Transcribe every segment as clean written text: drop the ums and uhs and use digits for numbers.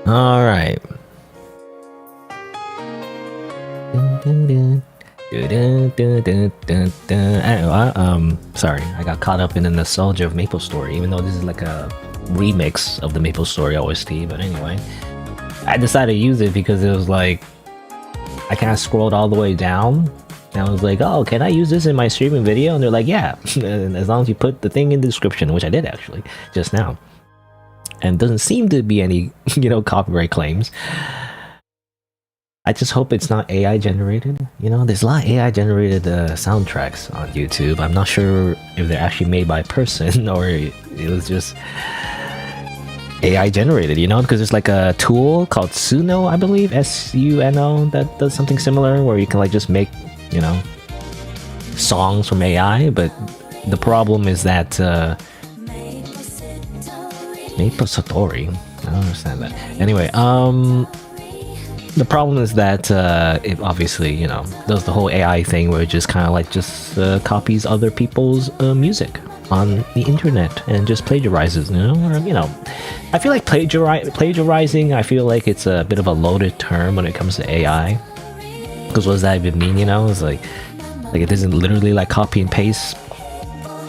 All right. Sorry, I got caught up in the nostalgia of MapleStory, even though this is like a remix of the MapleStory OST. But anyway, I decided to use it because it was like I kind of scrolled all the way down. And I was like, oh, can I use this in my streaming video? And they're like, yeah, as long as you put the thing in the description, which I did actually just now. And doesn't seem to be any, copyright claims. I just hope it's not AI generated. There's a lot of AI generated soundtracks on YouTube. I'm not sure if they're actually made by a person or it was just AI generated, because there's like a tool called Suno, I believe, Suno, that does something similar where you can like just make, songs from AI. But the problem is that MapleStory, I don't understand that. Anyway, the problem is that it obviously, does the whole AI thing where it just kind of like copies other people's music on the internet and just plagiarizes, I feel like plagiarizing, I feel like it's a bit of a loaded term when it comes to AI. Because what does that even mean, It's like it doesn't literally like copy and paste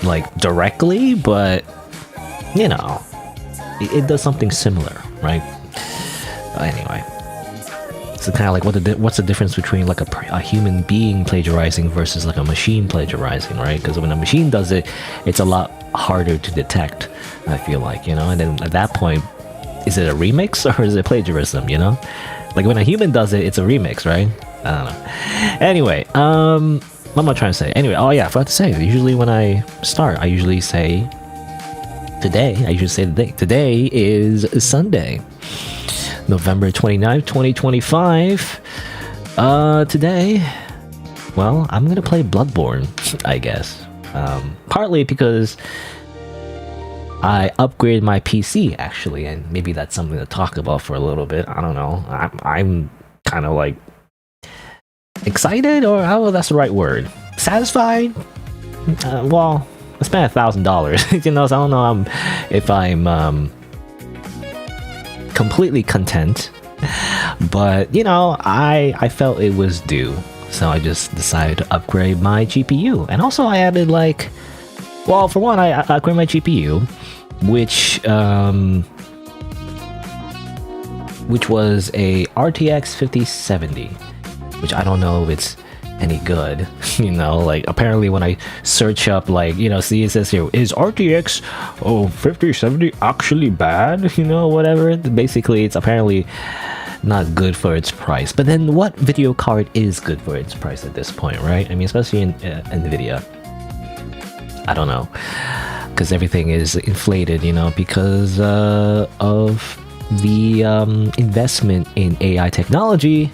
like directly, but it does something similar, right? Anyway, so kind of like what's the difference between like a human being plagiarizing versus like a machine plagiarizing, right? Because when a machine does it, it's a lot harder to detect, I feel like, and then at that point, is it a remix or is it plagiarism, Like when a human does it, it's a remix, right? I don't know. Anyway, what am I trying to say? Anyway, oh yeah, I forgot to say, usually when I start, I usually say today. I usually say the day. Today is Sunday, November 29th, 2025. Today, well, I'm gonna play Bloodborne, I guess. Partly because I upgraded my PC, actually, and maybe that's something to talk about for a little bit. I don't know. I'm kind of like excited, or how that's the right word? Satisfied? Well, I spent $1,000, so I don't know if I'm completely content, but I felt it was due, so I just decided to upgrade my GPU. And also I added for one, I upgraded my GPU, which was a RTX 5070, which I don't know if it's any good, apparently when I search up, see, it says here, is RTX 5070 actually bad, whatever. Basically, it's apparently not good for its price. But then what video card is good for its price at this point, right? I mean, especially in NVIDIA. I don't know, because everything is inflated, because of the investment in AI technology.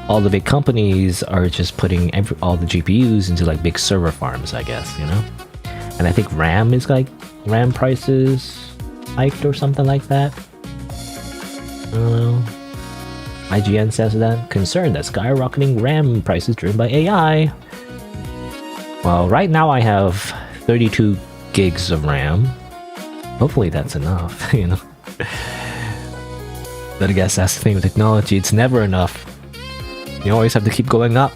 All the big companies are just putting all the GPUs into like big server farms, I guess, And I think RAM prices hiked or something like that. I don't know. IGN says that. Concerned that skyrocketing RAM prices driven by AI. Well, right now I have 32 gigs of RAM. Hopefully that's enough, But I guess that's the thing with technology. It's never enough. You always have to keep going up.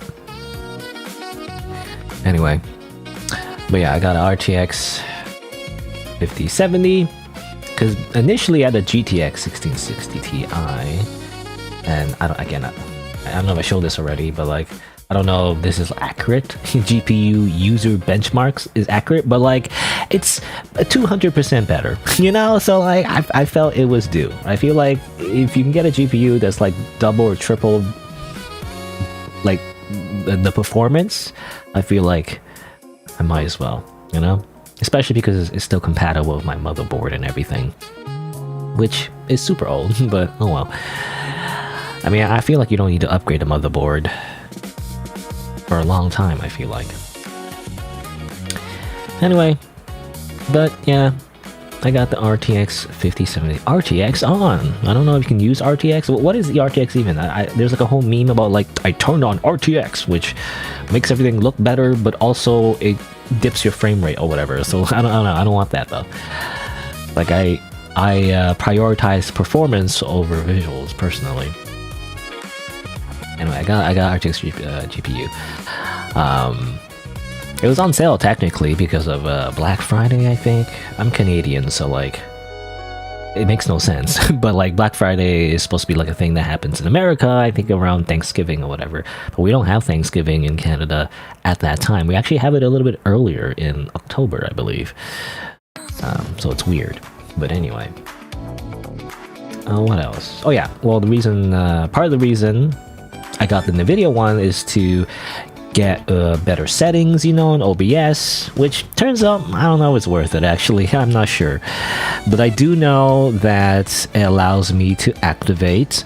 Anyway, but yeah, I got an RTX 5070 because initially I had a GTX 1660 Ti, and I don't know if I showed this already, but I don't know if this is accurate. GPU user benchmarks is accurate, but it's 200% better, So I felt it was due. I feel like if you can get a GPU that's double or triple the performance, I feel like I might as well, especially because it's still compatible with my motherboard and everything, which is super old, but oh well. I mean, I feel like you don't need to upgrade the motherboard for a long time, I feel like. Anyway, but yeah, I got the RTX 5070. RTX on! I don't know if you can use RTX. What is the RTX even? There's a whole meme about I turned on RTX, which makes everything look better, but also it dips your frame rate or whatever. So I don't know. I don't want that though. I prioritize performance over visuals personally. Anyway, I got RTX GPU. It was on sale technically because of Black Friday, I think. I'm Canadian, so like it makes no sense. But like Black Friday is supposed to be like a thing that happens in America, I think around Thanksgiving or whatever. But we don't have Thanksgiving in Canada at that time. We actually have it a little bit earlier in October, I believe. So it's weird. But anyway. What else? Oh yeah, well the reason, part of the reason I got the NVIDIA one is to get better settings, you know, in OBS, which turns out, I don't know, it's worth it actually. I'm not sure. But I do know that it allows me to activate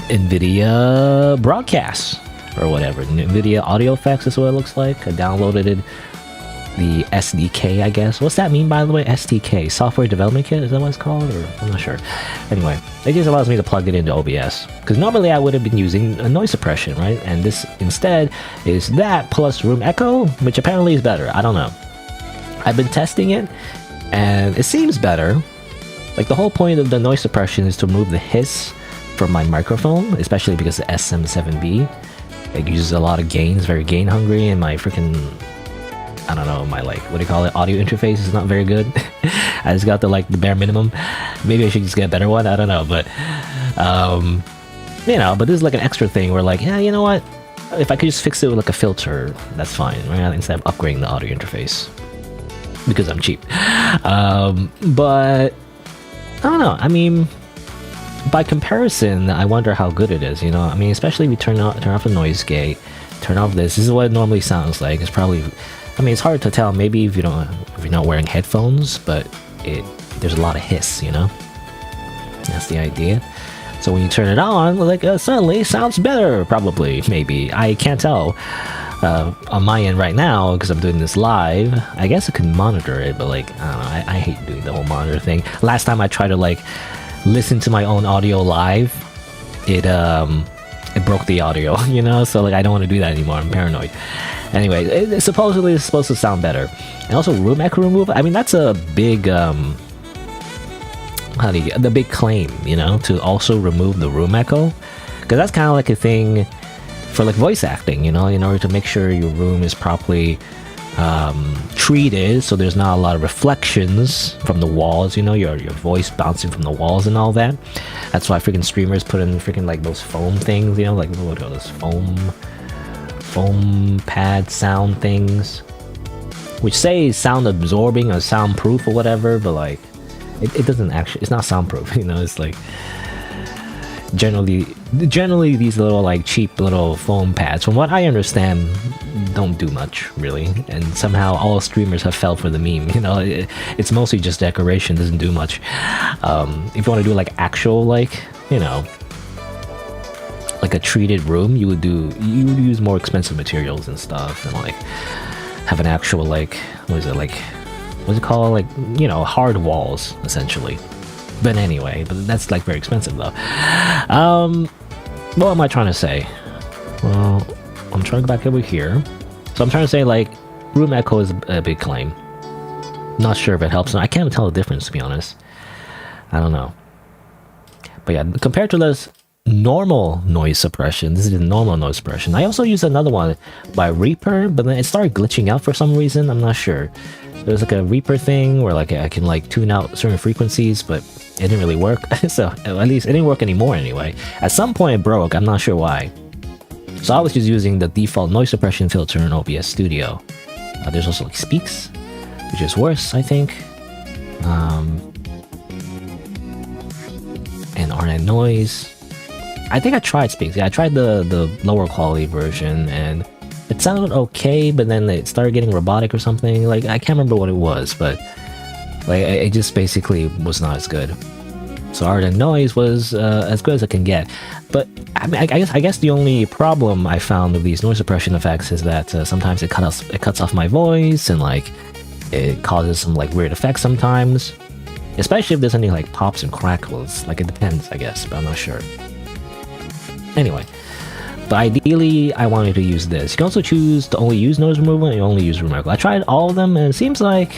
NVIDIA broadcasts or whatever. NVIDIA audio effects is what it looks like. I downloaded it. The SDK, I guess. What's that mean, by the way? SDK, Software Development Kit? Is that what it's called? Or I'm not sure. Anyway, it just allows me to plug it into OBS. Because normally I would have been using a noise suppression, right? And this instead is that plus room echo, which apparently is better. I don't know. I've been testing it, and it seems better. Like, the whole point of the noise suppression is to remove the hiss from my microphone, especially because the SM7B. It uses a lot of gain, it's very gain hungry, and my freaking... I don't know, my like, what do you call it, audio interface is not very good. I just got the like the bare minimum. Maybe I should just get a better one, I don't know, but you know, but this is like an extra thing where like, yeah, you know what, if I could just fix it with like a filter, that's fine, right? Instead of upgrading the audio interface because I'm cheap. But I don't know, I mean, by comparison, I wonder how good it is, you know. I mean, especially if you turn off the noise gate, turn off this is what it normally sounds like. It's probably, I mean, it's hard to tell maybe if you're not wearing headphones, but there's a lot of hiss, you know. That's the idea. So when you turn it on, like suddenly it sounds better, probably, maybe. I can't tell on my end right now because I'm doing this live. I guess I can monitor it, but like, I don't know, I hate doing the whole monitor thing. Last time I tried to like listen to my own audio live, it broke the audio, you know, so like I don't want to do that anymore. I'm paranoid. Anyway, it supposedly is supposed to sound better. And also room echo removal, I mean, that's a big the big claim, you know, to also remove the room echo, because that's kind of like a thing for like voice acting, you know, in order to make sure your room is properly treated so there's not a lot of reflections from the walls, you know, your voice bouncing from the walls and all that. That's why freaking streamers put in freaking like those foam things, you know, like what do you call this, foam pad sound things, which say sound absorbing or soundproof or whatever, but like it doesn't actually, it's not soundproof, you know. It's like generally these little like cheap little foam pads, from what I understand, don't do much really, and somehow all streamers have fell for the meme, you know. It's mostly just decoration, doesn't do much. If you want to do like actual, like, you know, like a treated room, you would use more expensive materials and stuff, and like have an actual like, what's it called, like, you know, hard walls essentially. But anyway, but that's like very expensive though. What am I trying to say? Well, I'm trying to go back over here. So I'm trying to say like room echo is a big claim. Not sure if it helps. I can't tell the difference, to be honest. I don't know. But yeah, compared to this normal noise suppression, this is the normal noise suppression. I also used another one by Reaper, but then it started glitching out for some reason. I'm not sure. There's like a Reaper thing where like I can like tune out certain frequencies, but it didn't really work. So at least it didn't work anymore anyway. At some point it broke, I'm not sure why. So I was just using the default noise suppression filter in OBS Studio. There's also like Speaks, which is worse, I think. And RN Noise. I think I tried Speaks. Yeah, I tried the lower quality version, and it sounded okay, but then it started getting robotic or something. Like, I can't remember what it was, but like it just basically was not as good. So RN Noise was as good as it can get. But I mean, I guess the only problem I found with these noise suppression effects is that sometimes it cuts off my voice, and like it causes some like weird effects sometimes. Especially if there's any like pops and crackles. Like, it depends, I guess, but I'm not sure. Anyway, but ideally I wanted to use this. You can also choose to only use noise removal and you only use room echo. I tried all of them, and it seems like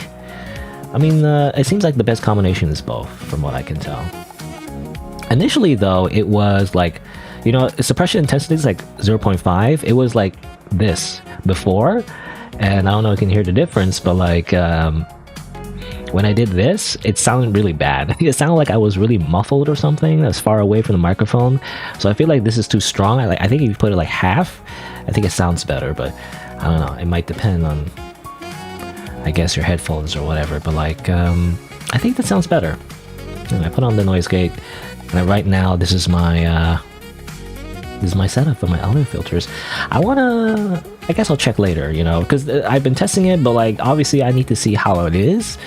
I mean, it seems like the best combination is both, from what I can tell. Initially, though, it was like, you know, suppression intensity is like 0.5. It was like this before, and I don't know if you can hear the difference, but like when I did this, it sounded really bad. It sounded like I was really muffled or something. That's far away from the microphone. So I feel like this is too strong. I think if you put it like half, I think it sounds better. But I don't know. It might depend on, I guess, your headphones or whatever. But like, I think that sounds better. And I put on the noise gate, and right now this is my setup for my audio filters. I guess I'll check later, you know, because I've been testing it, but like obviously I need to see how it is,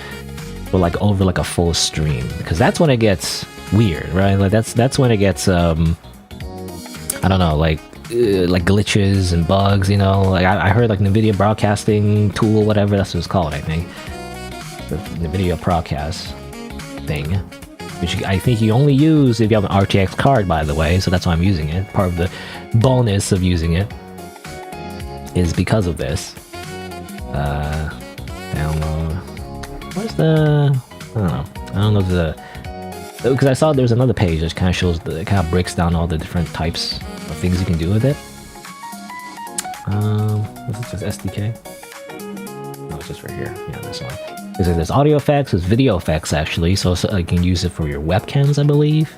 but like over like a full stream, because that's when it gets weird, right? Like that's when it gets I don't know, like glitches and bugs, you know. Like I heard like NVIDIA broadcasting tool, whatever that's what it's called, I think, the NVIDIA broadcast thing, which I think you only use if you have an RTX card, by the way, so that's why I'm using it. Part of the bonus of using it is because of this. Download. Where's the... I don't know the... Because I saw there's another page that kind of shows it kind of breaks down all the different types of things you can do with it. This is just SDK. No, it's just right here. Yeah, this one. There's audio effects, there's video effects actually, so you can use it for your webcams, I believe.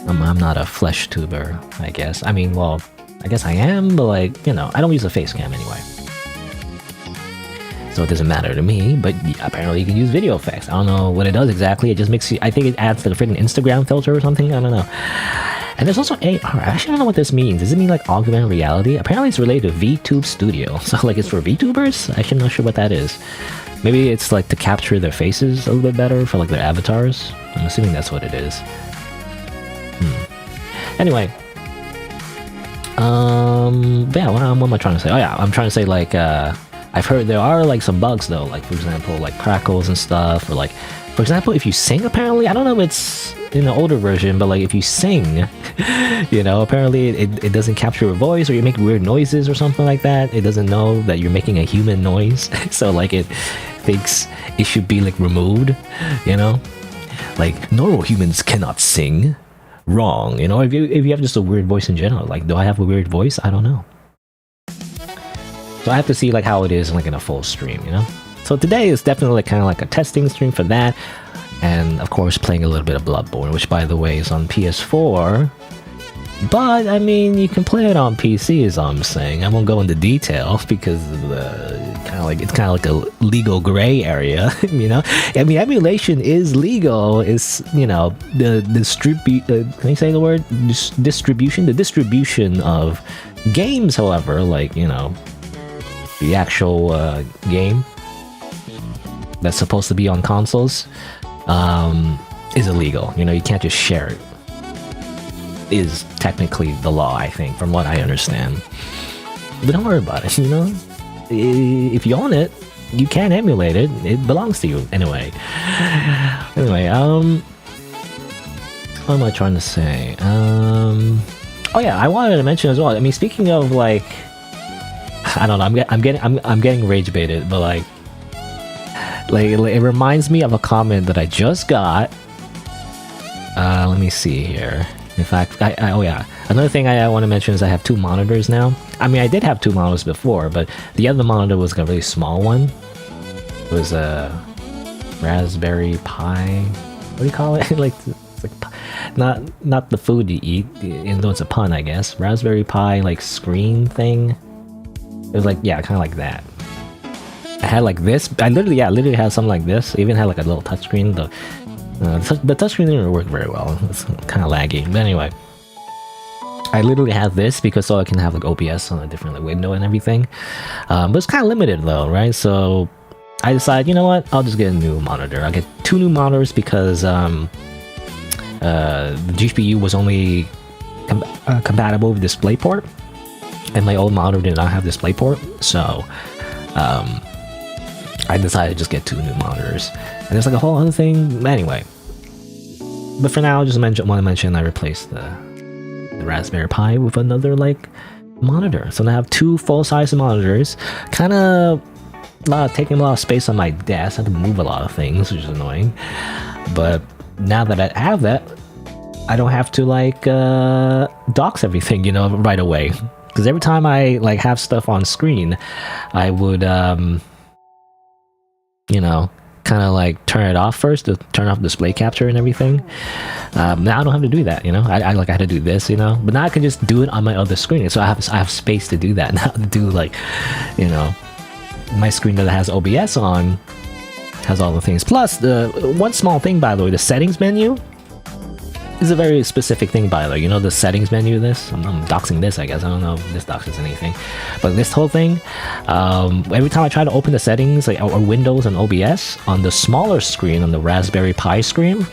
I'm not a flesh tuber, I guess. I mean, well, I guess I am, but like, you know, I don't use a face cam anyway. So it doesn't matter to me, but yeah, apparently you can use video effects. I don't know what it does exactly, it just makes you, I think it adds to the freaking Instagram filter or something, I don't know. And there's also AR, I actually don't know what this means. Does it mean like augmented reality? Apparently it's related to VTube Studio, so like it's for VTubers? I'm actually not sure what that is. Maybe it's like to capture their faces a little bit better for like their avatars. I'm assuming that's what it is. Anyway. Yeah, what am I trying to say? Oh yeah, I'm trying to say like, I've heard there are like some bugs though, like for example, like crackles and stuff, or like, for example, if you sing, apparently, I don't know if it's in the older version, but like if you sing, you know, apparently it doesn't capture your voice, or you make weird noises or something like that. It doesn't know that you're making a human noise, so like it thinks it should be like removed, you know, like normal humans cannot sing. Wrong, you know, if you have just a weird voice in general, like, do I have a weird voice? I don't know. So I have to see like how it is like in a full stream, you know. So today is definitely kind of like a testing stream for that, and of course playing a little bit of Bloodborne, which by the way is on PS4. But I mean, you can play it on PC, as I'm saying. I won't go into detail because it's kind of like a legal gray area, you know. I mean, emulation is legal. It's, you know, the can you say the word distribution? The distribution of games, however, like, you know, the actual game that's supposed to be on consoles is illegal. You know, you can't just share it. Is technically the law, I think, from what I understand. But don't worry about it, you know? If you own it, you can emulate it. It belongs to you, anyway. Anyway, what am I trying to say? Oh yeah, I wanted to mention as well. I mean, speaking of like, I don't know. I'm getting rage baited, but like it reminds me of a comment that I just got. Let me see here. In fact, oh yeah, another thing I want to mention is I have two monitors now. I mean, I did have two monitors before, but the other monitor was a really small one. It was a Raspberry Pi. What do you call it? Like, it's like not the food you eat, even though it's a pun, I guess. Raspberry Pi like screen thing. It was like, yeah, kind of like that. I had like this. I literally had something like this. I even had like a little touchscreen. The touchscreen didn't work very well. It's kind of laggy. But anyway, I literally have this because so I can have like OBS on a different like window and everything. But it's kind of limited though, right? So I decided, you know what? I'll just get a new monitor. I'll get two new monitors because the GPU was only compatible with DisplayPort, and my old monitor did not have DisplayPort. So I decided to just get two new monitors. And there's like a whole other thing. Anyway, but for now, I just want to mention I replaced the Raspberry Pi with another like monitor. So now I have two full-size monitors. Kind of, taking a lot of space on my desk. I have to move a lot of things, which is annoying. But now that I have that, I don't have to like dox everything, you know, right away. Because every time I like have stuff on screen, I would you know, kind of like turn it off first to turn off display capture and everything. Now I don't have to do that, you know. I like I had to do this, you know, but now I can just do it on my other screen. So I have space to do that now, to do like, you know, my screen that has OBS on has all the things. Plus the one small thing, by the way, the settings menu is a very specific thing, by the way. You know, the settings menu of this? I'm doxing this, I guess. I don't know if this doxes anything. But this whole thing, every time I try to open the settings, like, or Windows and OBS, on the smaller screen, on the Raspberry Pi screen,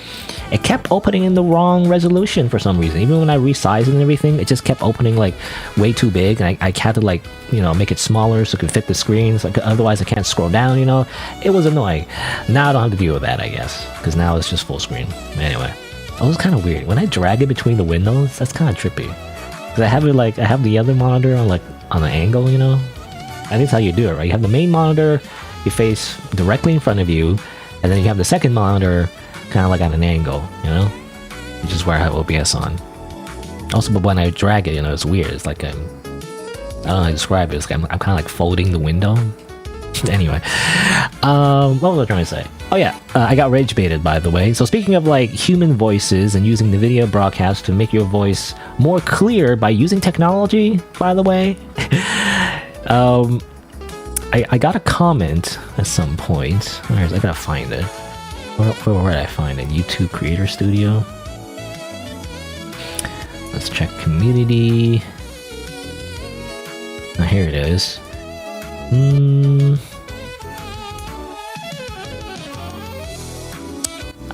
it kept opening in the wrong resolution for some reason. Even when I resized it and everything, it just kept opening like way too big. And I had to like, you know, make it smaller so it could fit the screens. Like, otherwise I can't scroll down, you know. It was annoying. Now I don't have to deal with that, I guess. Because now it's just full screen. Anyway. It was kind of weird. When I drag it between the windows, that's kind of trippy. Because I have it like, I have the other monitor on like, on an angle, you know? I think that's how you do it, right? You have the main monitor, you face directly in front of you, and then you have the second monitor kind of like at an angle, you know? Which is where I have OBS on. Also, but when I drag it, you know, it's weird. It's like, I don't know how to describe it. It's like I'm kind of like folding the window. Anyway, what was I trying to say? Oh yeah, I got rage baited, by the way. So speaking of like human voices and using the video broadcast to make your voice more clear by using technology, by the way, I got a comment at some point. I gotta find it. Where did I find it? YouTube Creator Studio. Let's check community. Oh, here it is. I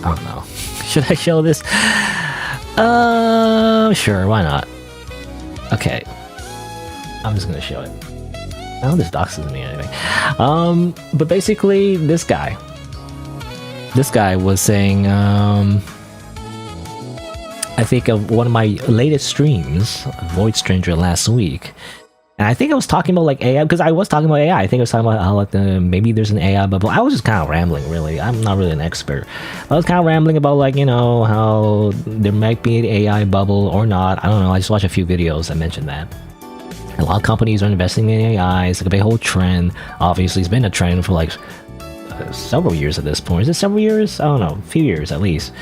don't know. Should I show this? Sure, why not? Okay. I'm just gonna show it. I don't know if this doxes me or anything. But basically, this guy was saying, I think of one of my latest streams, Void Stranger, last week. And I think I was talking about like AI, because I was talking about AI. I think I was talking about how like maybe there's an AI bubble. I was just kind of rambling, really. I'm not really an expert. I was kind of rambling about like, you know, how there might be an AI bubble or not. I don't know. I just watched a few videos that mentioned that. A lot of companies are investing in AI. It's like a big whole trend. Obviously, it's been a trend for like several years at this point. Is it several years? I don't know. A few years at least.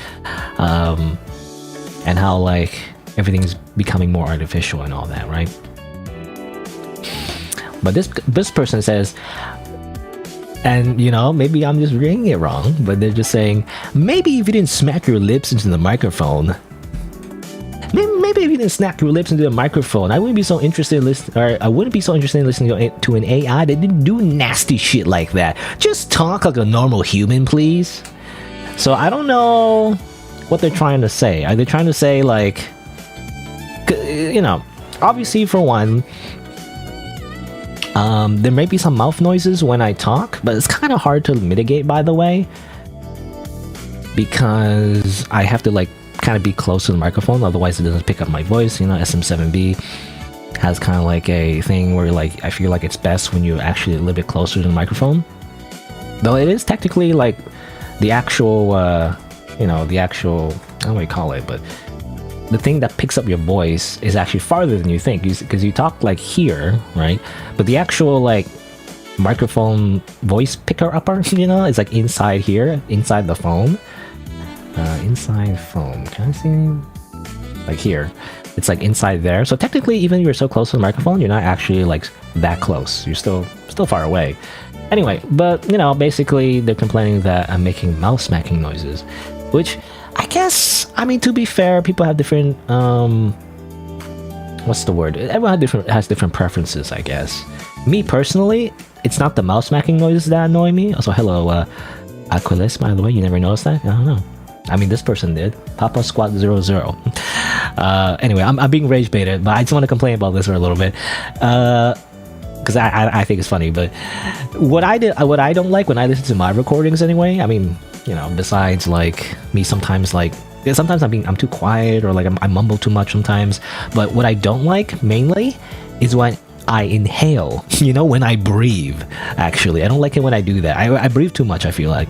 And how like everything's becoming more artificial and all that, right? But this person says, and you know, maybe I'm just reading it wrong, but they're just saying, maybe if you didn't smack your lips into the microphone, maybe if you didn't smack your lips into the microphone, I wouldn't be so interested in listening to an AI that didn't do nasty shit like that. Just talk like a normal human, please. So I don't know what they're trying to say. Are they trying to say like, you know, obviously for one, there may be some mouth noises when I talk, but it's kind of hard to mitigate, by the way, because I have to like kind of be close to the microphone, otherwise it doesn't pick up my voice. You know, SM7B has kind of like a thing where like I feel like it's best when you're actually a little bit closer to the microphone, though it is technically like the actual you know, the actual, I don't know what you call it, but the thing that picks up your voice is actually farther than you think, because you talk like here, right? But the actual like microphone voice picker upper, you know, is like inside here, inside the phone. Inside phone. Can I see? Like here. It's like inside there. So technically, even if you're so close to the microphone, you're not actually like that close. You're still far away. Anyway, but you know, basically they're complaining that I'm making mouth smacking noises, which I guess, I mean, to be fair, people have different, what's the word? Everyone has different preferences, I guess. Me, personally, it's not the mouse smacking noises that annoy me. Also, hello, Aquilis, by the way, you never noticed that? I don't know. I mean, this person did. Papa Squat 00. Anyway, I'm being rage baited, but I just want to complain about this for a little bit. Because I think it's funny, but what I don't like when I listen to my recordings anyway, I mean, you know, besides like me sometimes I'm too quiet, or like I mumble too much sometimes, but what I don't like mainly is when I inhale, you know, when I breathe. Actually, I don't like it when I do that. I breathe too much, I feel like.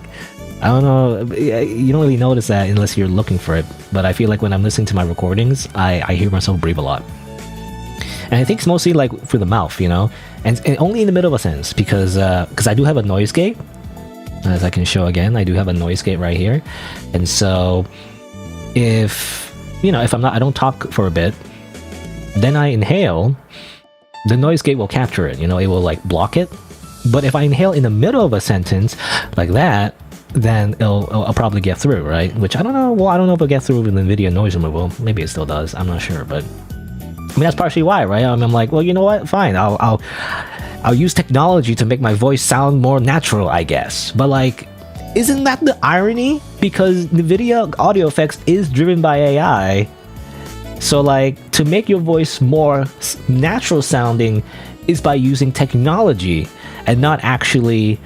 I don't know, you don't really notice that unless you're looking for it, but I feel like when I'm listening to my recordings, I hear myself breathe a lot. And I think it's mostly like through the mouth, you know, and only in the middle of a sentence, because I do have a noise gate, as I can show again. I do have a noise gate right here, and so if, you know, if I don't talk for a bit, then I inhale, the noise gate will capture it, you know, it will like block it. But if I inhale in the middle of a sentence like that, then I'll probably get through, right? Which I don't know. Well, I don't know if it'll get through with NVIDIA noise removal. Maybe it still does. I'm not sure, but I mean that's partially why, right? I'm like, well, you know what? Fine. I'll use technology to make my voice sound more natural, I guess. But like, isn't that the irony? Because NVIDIA audio effects is driven by AI. So like, to make your voice more natural sounding is by using technology and not actually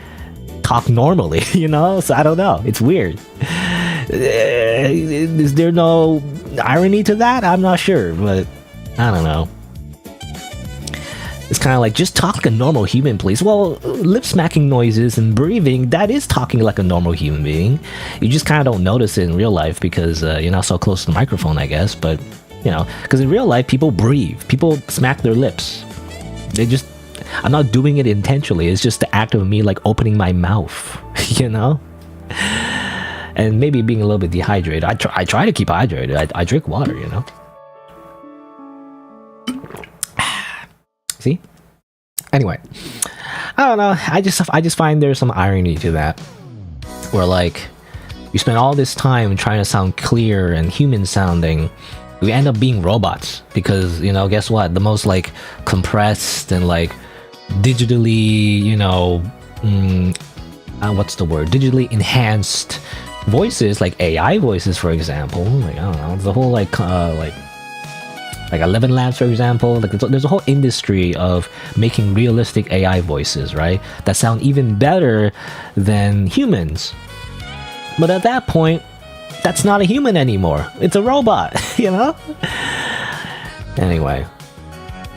talk normally, you know? So I don't know. It's weird. Is there no irony to that? I'm not sure, but I don't know. It's kind of like, just talk like a normal human, please. Well, lip smacking noises and breathing, that is talking like a normal human being. You just kind of don't notice it in real life because you're not so close to the microphone, I guess. But, you know, because in real life, people breathe. People smack their lips. They just... I'm not doing it intentionally. It's just the act of me like opening my mouth, you know? And maybe being a little bit dehydrated. I try to keep hydrated. I drink water, you know? See? Anyway, I don't know. I just find there's some irony to that. Where like, you spend all this time trying to sound clear and human sounding, we end up being robots. Because, you know, guess what? The most like compressed and like digitally, you know, what's the word? Digitally enhanced voices, like AI voices, for example. Like, I don't know, the whole like 11 Labs, for example. Like, there's a whole industry of making realistic AI voices, right? That sound even better than humans. But at that point, that's not a human anymore. It's a robot, you know? Anyway.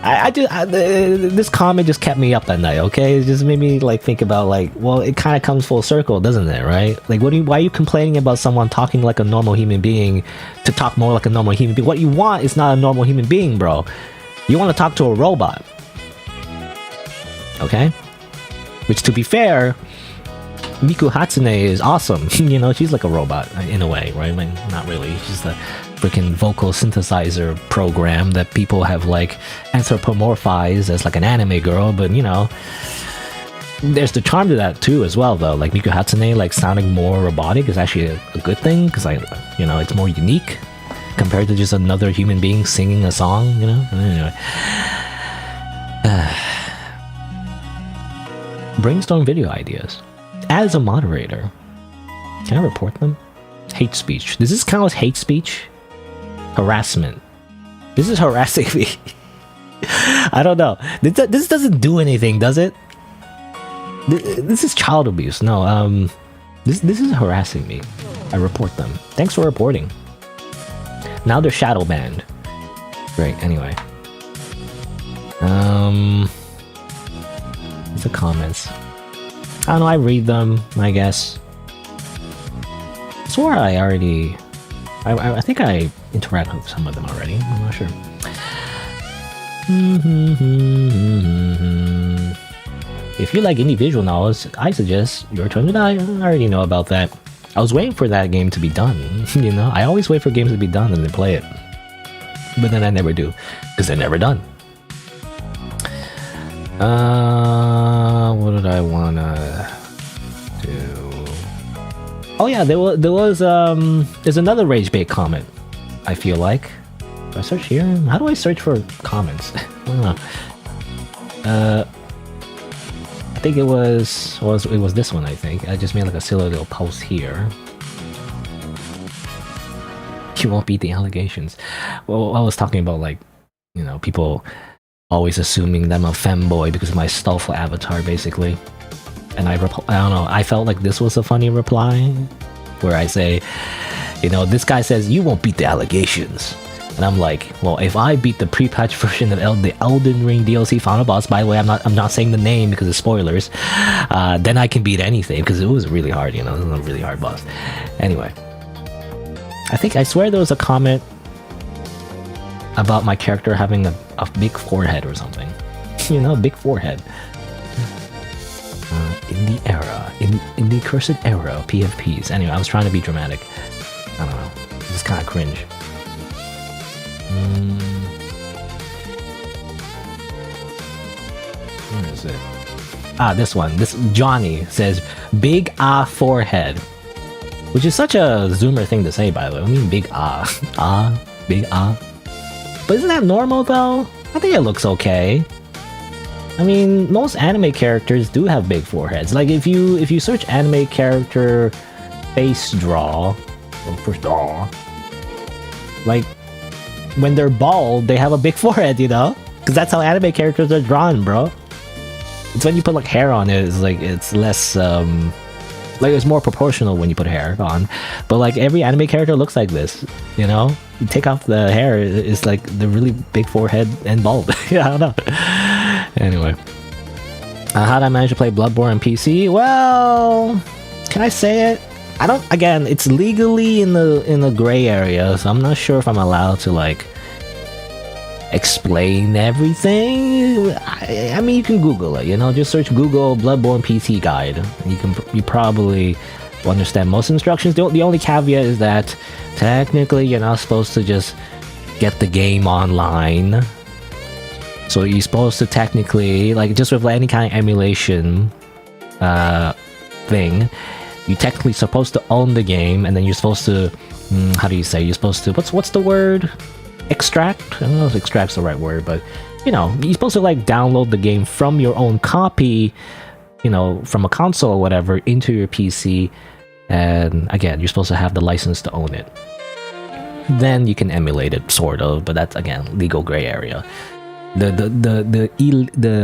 This comment just kept me up at night, okay? It just made me like think about like, well, it kind of comes full circle, doesn't it, right? Like, why are you complaining about someone talking like a normal human being to talk more like a normal human being? What you want is not a normal human being, bro. You want to talk to a robot. Okay? Which, to be fair, Miku Hatsune is awesome. You know, she's like a robot in a way, right? I mean, not really. She's the freaking vocal synthesizer program that people have like anthropomorphized as like an anime girl, but you know, there's the charm to that too as well, though. Like Miku Hatsune like sounding more robotic is actually a good thing, because you know, it's more unique compared to just another human being singing a song, you know. Anyway, brainstorm video ideas. As a moderator, can I report them? Hate speech. Does this count as hate speech? Harassment. This is harassing me. I don't know. This doesn't do anything, does it? This is child abuse. No, this is harassing me. I report them. Thanks for reporting. Now they're shadow banned. Great, anyway. What's the comments? I don't know, I read them, I guess. I swore I already... I think I interacted with some of them already. I'm not sure. If you like indie visual novels, I suggest Your Turn to Die. I already know about that. I was waiting for that game to be done, you know? I always wait for games to be done and then play it. But then I never do, because they're never done. What did I wanna do? Oh yeah, there's another rage bait comment, I feel like. Do I search here? How do I search for comments? I don't know. I think it was this one, I think. I just made like a silly little post here. You won't beat the allegations. Well, I was talking about, like, you know, people always assuming that I'm a femboy because of my Stolfo avatar, basically. And I don't know, I felt like this was a funny reply, where I say, you know, this guy says, you won't beat the allegations. And I'm like, well, if I beat the pre-patch version of the Elden Ring DLC final boss, by the way, I'm not saying the name because of spoilers, then I can beat anything, because it was really hard, you know, it was a really hard boss. Anyway, I swear there was a comment about my character having a big forehead or something. You know, big forehead. In the era, in the cursed era of PFPs. Anyway, I was trying to be dramatic. I don't know. It's just kind of cringe. Where is it? This one. This Johnny says, big forehead. Which is such a Zoomer thing to say, by the way. I mean, big big But isn't that normal, though? I think it looks okay. I mean, most anime characters do have big foreheads. Like, if you search anime character face draw, or first draw, like, when they're bald, they have a big forehead, you know? Because that's how anime characters are drawn, bro. It's when you put, like, hair on it, it's, like, it's less, like, it's more proportional when you put hair on. But, like, every anime character looks like this, you know? You take off the hair, it's, like, the really big forehead and bald. Yeah, I don't know. Anyway. How did I manage to play Bloodborne on PC? Well, can I say it? I don't, again, it's legally in the gray area, so I'm not sure if I'm allowed to, like, explain everything. I mean, you can Google it, you know, just search Google Bloodborne PC guide. You probably will understand most instructions. The only caveat is that technically you're not supposed to just get the game online. So you're supposed to technically, like, just with any kind of emulation thing, you're technically supposed to own the game, and then you're supposed to, how do you say, you're supposed to, what's the word? Extract? I don't know if extract's the right word, but, you know, you're supposed to, like, download the game from your own copy, you know, from a console or whatever, into your PC, and again, you're supposed to have the license to own it. Then you can emulate it, sort of, but that's, again, legal gray area.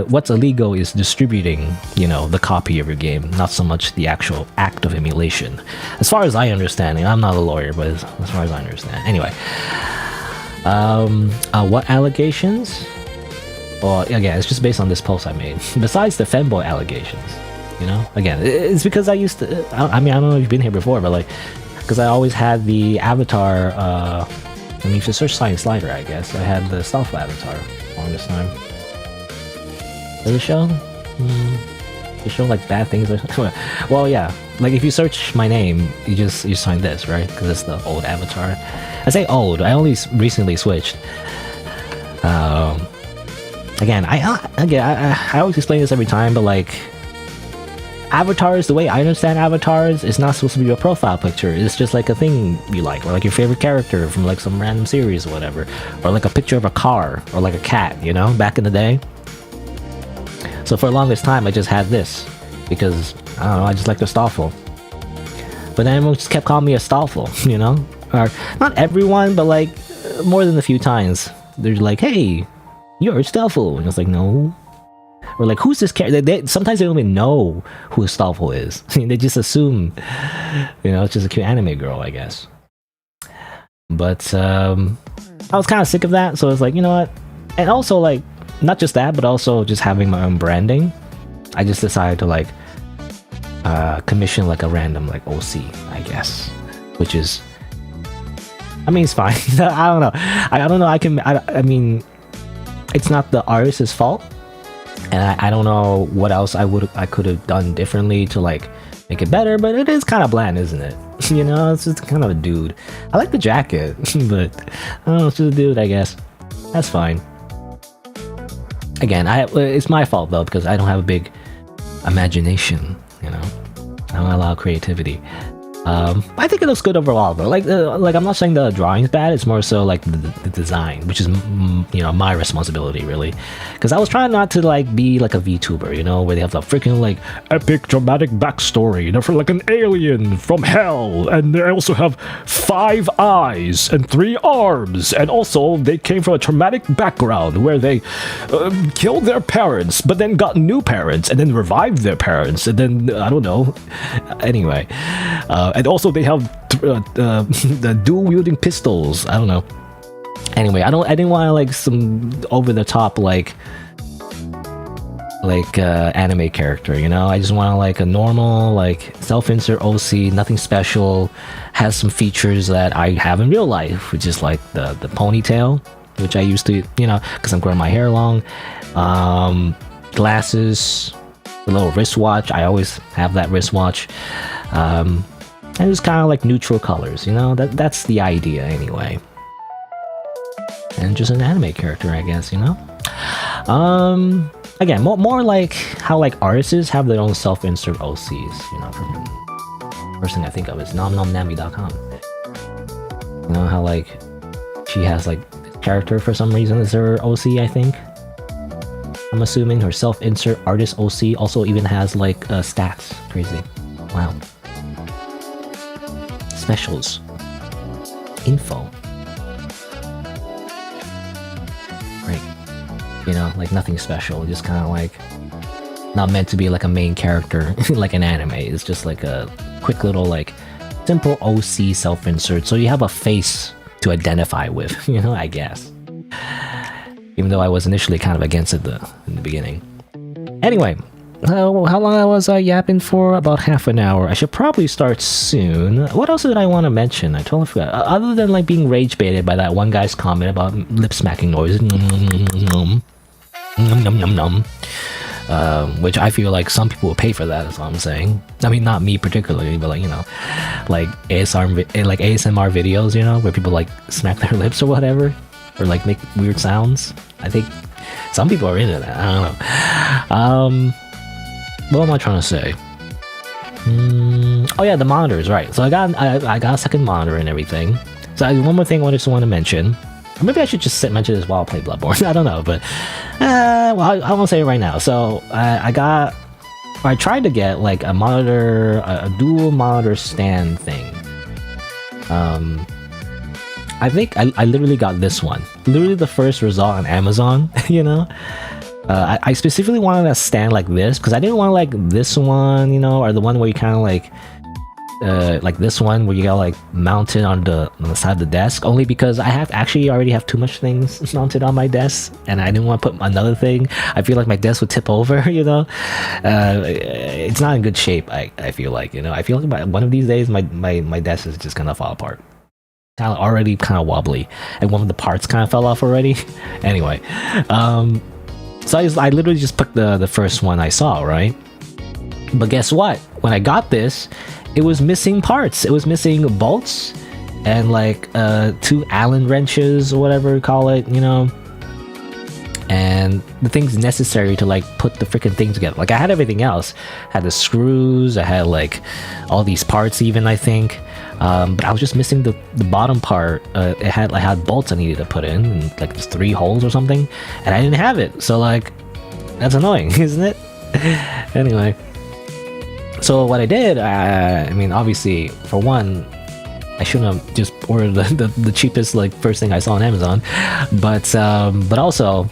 What's illegal is distributing, you know, the copy of your game, not so much the actual act of emulation. As far as I understand, I'm not a lawyer, but as far as I understand. Anyway, what allegations? Well, again, it's just based on this post I made. Besides the femboy allegations, you know, again, it's because I used to. I mean, I don't know if you've been here before, but like, because I always had the avatar. I mean, if you search SighingSlider, I guess I had the stealth avatar. This time. Does it show? Does it show like bad things? Well, yeah. Like if you search my name, you find this, right? Because it's the old avatar. I say old. I only recently switched. Again, I always explain this every time, but like avatars, the way I understand avatars, is not supposed to be your profile picture. It's just like a thing you like, or like your favorite character from like some random series or whatever, or like a picture of a car, or like a cat, you know, back in the day. So for the longest time, I just had this because I don't know, I just like the Stoffel. But then everyone just kept calling me a Stoffel, you know, or not everyone, but like more than a few times. They're like, "Hey, you're a Stoffel," and I was like, "No." Or like, who's this character? Sometimes they don't even know who Stoffel is. They just assume, you know, it's just a cute anime girl, I guess. But I was kind of sick of that, so I was like, you know what? And also, like, not just that, but also just having my own branding. I just decided to like commission like a random like OC, I guess, which is, I mean, it's fine. I don't know. I don't know. I mean, it's not the artist's fault. And I don't know what else I could have done differently to like make it better, but it is kind of bland, isn't it? You know, it's just kind of a dude. I like the jacket, but I don't know, it's just a dude, I guess. That's fine. Again, it's my fault though, because I don't have a big imagination, you know? I don't allow creativity. I think it looks good overall though. Like I'm not saying the drawing's bad, it's more so like the design, which is, you know, my responsibility really. Because I was trying not to like be like a VTuber, you know, where they have the freaking like epic dramatic backstory. They're for like an alien from hell, and they also have 5 eyes and 3 arms, and also they came from a traumatic background where they killed their parents, but then got new parents, and then revived their parents, and then I don't know. Anyway. And also they have the dual-wielding pistols. I don't know. Anyway, I didn't want like some over the top like anime character, you know. I just want like a normal like self-insert OC, nothing special, has some features that I have in real life, which is like the ponytail, which I used to, you know, because I'm growing my hair long, glasses, a little wristwatch, I always have that wristwatch, and it's kind of like neutral colors, you know. That's the idea anyway, and just an anime character, I guess, you know. Again, more like how like artists have their own self-insert OCs, you know. First thing I think of is nomnomnami.com. You know how like she has like this character for some reason is her OC, I think. I'm assuming her self-insert artist OC also even has like stats. Crazy. Wow. Specials. Info. Great. You know, like nothing special, just kind of like not meant to be like a main character like an anime. It's just like a quick little like simple OC self-insert, so you have a face to identify with, you know, I guess. Even though I was initially kind of against it in the beginning. Anyway, how long was I yapping for? About half an hour. I should probably start soon. What else did I want to mention? I totally forgot. Other than like being rage baited by that one guy's comment about lip smacking noise. Which I feel like some people will pay for that, is what I'm saying. I mean, not me particularly, but like, you know, like ASMR videos, you know, where people like smack their lips or whatever, or like make weird sounds. I think some people are into that. I don't know. What am I trying to say? Oh yeah, the monitors, right? So I got a second monitor and everything. So one more thing I just want to mention. Or maybe I should just mention this while I play Bloodborne. I don't know, but well, I won't say it right now. So I tried to get like a monitor, a dual monitor stand thing. I think I literally got this one. Literally the first result on Amazon, you know? I specifically wanted a stand like this because I didn't want like this one, you know, or the one where you kind of like this one where you got like mounted on the side of the desk, only because I already have too much things mounted on my desk and I didn't want to put another thing. I feel like my desk would tip over, you know. It's not in good shape. I feel like, you know, I feel like one of these days my desk is just gonna fall apart. Already kind of wobbly, and one of the parts kind of fell off already. Anyway, so I literally just picked the first one I saw, right? But guess what? When I got this, it was missing parts. It was missing bolts and like 2 Allen wrenches or whatever you call it, you know, and the things necessary to like put the freaking thing together. Like I had everything else. I had the screws, I had like all these parts even, I think. But I was just missing the bottom part. I had bolts I needed to put in, and like 3 holes or something, and I didn't have it. So like, that's annoying, isn't it? Anyway, so what I did, I mean, obviously, for one, I shouldn't have just ordered the cheapest like first thing I saw on Amazon, but also,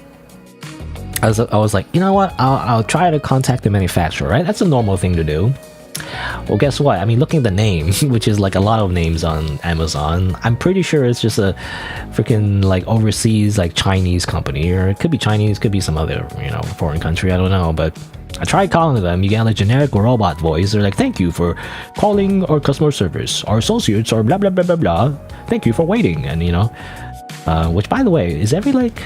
I was like, you know what? I'll try to contact the manufacturer, right? That's a normal thing to do. Well, guess what? I mean, looking at the name, which is like a lot of names on Amazon, I'm pretty sure it's just a freaking like overseas like Chinese company, or it could be Chinese, could be some other, you know, foreign country, I don't know. But I tried calling them. You get like generic robot voice. They're like, thank you for calling our customer service. Our associates are blah blah blah blah blah. Thank you for waiting. And you know, which by the way is every like,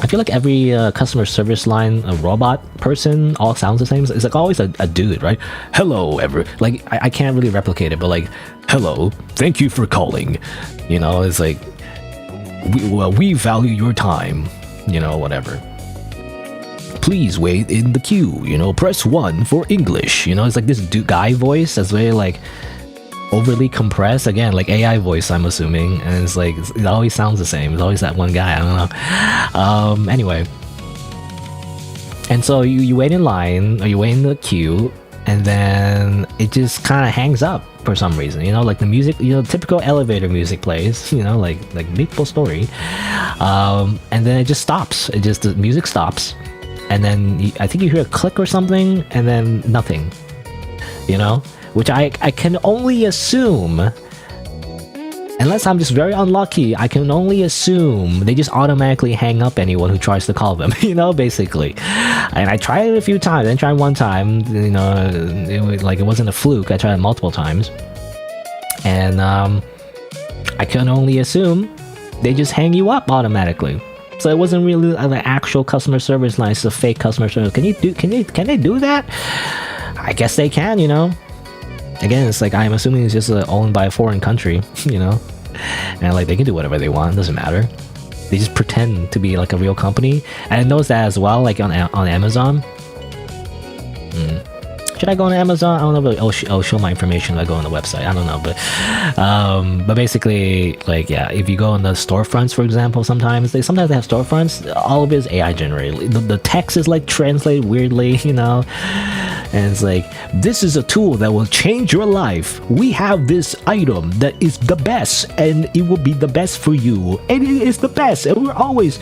I feel like every customer service line, a robot person, all sounds the same. It's like always a dude, right? Hello, like I can't really replicate it, but like, hello, thank you for calling. You know, it's like, we value your time. You know, whatever. Please wait in the queue. You know, press 1 for English. You know, it's like this guy voice that's very like overly compressed, again, like AI voice, I'm assuming, and it's like it always sounds the same. It's always that one guy. I don't know. Anyway, and so you wait in line, or you wait in the queue, and then it just kind of hangs up for some reason. You know, like the music, you know, typical elevator music plays. You know, like MapleStory, and then it just stops. The music stops, and then I think you hear a click or something, and then nothing. You know. Which I can only assume, Unless I'm just very unlucky, I can only assume they just automatically hang up anyone who tries to call them, you know, basically. And I tried it a few times. I didn't try one time, you know, it wasn't a fluke. I tried it multiple times. And I can only assume they just hang you up automatically. So it wasn't really an actual customer service line, it's a fake customer service. Can they do that? I guess they can, you know. Again, it's like, I'm assuming it's just owned by a foreign country, you know, and like they can do whatever they want, it doesn't matter. They just pretend to be like a real company, and it knows that as well, like on Amazon. Should I go on Amazon? I don't know, but it'll show my information if I go on the website. I don't know, but basically, like, yeah, if you go on the storefronts, for example, sometimes they have storefronts. All of it is AI generated. The text is like translated weirdly, you know. And it's like, this is a tool that will change your life. We have this item that is the best, and it will be the best for you. And it is the best, and we're always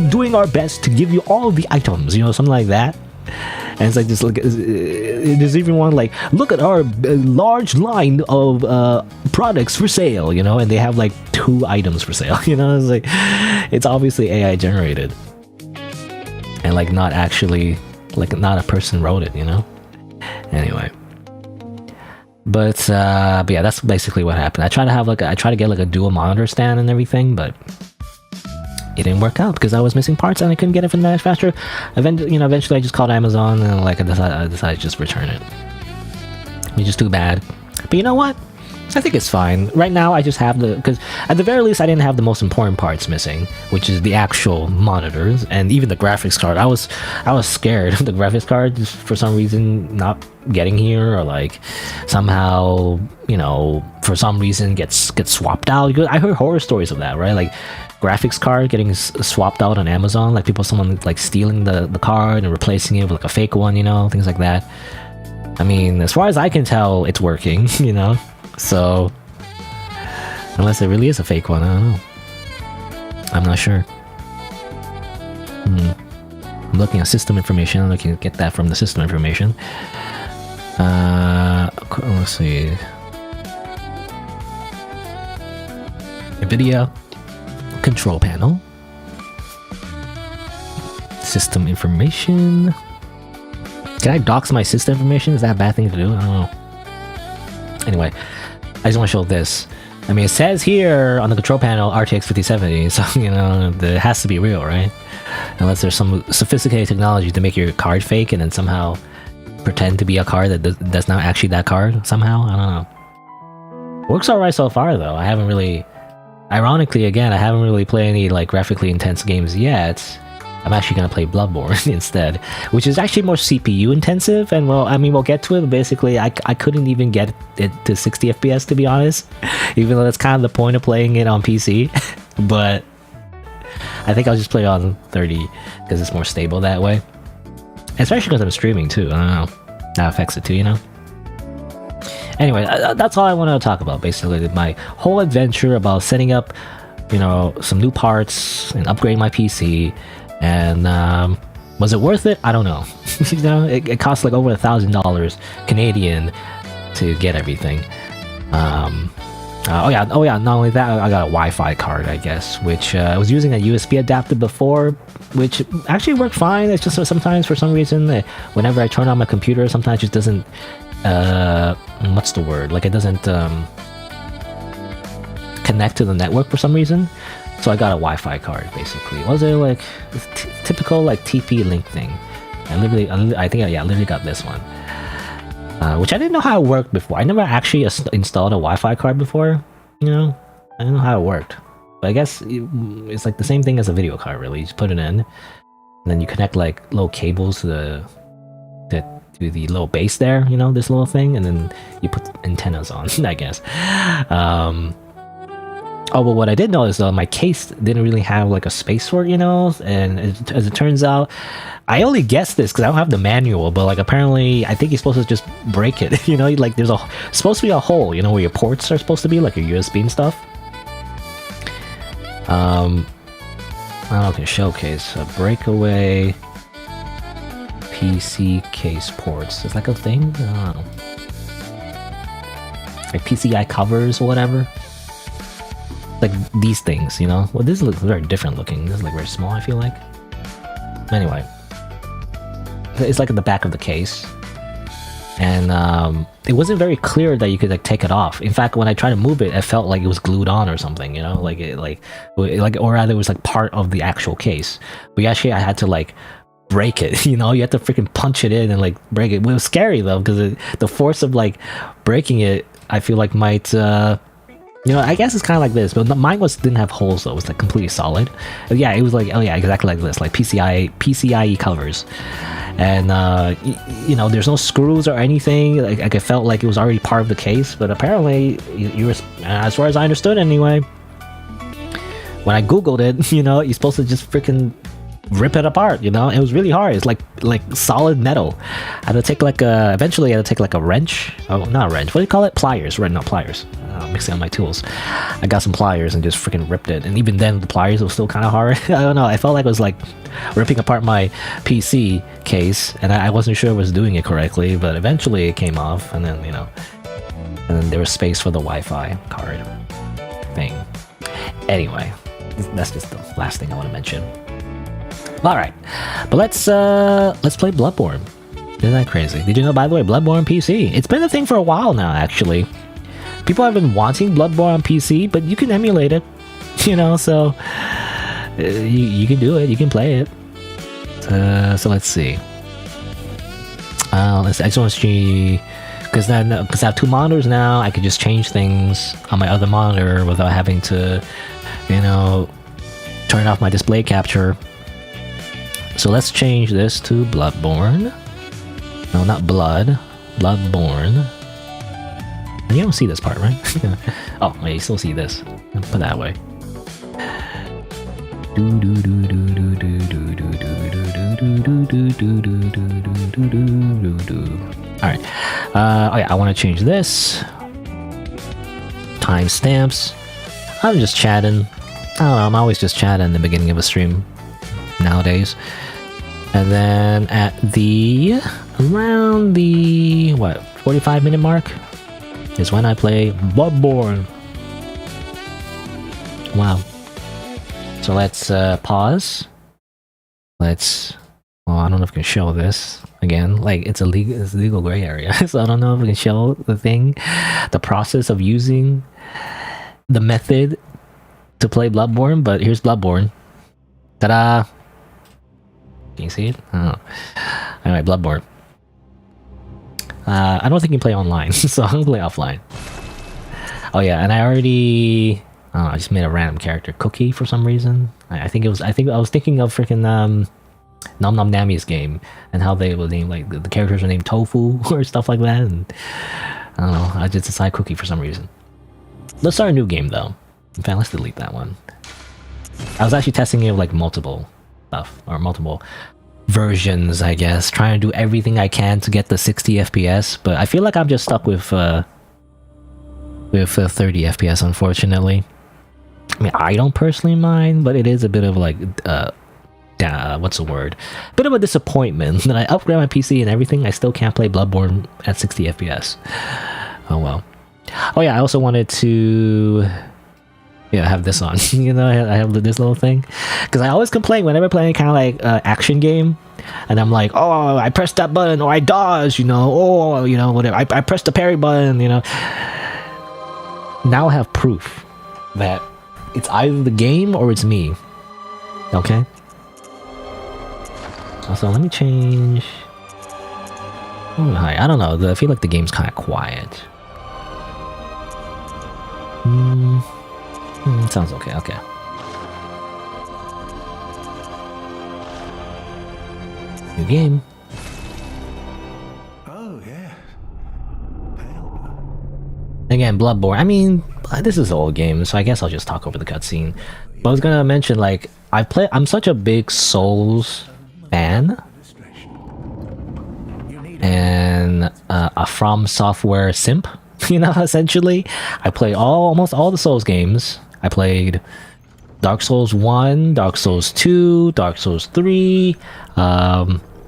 doing our best to give you all the items, you know, something like that. And it's like this, like, there's even one like, look at our large line of products for sale, you know, and they have like 2 items for sale, you know. It's like, it's obviously AI generated, and like not actually, like, not a person wrote it, you know. Anyway, but yeah, that's basically what happened. I tried to get like a dual monitor stand and everything, but it didn't work out because I was missing parts and I couldn't get it from the manufacturer. Eventually I just called Amazon and like I decided to just return it, which is too bad. But you know what? I think it's fine. Right now I just have because at the very least I didn't have the most important parts missing, which is the actual monitors and even the graphics card. I was scared of the graphics card just for some reason not getting here, or like somehow, you know, for some reason gets swapped out. I heard horror stories of that, right? Like graphics card getting swapped out on Amazon, like someone like stealing the card and replacing it with like a fake one, you know, things like that. I mean, as far as I can tell, it's working, you know. So, unless it really is a fake one, I don't know. I'm not sure. I'm looking at system information. I'm looking to get that from the system information. Let's see. NVIDIA control panel. System information. Can I dox my system information? Is that a bad thing to do? I don't know. Anyway, I just want to show this. I mean, it says here on the control panel RTX 5070, so, you know, it has to be real, right? Unless there's some sophisticated technology to make your card fake and then somehow pretend to be a card that's not actually that card somehow. I don't know. Works alright so far, though. I haven't really... Ironically, again, I haven't really played any, like, graphically intense games yet. I'm actually going to play Bloodborne instead, which is actually more CPU intensive, and well, I mean, we'll get to it, but basically I couldn't even get it to 60 FPS, to be honest, even though that's kind of the point of playing it on PC. But I think I'll just play on 30 because it's more stable that way, especially because I'm streaming too. I don't know, that affects it too, you know. Anyway, that's all I want to talk about, basically my whole adventure about setting up, you know, some new parts and upgrading my PC. And was it worth it? I don't know. You know, it cost like over $1,000 Canadian to get everything. Oh yeah. Not only that, I got a Wi-Fi card, I guess, which I was using a USB adapter before, which actually worked fine. It's just sometimes for some reason, whenever I turn on my computer, sometimes it just doesn't. What's the word? Like it doesn't connect to the network for some reason. So I got a Wi-Fi card, basically. Was it like typical like TP-Link thing? I literally got this one, which I didn't know how it worked before. I never actually installed a Wi-Fi card before. You know, I didn't know how it worked. But I guess it's like the same thing as a video card, really. You just put it in, and then you connect like little cables to the little base there. You know, this little thing, and then you put antennas on. I guess. Oh, but what I did notice though, my case didn't really have like a space for it, you know, and as it turns out, I only guessed this because I don't have the manual, but like apparently I think you're supposed to just break it, you know, like there's supposed to be a hole, you know, where your ports are supposed to be, like your USB and stuff. I don't know if I can showcase a breakaway PC case ports. Is that like a thing? I don't know. Like PCI covers or whatever. like these things, you know. Well, this looks very different looking. This is like very small, I feel like. Anyway, it's like at the back of the case, and it wasn't very clear that you could like take it off. In fact, when I tried to move it, it felt like it was glued on or something, you know, like or rather it was like part of the actual case. But actually, I had to like break it, you know. You have to freaking punch it in and like break it. It was scary though, because the force of like breaking it, I feel like might you know, I guess it's kind of like this, but mine didn't have holes though. It was like completely solid. Yeah, it was like, oh yeah, exactly like this, like PCIe covers. And you know, there's no screws or anything. Like I felt like it was already part of the case, but apparently you were, as far as I understood anyway, when I googled it, you know, you're supposed to just freaking rip it apart, you know. It was really hard. It's like solid metal. I had to take like eventually I had to take like a wrench. Oh, not a wrench, what do you call it? Pliers, right? Not pliers. Mixing up my tools. I got some pliers and just freaking ripped it, and even then the pliers was still kind of hard. I don't know, I felt like it was like ripping apart my PC case, and I wasn't sure I was doing it correctly, but eventually it came off, and then, you know, and then there was space for the Wi-Fi card thing. Anyway, that's just the last thing I want to mention. Alright, but let's play Bloodborne. Isn't that crazy? Did you know, by the way, Bloodborne PC? It's been a thing for a while now, actually. People have been wanting Bloodborne on PC, but you can emulate it, you know, so you can do it, you can play it. So let's see. I just want to see, because I have two monitors now, I can just change things on my other monitor without having to, you know, turn off my display capture. So let's change this to Bloodborne. No, not Blood. Bloodborne. And you don't see this part, right? Oh, yeah, you still see this. Put that away. Alright. Oh yeah, I want to change this. Timestamps. I'm just chatting. I don't know, I'm always just chatting in the beginning of a stream nowadays. And then at around the, what, 45-minute mark is when I play Bloodborne. Wow. So let's pause. Let's, well, I don't know if we can show this again. Like, it's a legal gray area, so I don't know if we can show the thing, the process of using the method to play Bloodborne. But here's Bloodborne. Ta-da! Can you see it? Oh. Alright, Bloodborne. I don't think you can play online, so I'm gonna play offline. Oh yeah, and I already, I just made a random character, Cookie, for some reason. I think I was thinking of freaking Nom Nom Nami's game, and how they were named, like the characters were named Tofu or stuff like that. And I don't know, I just decided Cookie for some reason. Let's start a new game though. In fact, let's delete that one. I was actually testing it with like multiple stuff, or multiple versions, I guess, trying to do everything I can to get the 60 FPS, but I feel like I'm just stuck with 30 FPS, unfortunately. I mean, I don't personally mind, but it is a bit of like, what's the word? Bit of a disappointment that I upgrade my PC and everything, I still can't play Bloodborne at 60 FPS. Oh well. Oh yeah, I also wanted to, yeah, have this on. You know, I have this little thing, because I always complain whenever I play any kind of like action game, and I'm like, oh, I pressed that button, or I dodged, you know, oh, you know, whatever, I pressed the parry button, you know. Now I have proof that it's either the game or it's me. Okay. Also, let me change. Oh, hi. I don't know. I feel like the game's kind of quiet. Sounds okay, okay. New game. Oh, yeah. Again, Bloodborne. I mean, this is an old game, so I guess I'll just talk over the cutscene. But I was gonna mention, like, I'm such a big Souls fan. And a From Software simp, you know, essentially. I play almost all the Souls games. I played Dark Souls 1, Dark Souls 2, Dark Souls 3,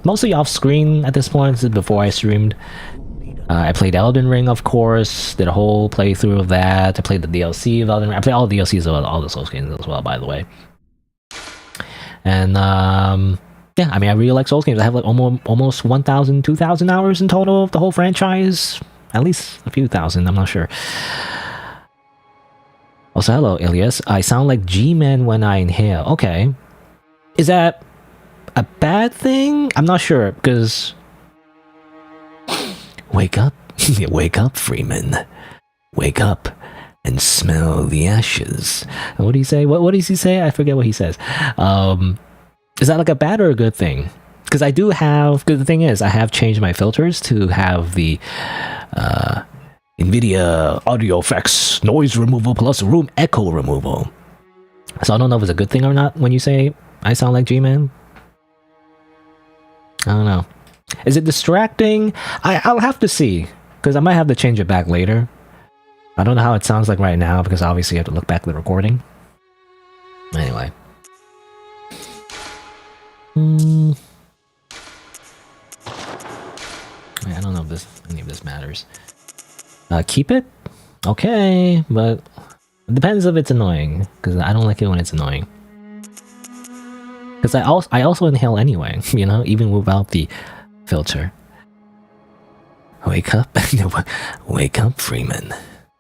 mostly off screen at this point. This is before I streamed. I played Elden Ring, of course. Did a whole playthrough of that. I played the DLC of Elden Ring. I played all the DLCs of all the Souls games as well, by the way. And yeah, I mean, I really like Souls games. I have like almost 1,000, 2,000 hours in total of the whole franchise. At least a few thousand, I'm not sure. Also, hello, Elias. I sound like G-Man when I inhale. Okay. Is that a bad thing? I'm not sure, because... Wake up. Wake up, Freeman. Wake up and smell the ashes. What do you say? What does he say? I forget what he says. Is that like a bad or a good thing? Because I do have... Because the thing is, I have changed my filters to have the... NVIDIA audio effects, noise removal plus room echo removal. So I don't know if it's a good thing or not when you say I sound like G-Man. I don't know. Is it distracting? I'll have to see, because I might have to change it back later. I don't know how it sounds like right now, because obviously you have to look back at the recording. Anyway. I don't know if any of this matters. Keep it? Okay, but it depends if it's annoying, because I don't like it when it's annoying. Because I also inhale anyway, you know, even without the filter. Wake up. Wake up, Freeman.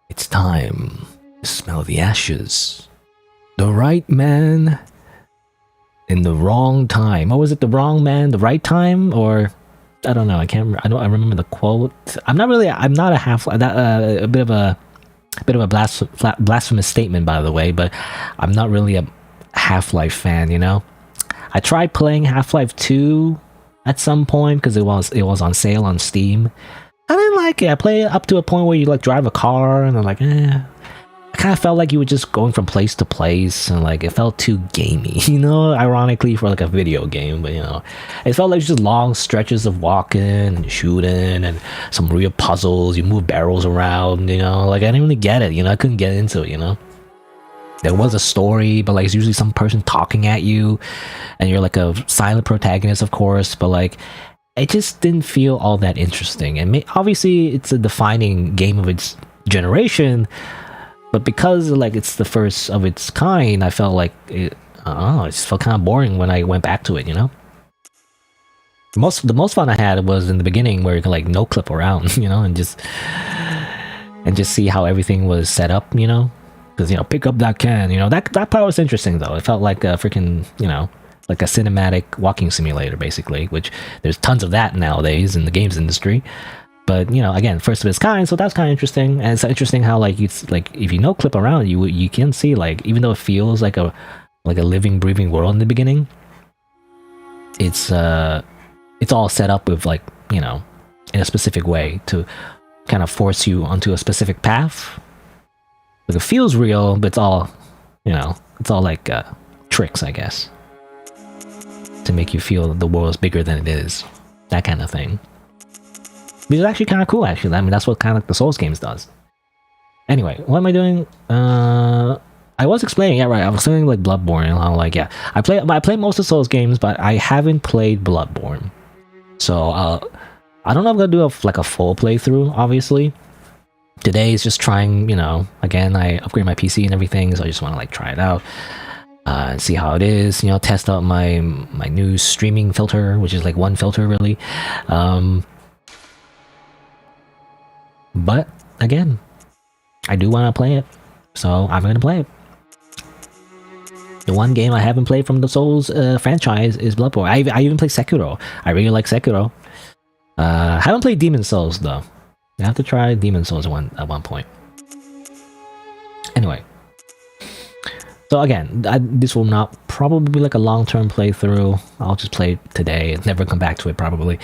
It's time to smell the ashes. The right man in the wrong time. Or was it the wrong man, the right time? Or... I don't know. I can't. I remember the quote. I'm not a half. A bit of a blasphemous statement, by the way. But I'm not really a Half-Life fan. You know, I tried playing Half-Life 2 at some point because it was on sale on Steam. I didn't like it. I played up to a point where you like drive a car, and I'm like, I kind of felt like you were just going from place to place, and like it felt too gamey, you know, ironically for like a video game. But you know, it felt like just long stretches of walking and shooting and some real puzzles. You move barrels around, you know, like I didn't really get it, you know. I couldn't get into it, you know. There was a story, but like it's usually some person talking at you, and you're like a silent protagonist, of course, but like it just didn't feel all that interesting. And obviously it's a defining game of its generation, but because like it's the first of its kind, I felt like it just felt kind of boring when I went back to it, you know. The most fun I had was in the beginning, where you can like no clip around, you know, and just see how everything was set up, you know. Because, you know, pick up that can, you know, that part was interesting though. It felt like a freaking, you know, like a cinematic walking simulator basically, which there's tons of that nowadays in the games industry. But, you know, again, first of its kind, so that's kind of interesting. And it's interesting how like if you no clip around, you can see, like, even though it feels like a living, breathing world in the beginning, it's all set up with, like, you know, in a specific way to kind of force you onto a specific path. Like, it feels real, but it's all, you know, it's all like tricks, I guess, to make you feel the world's bigger than it is, that kind of thing. Which is actually kind of cool, actually. I mean, that's what kind of like the Souls games does. Anyway, what am I doing? I was explaining, yeah, right. I was explaining like Bloodborne and how, like, yeah, I play most of Souls games, but I haven't played Bloodborne. So I don't know if I'm gonna do a full playthrough. Obviously, today is just trying. You know, again, I upgrade my PC and everything, so I just want to like try it out and see how it is. You know, test out my new streaming filter, which is like one filter really. But again, I do want to play it, so I'm going to play it. The one game I haven't played from the Souls franchise is Bloodborne. I even played Sekiro. I really like Sekiro. Haven't played Demon Souls though. I have to try Demon Souls at one point. Anyway, so again, this will not probably be like a long-term playthrough. I'll just play it today and never come back to it probably.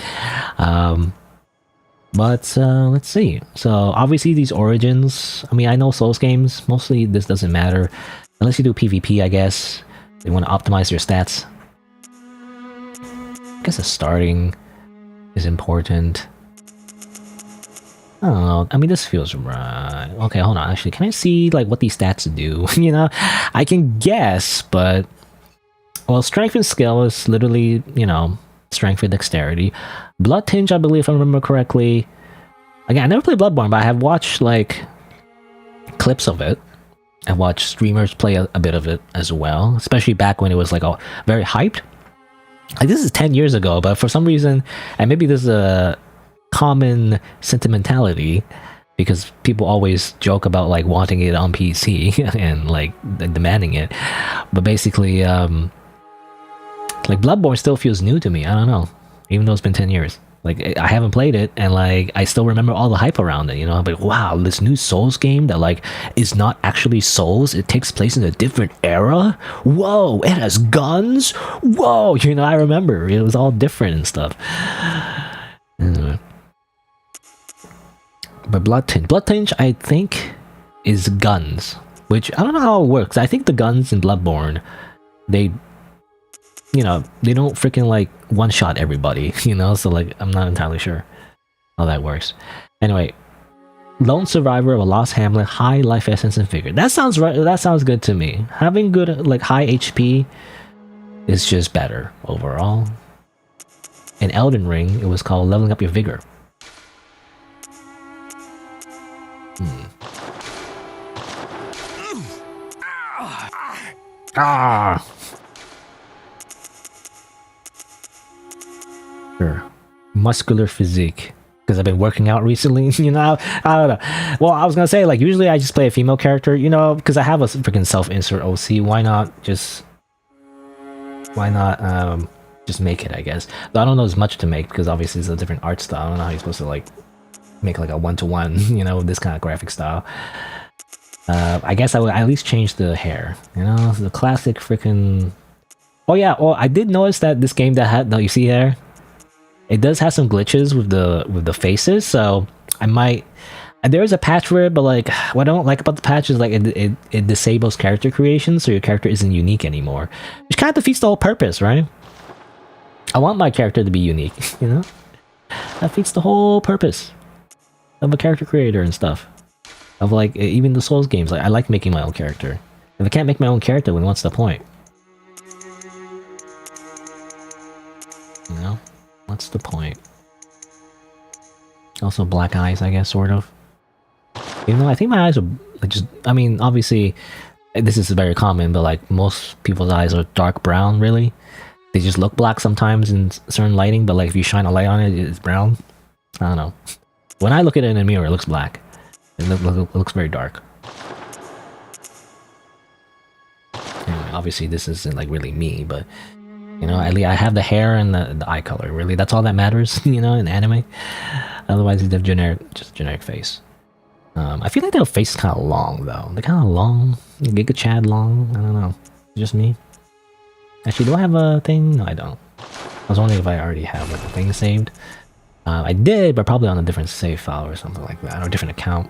But let's see. So obviously these Origins, I mean, I know Souls games, mostly this doesn't matter. Unless you do PvP, I guess. They want to optimize your stats. I guess the starting is important. I don't know. I mean, this feels right. Okay, hold on. Actually, can I see like what these stats do? You know, I can guess, but... Well, strength and skill is literally, you know, strength and dexterity. Blood tinge, I believe, if I remember correctly, Again, I never played Bloodborne, but I have watched like clips of it. I watched streamers play a bit of it as well, especially back when it was like very hyped. Like this is 10 years ago, but for some reason, and maybe there's a common sentimentality because people always joke about like wanting it on PC and like demanding it. But basically, like Bloodborne still feels new to me. I don't know, even though it's been 10 years. Like I haven't played it, and like I still remember all the hype around it. You know, I'm like, wow, this new Souls game that like is not actually Souls. It takes place in a different era. Whoa, it has guns. Whoa, you know, I remember it was all different and stuff. Anyway. But Bloodtinge, I think, is guns, which I don't know how it works. I think the guns in Bloodborne, they, you know, they don't freaking like one-shot everybody, you know? So like, I'm not entirely sure how that works. Anyway, lone survivor of a lost hamlet, high life essence and figure. That sounds right. That sounds good to me. Having good, like, high HP is just better overall. In Elden Ring, it was called leveling up your vigor. Ah! Sure. Muscular physique. Because I've been working out recently, you know? I don't know. Well, I was gonna say, like, usually I just play a female character, you know? Because I have a freaking self-insert OC. Why not just make it, I guess. Though I don't know as much to make, because obviously it's a different art style. I don't know how you're supposed to, like, make, like, a one-to-one, you know, with this kind of graphic style. I guess I would at least change the hair, you know? The classic freaking... Oh, yeah, well, I did notice that this game that had... No, you see there? It does have some glitches with the faces, so I might... There is a patch for it, but like, what I don't like about the patch is like it disables character creation, so your character isn't unique anymore. Which kind of defeats the whole purpose, right? I want my character to be unique, you know? That defeats the whole purpose of a character creator and stuff. Of like, even the Souls games, like I like making my own character. If I can't make my own character, then what's the point? You know? What's the point? Also black eyes, I guess, sort of. Even though I think my eyes are like just... I mean, obviously, this is very common, but like most people's eyes are dark brown, really. They just look black sometimes in certain lighting, but like if you shine a light on it, it's brown. I don't know. When I look at it in a mirror, it looks black. It looks very dark. Anyway, obviously this isn't like really me, but... You know, at least I have the hair and the eye color, really. That's all that matters, you know, in anime. Otherwise, you have just generic face. I feel like their face is kind of long, though. They're kind of long. Giga Chad long. I don't know. Just me. Actually, do I have a thing? No, I don't. I was wondering if I already have like a thing saved. I did, but probably on a different save file or something like that, or a different account.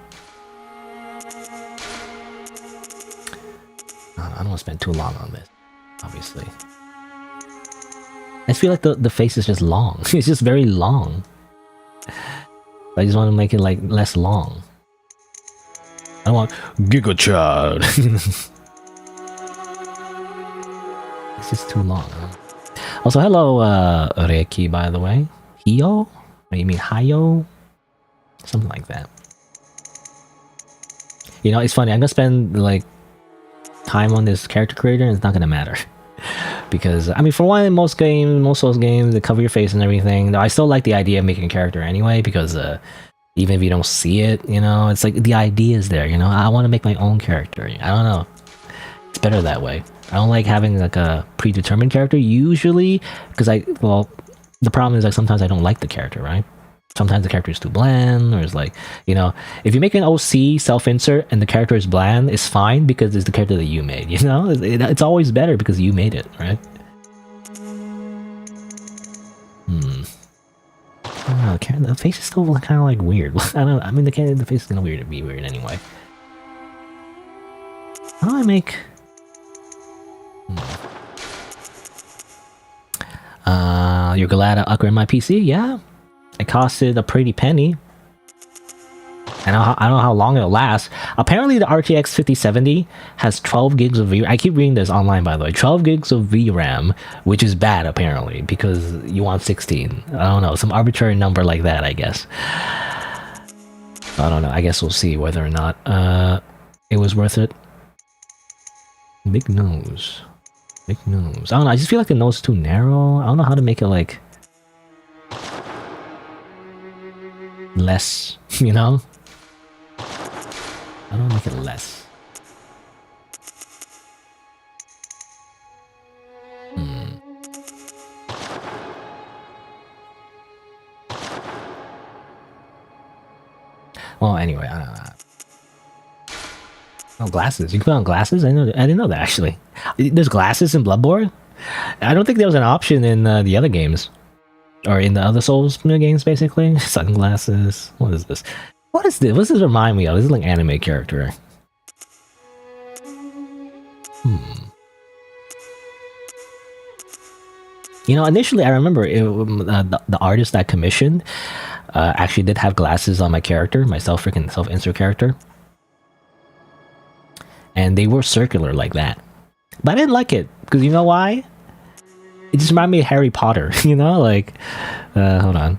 I don't want to spend too long on this, obviously. I feel like the face is just long. It's just very long. I just want to make it like less long. I don't want Giga Chad. It's just too long. Also, hello, Reiki, by the way. Hio? You mean Hayo? Something like that. You know, it's funny. I'm gonna spend like time on this character creator, and it's not gonna matter. Because, I mean, for one, most Souls games, they cover your face and everything. Though I still like the idea of making a character anyway, because even if you don't see it, you know, it's like the idea is there, you know? I want to make my own character. I don't know. It's better that way. I don't like having like a predetermined character, usually, because well, the problem is like sometimes I don't like the character, right? Sometimes the character is too bland, or it's like, you know, if you make an OC self-insert and the character is bland, it's fine because it's the character that you made, you know? It's always better because you made it, right? I don't know, the face is still kind of like weird. I don't know, I mean, the face is gonna be weird anyway. How do I make... You're glad I upgraded my PC? Yeah. It costed a pretty penny. I don't know how long it'll last. Apparently the RTX 5070 has 12 gigs of VRAM. I keep reading this online, by the way. 12 gigs of VRAM, which is bad apparently, because you want 16. I don't know, some arbitrary number like that, I guess. I don't know. I guess we'll see whether or not it was worth it. Big nose. Big nose. I don't know. I just feel like the nose is too narrow. I don't know how to make it like less, you know? I don't make it less. Well, anyway, I don't know. Oh, glasses. You can put on glasses? I didn't know that, actually. There's glasses in Bloodborne? I don't think there was an option in the other games. Or in the other Souls games, basically. Sunglasses. What is this? What is this? What does this remind me of? This is like an anime character. You know, initially I remember the artist that commissioned actually did have glasses on my character, my self-insert character. And they were circular like that. But I didn't like it, because you know why? It just reminded me of Harry Potter, you know? Like, hold on.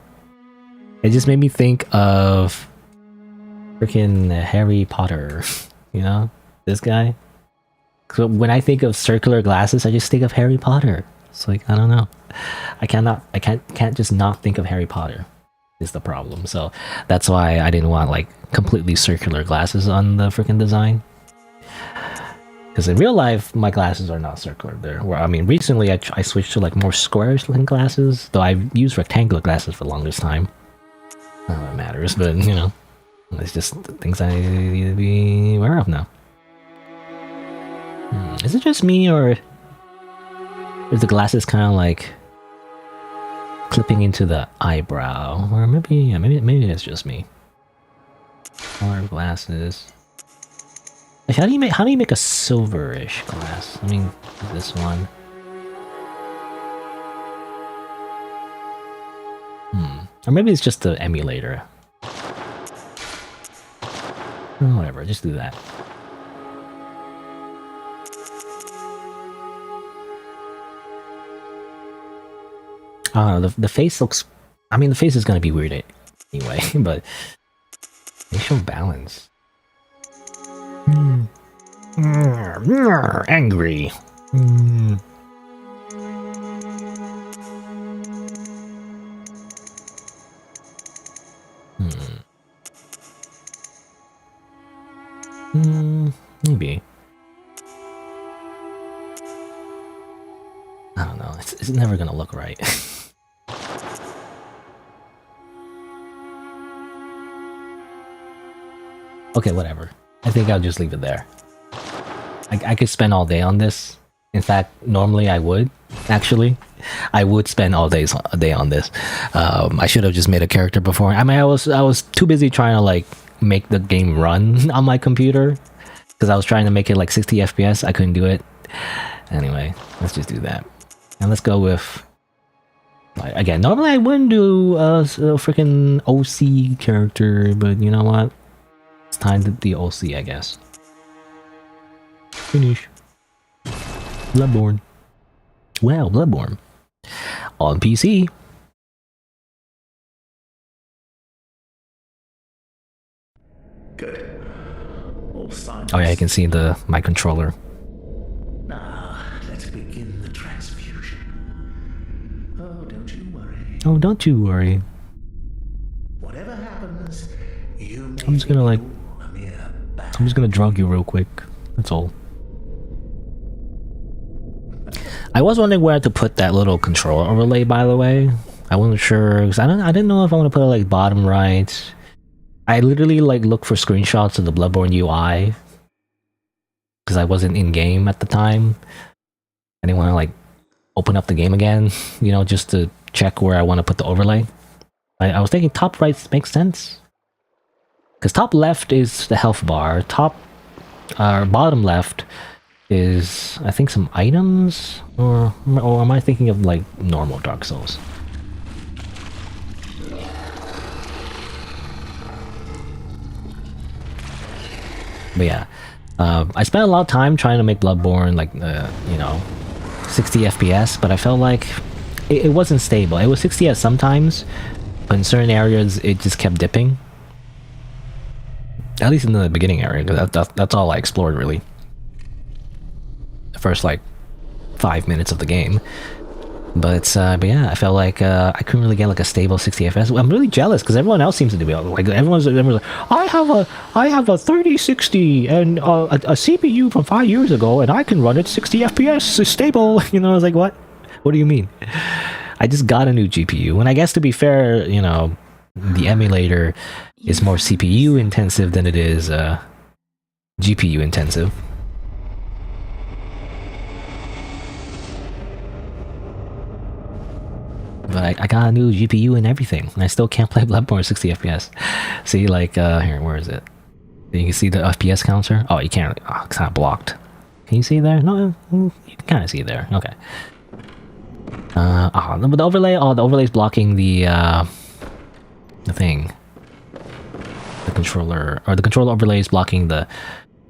It just made me think of freaking Harry Potter, you know? This guy. So when I think of circular glasses, I just think of Harry Potter. It's like, I don't know. I can't just not think of Harry Potter is the problem. So that's why I didn't want like completely circular glasses on the freaking design. Because in real life, my glasses are not circular. I mean, recently I switched to like more squarish looking glasses, though I've used rectangular glasses for the longest time. Not that it matters, but you know, it's just things I need to be aware of now. Is it just me, or is the glasses kind of like clipping into the eyebrow? Or maybe it's just me. Color glasses. How do you make a silverish glass? I mean, this one. Or maybe it's just the emulator. Whatever, just do that. I don't know, the face looks... I mean, the face is gonna be weird anyway, but... facial balance. Angry. Maybe. I don't know. It's never gonna look right. Okay, whatever. I think I'll just leave it there. I could spend all day on this. In fact, normally I would. Actually, I would spend all day on this. I should have just made a character before. I mean, I was too busy trying to like make the game run on my computer because I was trying to make it like 60 FPS. I couldn't do it. Anyway, let's just do that. And let's go with... Again, normally I wouldn't do a freaking OC character, but you know what? It's time to the OC, I guess. Finish. Bloodborne. Well, Bloodborne. On PC. Good. All signs. Oh yeah, I can see my controller. Now, let's begin the transfusion. Oh, don't you worry. Oh, don't you worry. Whatever happens, you may I'm just gonna like... a mere I'm just gonna drug you real quick. That's all. I was wondering where to put that little controller overlay, by the way. I wasn't sure, because I didn't know if I want to put it like bottom right. I literally like looked for screenshots of the Bloodborne UI because I wasn't in game at the time. I didn't want to like open up the game again, you know, just to check where I want to put the overlay. I was thinking top right makes sense because top left is the health bar. Bottom left is, I think, some items, or am I thinking of like normal Dark Souls? But yeah, I spent a lot of time trying to make Bloodborne like, you know, 60 FPS, but I felt like it wasn't stable. It was 60 at sometimes, but in certain areas it just kept dipping. At least in the beginning area, because that's all I explored really. The first like 5 minutes of the game. But yeah, I felt like I couldn't really get like a stable 60 FPS. I'm really jealous because everyone else seems to be like everyone's like, I have a 3060 and a CPU from 5 years ago, and I can run it 60 FPS stable. You know, I was like, what? What do you mean? I just got a new GPU, and I guess to be fair, you know, the emulator is more CPU intensive than it is GPU intensive. But I got a new GPU and everything, and I still can't play Bloodborne 60 FPS. See, like, here, where is it? You can see the FPS counter? Oh, you can't, oh, it's not blocked. Can you see there? No, you can kind of see there. Okay. But the overlay, the overlay's blocking the thing. The controller, or the controller overlay is blocking the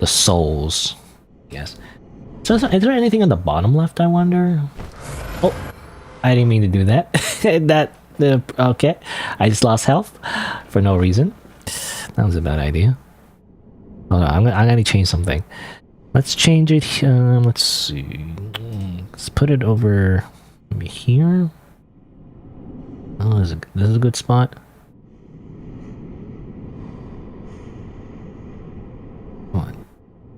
souls. Yes. So is there anything on the bottom left, I wonder? Oh, I didn't mean to do that. Okay. I just lost health for no reason. That was a bad idea. Hold on, I'm gonna change something. Let's change it. Let's see. Let's put it over maybe here. Oh, this is a good spot. Come on.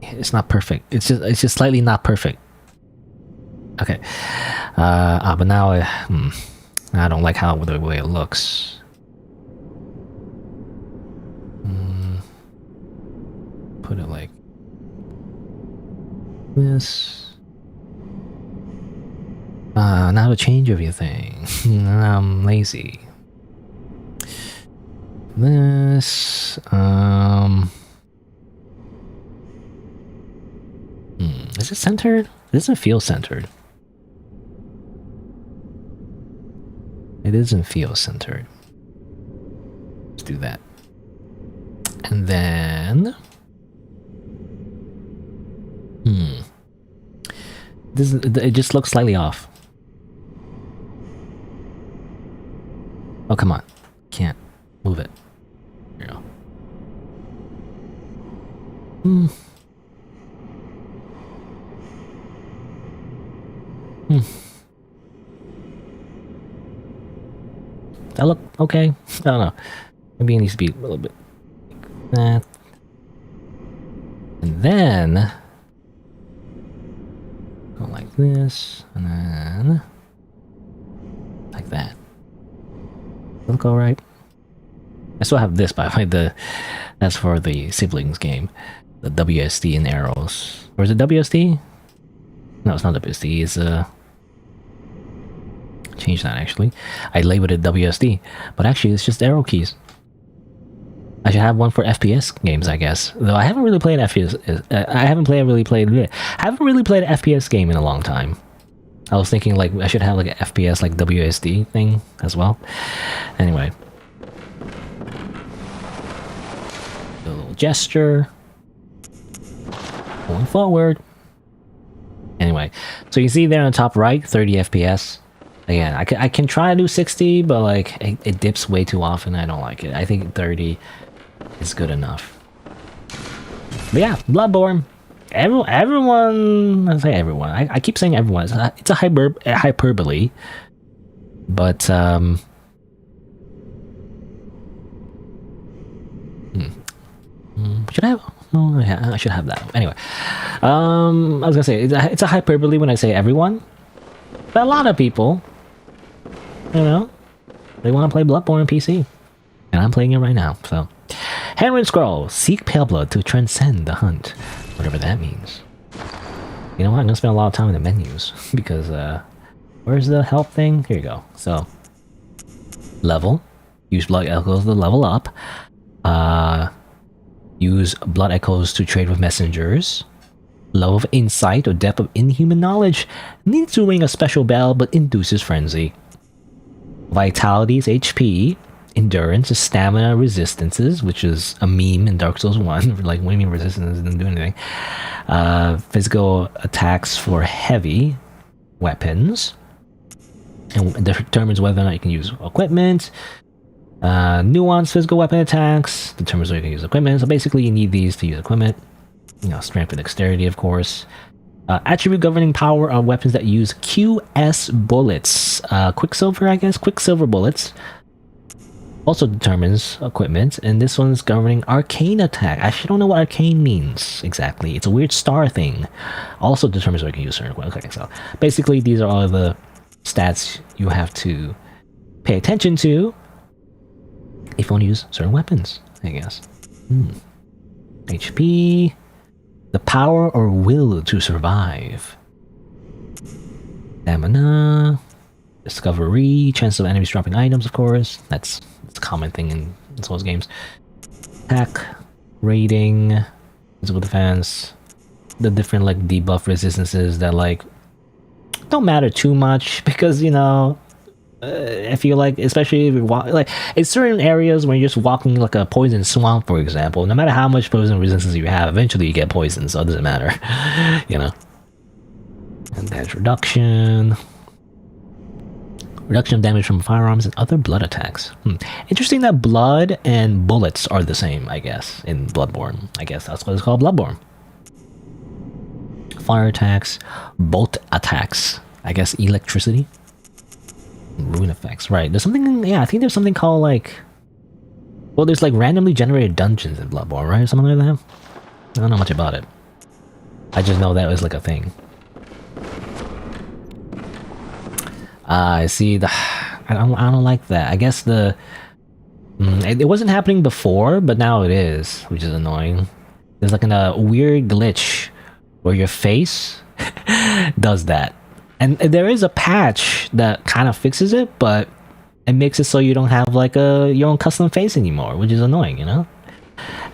It's not perfect. It's just slightly not perfect. Okay. But now I don't like the way it looks. Put it like this. Now to change everything. I'm lazy. This. Is it centered? It doesn't feel centered. It doesn't feel centered. Let's do that. And then... it just looks slightly off. Oh, come on. Can't. Move it. Here you go. That look okay? I don't know. Maybe it needs to be a little bit like that. And then go like this, and then like that. Look alright. I still have this, by the way. That's for the siblings game, the WSD and arrows. Or is it WSD? No, it's not WSD. It's change that actually. I labeled it WSD, but actually it's just arrow keys. I should have one for FPS games, I guess. Though I haven't really played FPS. I haven't really played an FPS game in a long time. I was thinking like I should have like an FPS like WSD thing as well. Anyway, a little gesture going forward. Anyway, so you see there on the top right, 30 FPS. Again, I can try to do 60, but like it dips way too often. I don't like it. I think 30 is good enough. But yeah, Bloodborne. Everyone. I say everyone. I keep saying everyone. It's a hyperbole. But should I have? Oh, yeah, I should have that. Anyway, I was gonna say it's a hyperbole when I say everyone. But a lot of people, you know, they want to play Bloodborne on PC. And I'm playing it right now, so. Handwritten scroll. Seek pale blood to transcend the hunt. Whatever that means. You know what? I'm gonna spend a lot of time in the menus. Because, where's the help thing? Here you go. So, level. Use blood echoes to level up. Use blood echoes to trade with messengers. Love of insight or depth of inhuman knowledge needs to ring a special bell but induces frenzy. Vitality is HP. Endurance is stamina resistances, which is a meme in Dark Souls 1. Like, what do you mean resistance doesn't do anything? Physical attacks for heavy weapons. And determines whether or not you can use equipment. Nuance physical weapon attacks determines whether you can use equipment. So basically, you need these to use equipment. You know, strength and dexterity, of course. Attribute governing power on weapons that use QS bullets. Quicksilver, I guess. Quicksilver bullets. Also determines equipment, and this one's governing arcane attack. I actually don't know what arcane means exactly. It's a weird star thing. Also determines whether you can use certain equipment. Okay, so basically these are all the stats you have to pay attention to if you want to use certain weapons, I guess. HP, the power or will to survive. Stamina, discovery, chance of enemies dropping items, of course. That's a common thing in Souls games. Attack, rating, physical defense, the different like debuff resistances that like don't matter too much because you know I feel like, especially if you walk, like in certain areas when you're just walking like a poison swamp, for example, no matter how much poison resistance you have, eventually you get poisoned, so it doesn't matter, you know. And damage reduction. Reduction of damage from firearms and other blood attacks. Interesting that blood and bullets are the same, I guess, in Bloodborne. I guess that's what it's called, Bloodborne. Fire attacks, bolt attacks. I guess electricity. Ruin effects, right. There's something, yeah, I think there's something called like... Well, there's like randomly generated dungeons in Bloodborne, right? Or something like that? I don't know much about it. I just know that was like a thing. I see the... I don't like that. I guess the... it wasn't happening before, but now it is, which is annoying. There's like a weird glitch where your face does that. And there is a patch that kind of fixes it, but it makes it so you don't have like your own custom face anymore, which is annoying, you know?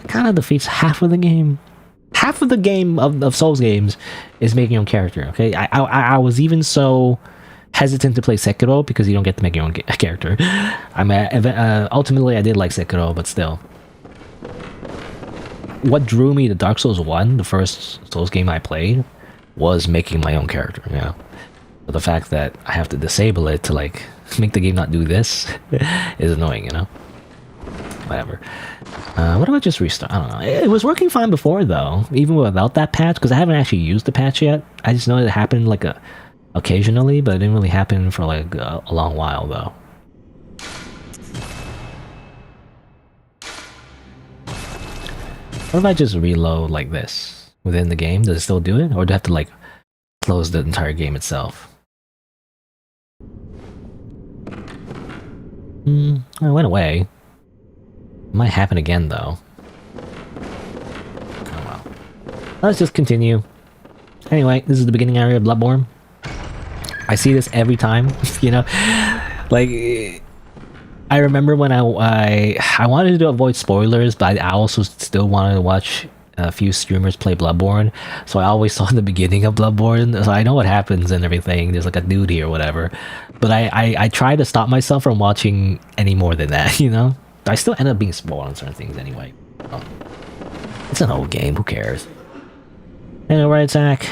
It kind of defeats half of the game. Half of the game of Souls games is making your own character, okay? I was even so hesitant to play Sekiro because you don't get to make your own character. I mean, ultimately I did like Sekiro, but still. What drew me to Dark Souls 1, the first Souls game I played, was making my own character, you know? But the fact that I have to disable it to like make the game not do this is annoying, you know? Whatever. What about just restart? I don't know. It was working fine before though, even without that patch, because I haven't actually used the patch yet. I just know it happened like occasionally, but it didn't really happen for like a long while though. What if I just reload like this within the game? Does it still do it? Or do I have to like close the entire game itself? It went away. It might happen again though. Oh well. Let's just continue. Anyway, this is the beginning area of Bloodborne. I see this every time, you know? Like, I remember when I wanted to avoid spoilers, but I also still wanted to watch a few streamers play Bloodborne, so I always saw the beginning of Bloodborne, so I know what happens and everything. There's like a dude here or whatever. But I try to stop myself from watching any more than that, you know? I still end up being spoiled on certain things anyway. Oh. It's an old game, who cares? Anyway, attack.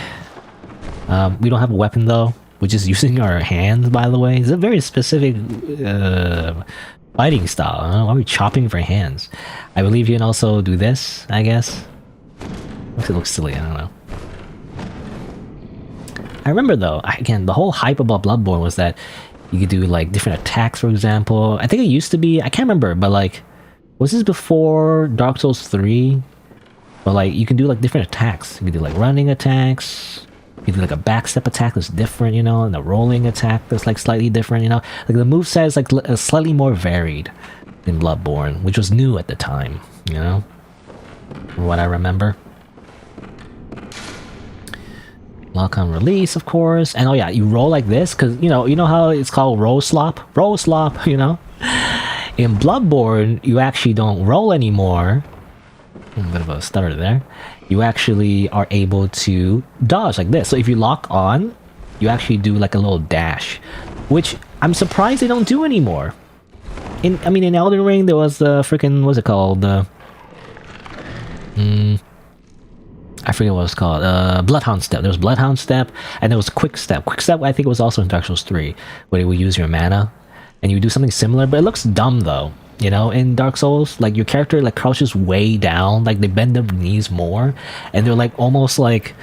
We don't have a weapon though. We're just using our hands, by the way. It's a very specific fighting style. I don't know, why are we chopping for hands? I believe you can also do this, I guess. Makes it look silly, I don't know. I remember though, again, the whole hype about Bloodborne was that you could do like different attacks, for example. I think it used to be, I can't remember, but like, was this before Dark Souls 3? But like, you can do like different attacks. You can do like running attacks. You can do like a backstep attack that's different, you know, and a rolling attack that's like slightly different, you know. Like the moveset is like slightly more varied in Bloodborne, which was new at the time, you know, from what I remember. Lock on release, of course. And oh yeah, you roll like this because you know how it's called roll slop, you know. In Bloodborne, you actually don't roll anymore. A bit of a stutter there. You actually are able to dodge like this. So if you lock on, you actually do like a little dash, which I'm surprised they don't do anymore. In Elden Ring, there was the freaking, what's it called? I forget what it's called. Bloodhound Step. There was Bloodhound Step, and there was Quick Step. Quick Step, I think it was also in Dark Souls 3, where you would use your mana, and you would do something similar, but it looks dumb though. You know, in Dark Souls, like your character like crouches way down, like they bend their knees more, and they're like almost like,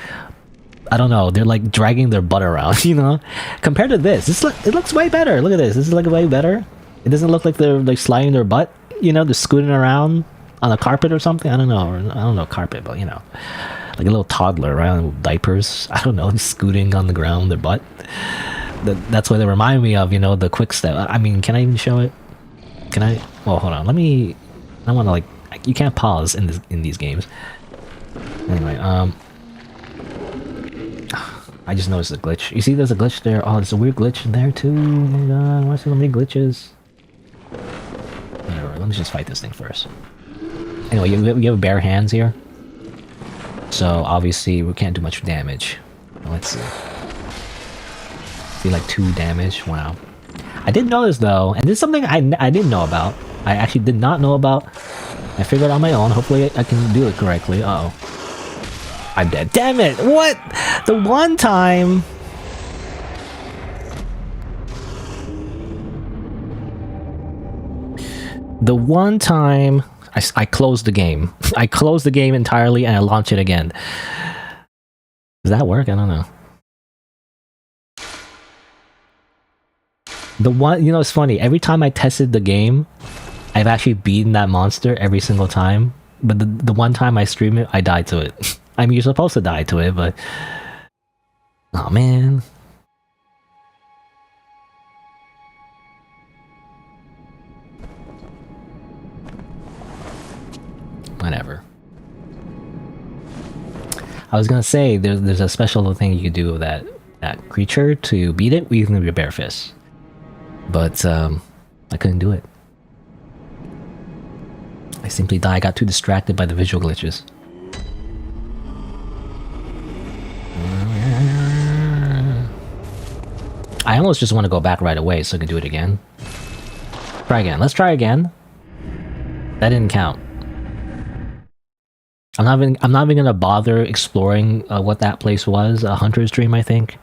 I don't know, they're like dragging their butt around, you know? Compared to this, it looks way better. Look at this. This is like way better. It doesn't look like they're like sliding their butt, you know, they're scooting around on a carpet or something. I don't know. I don't know carpet, but you know, like a little toddler, right? With diapers. I don't know, scooting on the ground, their butt. That's what they remind me of, you know, the quick step. I mean, can I even show it? Can I? Well, hold on. Let me. I want to like. You can't pause in these games. Anyway, I just noticed a glitch. You see, there's a glitch there. Oh, there's a weird glitch there too. Oh my god, why so many glitches? Whatever. Let me just fight this thing first. Anyway, you have bare hands here, so obviously we can't do much damage. Let's see. See, like 2 damage. Wow. I did notice though, and this is something I didn't know about. I actually did not know about. I figured it on my own. Hopefully I can do it correctly. Uh-oh. I'm dead. Damn it! What? The one time... The one time I closed the game. I closed the game entirely and I launched it again. Does that work? I don't know. The one, you know, it's funny. Every time I tested the game, I've actually beaten that monster every single time. But the one time I stream it, I died to it. I mean, you're supposed to die to it, but... Oh, man. Whatever. I was gonna say, there's a special little thing you could do with that creature to beat it using your bare fist. But, I couldn't do it. I simply died. I got too distracted by the visual glitches. I almost just want to go back right away so I can do it again. Try again. Let's try again. That didn't count. I'm not even gonna bother exploring what that place was. A Hunter's Dream, I think,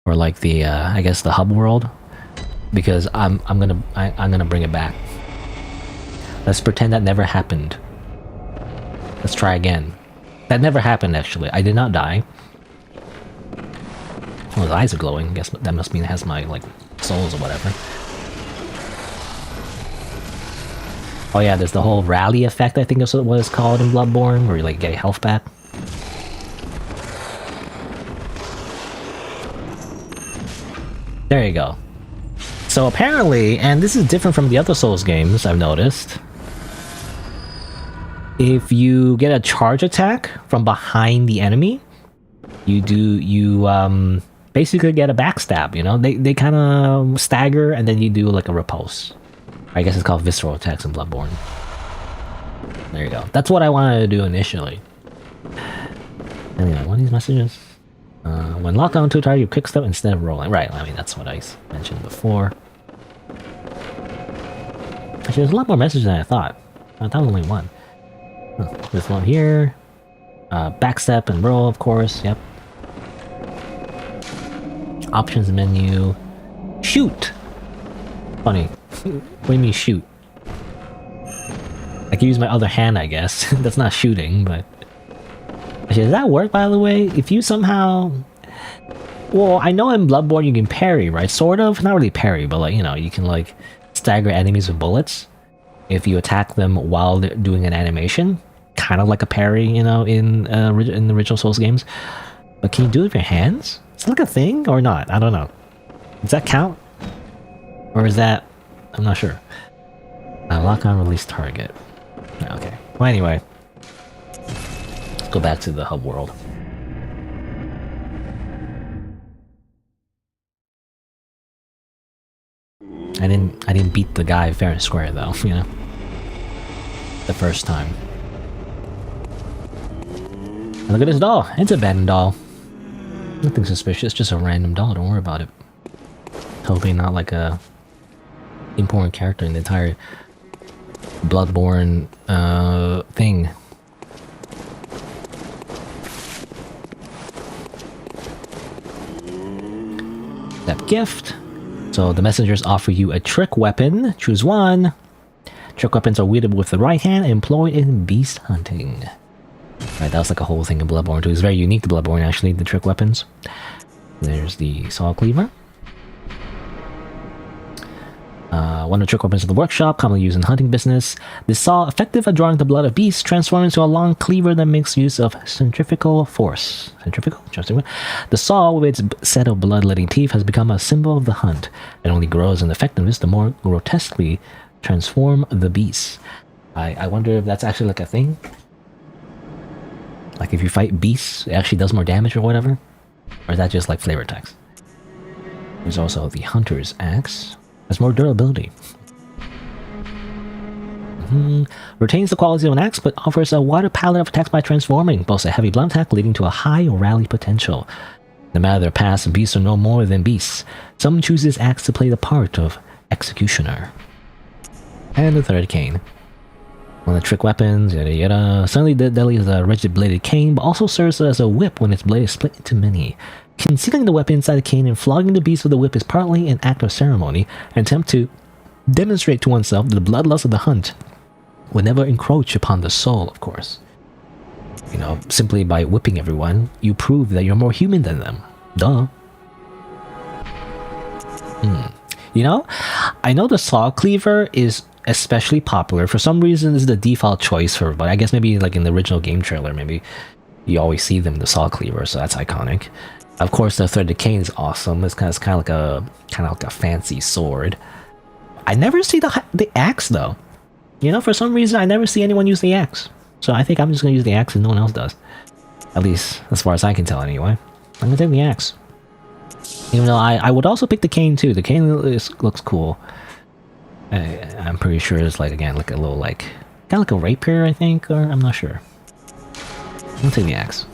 or like the I guess the hub world, because I'm gonna bring it back. Let's pretend that never happened. Let's try again. That never happened, actually. I did not die. Well, his eyes are glowing. I guess that must mean it has my, like, souls or whatever. Oh yeah, there's the whole rally effect, I think is what it's called in Bloodborne, where you, like, get your health back. There you go. So apparently, and this is different from the other Souls games, I've noticed, if you get a charge attack from behind the enemy, you basically get a backstab, you know? They kind of stagger, and then you do like a repulse. I guess it's called visceral attacks in Bloodborne. There you go. That's what I wanted to do initially. Anyway, one of these messages. When locked onto a target, you quick step instead of rolling. Right, I mean, that's what I mentioned before. Actually, there's a lot more messages than I thought. I thought only one. Oh, there's one here. Backstep and roll, of course, yep. Options menu. Shoot! Funny. What do you mean shoot? I can use my other hand, I guess. That's not shooting, but... Actually, does that work, by the way? If you somehow... Well, I know in Bloodborne you can parry, right? Sort of. Not really parry, but like, you know, you can like stagger enemies with bullets if you attack them while they're doing an animation. Kind of like a parry, you know, in the original Souls games. But can you do it with your hands? Is that like a thing or not? I don't know. Does that count? Or is that... I'm not sure. Lock on release target. Okay. Well, anyway. Let's go back to the hub world. I didn't beat the guy fair and square though, you know? The first time. And look at this doll! It's a abandoned doll. Nothing suspicious, just a random doll, don't worry about it. Totally not like a important character in the entire Bloodborne thing. That gift. So the messengers offer you a trick weapon. Choose one. Trick weapons are wielded with the right hand and employed in beast hunting. Right, that was like a whole thing in Bloodborne too. It's very unique to Bloodborne actually, the trick weapons. There's the saw cleaver. One of the trick weapons of the workshop, commonly used in the hunting business. This saw, effective at drawing the blood of beasts, transforms into a long cleaver that makes use of centrifugal force. Centrifugal? The saw, with its set of blood-letting teeth, has become a symbol of the hunt. It only grows in effectiveness the more grotesquely transform the beasts. I wonder if that's actually like a thing. Like if you fight beasts, it actually does more damage or whatever? Or is that just like flavor text? There's also the Hunter's Axe. Has more durability. Retains the qualities of an axe, but offers a wider palette of attacks by transforming. Boasts a heavy blunt attack, leading to a high rally potential. No matter their past, beasts are no more than beasts. Some choose this axe to play the part of executioner. And the third cane. One of the trick weapons, yada yada. Suddenly deadly is a rigid bladed cane, but also serves as a whip when its blade is split into many. Concealing the weapon inside the cane and flogging the beast with the whip is partly an act of ceremony, an attempt to demonstrate to oneself that the bloodlust of the hunt would never encroach upon the soul, of course. You know, simply by whipping everyone, you prove that you're more human than them. Duh. You know, I know the saw cleaver is especially popular. For some reason, it's the default choice for everybody. I guess maybe like in the original game trailer, maybe you always see them, the saw cleaver, so that's iconic. Of course, the threaded cane is awesome. It's kind of like a fancy sword. I never see the axe though. You know, for some reason, I never see anyone use the axe. So I think I'm just gonna use the axe and no one else does. At least as far as I can tell, anyway. I'm gonna take the axe. Even though I would also pick the cane too. The cane looks cool. I'm pretty sure it's like, again, like a little like kind of like a rapier, I think, or I'm not sure. I'll take the axe.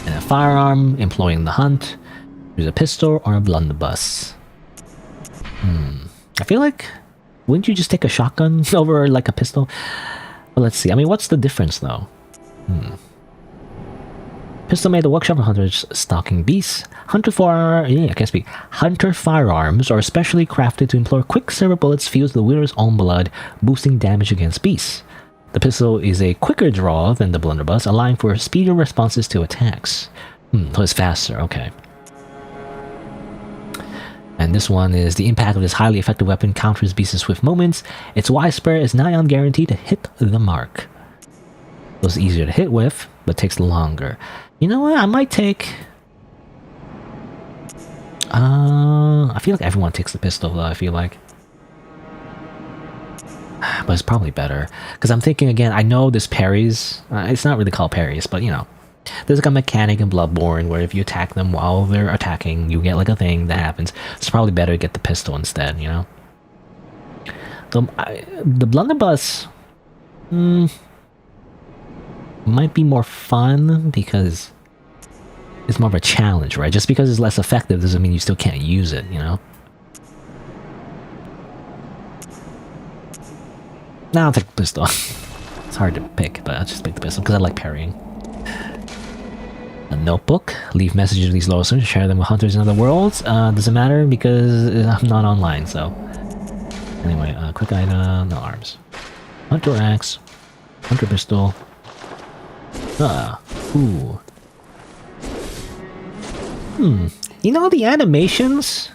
And a firearm, employing the hunt. There's a pistol or a blunderbuss. I feel like, wouldn't you just take a shotgun over like a pistol? Well, let's see. I mean, what's the difference though? Pistol made the workshop of hunters stalking beasts. Hunter firearms are especially crafted to employ quicksilver bullets fused with the wielder's own blood, boosting damage against beasts. The pistol is a quicker draw than the blunderbuss, allowing for speedier responses to attacks. So it's faster, okay. And this one is the impact of this highly effective weapon counters beasts' swift movements. Its widespread is nigh on guaranteed to hit the mark. So it's easier to hit with, but takes longer. You know what? I might take... I feel like everyone takes the pistol though, I feel like. But it's probably better. Because I'm thinking again, I know this parries. It's not really called parries, but you know. There's like a mechanic in Bloodborne where if you attack them while they're attacking, you get like a thing that happens. It's probably better to get the pistol instead, you know? The blunderbuss... might be more fun because it's more of a challenge, right? Just because it's less effective doesn't mean you still can't use it, you know? Now I'll take the pistol. It's hard to pick, but I'll just pick the pistol because I like parrying. A notebook. Leave messages to these lower to share them with hunters in other worlds. Doesn't matter because I'm not online, so... Anyway, quick item, no arms. Hunter axe. Hunter pistol. Ooh. You know, the animations...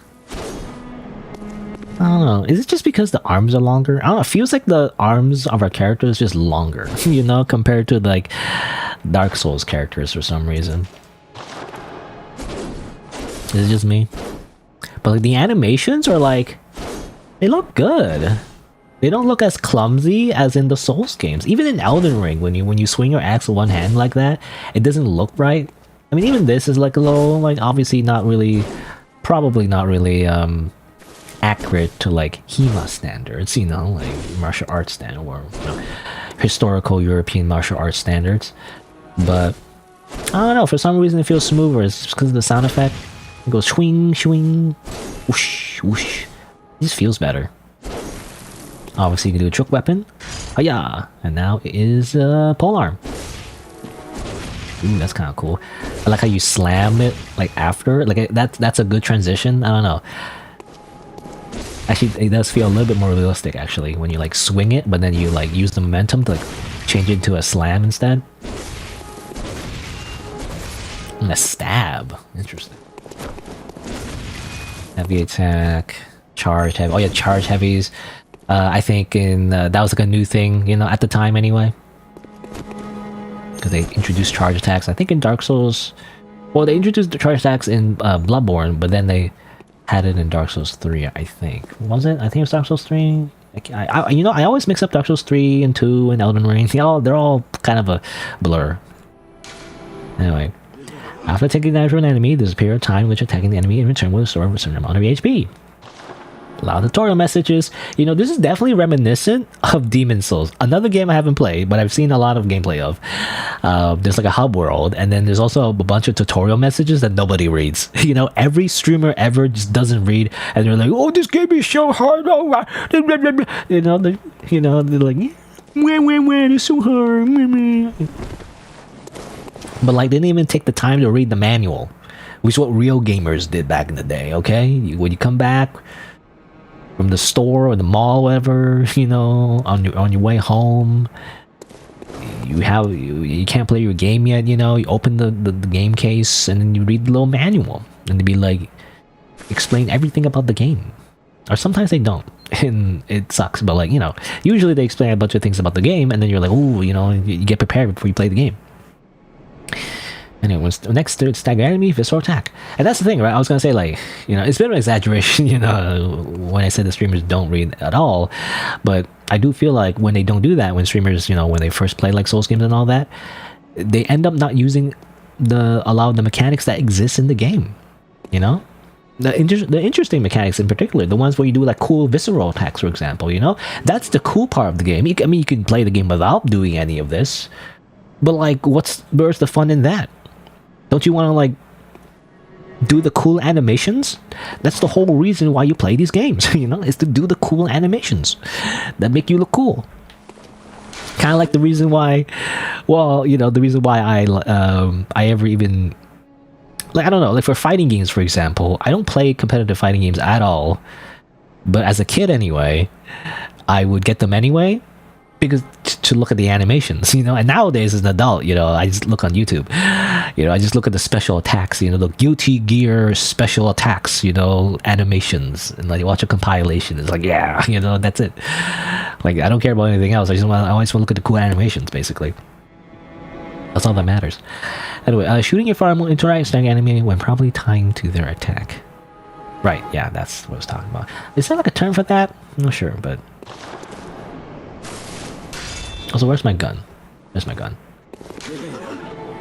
I don't know, is it just because the arms are longer? I don't know, it feels like the arms of our characters just longer, you know, compared to like Dark Souls characters for some reason. Is it just me? But like the animations are like, they look good. They don't look as clumsy as in the Souls games. Even in Elden Ring, when you swing your axe with one hand like that, it doesn't look right. I mean, even this is like a little, like obviously not really, probably not really accurate to like HEMA standards, you know, like martial arts standard or you know, historical European martial arts standards. But I don't know, for some reason it feels smoother. It's just because of the sound effect. It goes swing, swing, whoosh, whoosh. It just feels better. Obviously, you can do a trick weapon. Hiya! And now it is a polearm. Ooh, that's kind of cool. I like how you slam it like after. Like that's a good transition. I don't know. Actually, it does feel a little bit more realistic actually when you like swing it, but then you like use the momentum to like change it to a slam instead. And a stab. Interesting. Heavy attack, charge heavy. Oh yeah, charge heavies. I think in that was like a new thing, you know, at the time anyway. Because they introduced charge attacks. I think in Dark Souls, well, they introduced the charge attacks in Bloodborne, but then they had it in Dark Souls 3. I think was it? I think it was Dark Souls 3. You know, I always mix up Dark Souls 3 and 2 and Elden Ring. You know, they're all kind of a blur. Anyway. After taking damage from an enemy, there's a period of time in which attacking the enemy in return will restore a certain amount of HP. A lot of tutorial messages. You know, this is definitely reminiscent of Demon Souls. Another game I haven't played, but I've seen a lot of gameplay of. There's like a hub world, and then there's also a bunch of tutorial messages that nobody reads. You know, every streamer ever just doesn't read, and they're like, "Oh, this game is so hard." Oh, you know, they're like, "It's so hard." But like, they didn't even take the time to read the manual, which is what real gamers did back in the day. Okay, when you come back from the store or the mall, whatever, you know, on your way home, you can't play your game yet. You know, you open the game case and then you read the little manual, and they'd be like, explain everything about the game. Or sometimes they don't, and it sucks. But like, you know, usually they explain a bunch of things about the game, and then you're like, ooh, you know, you get prepared before you play the game. Anyway, next to stagger enemy, visceral attack. And that's the thing, right? I was gonna say, like, you know, it's a bit of an exaggeration, you know, when I said the streamers don't read at all. But I do feel like when they don't do that, when streamers, you know, when they first play like Souls games and all that, they end up not using a lot of the mechanics that exist in the game. You know? The interesting mechanics in particular, the ones where you do like cool visceral attacks, for example, you know? That's the cool part of the game. I mean, you can play the game without doing any of this. But like, where's the fun in that? Don't you want to like do the cool animations? That's the whole reason why you play these games, you know, is to do the cool animations that make you look cool. Kind of like the reason why, well, you know, the reason why I ever even, like, I don't know, like for fighting games, for example, I don't play competitive fighting games at all. But as a kid anyway, I would get them anyway, because to look at the animations, you know. And nowadays as an adult, you know, I just look on YouTube, you know, I just look at the special attacks, you know, the Guilty Gear special attacks, you know, animations, and like watch a compilation. It's like, yeah, you know, that's it. Like, I don't care about anything else. I always want to look at the cool animations, basically. That's all that matters. Anyway, shooting your firearm will interact with an enemy when probably tying to their attack. Right, yeah, that's what I was talking about. Is there like a term for that? I'm not sure, but also, where's my gun? There's my gun.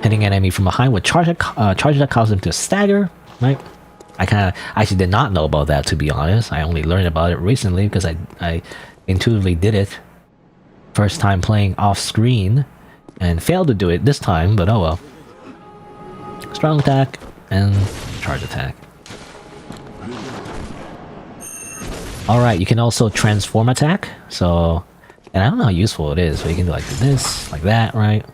Hitting an enemy from behind with charge that causes him to stagger, right? I actually did not know about that, to be honest. I only learned about it recently because I intuitively did it first time playing off screen and failed to do it this time, but oh well. Strong attack and charge attack. Alright, you can also transform attack, so, and I don't know how useful it is, but you can do like this, like that, right?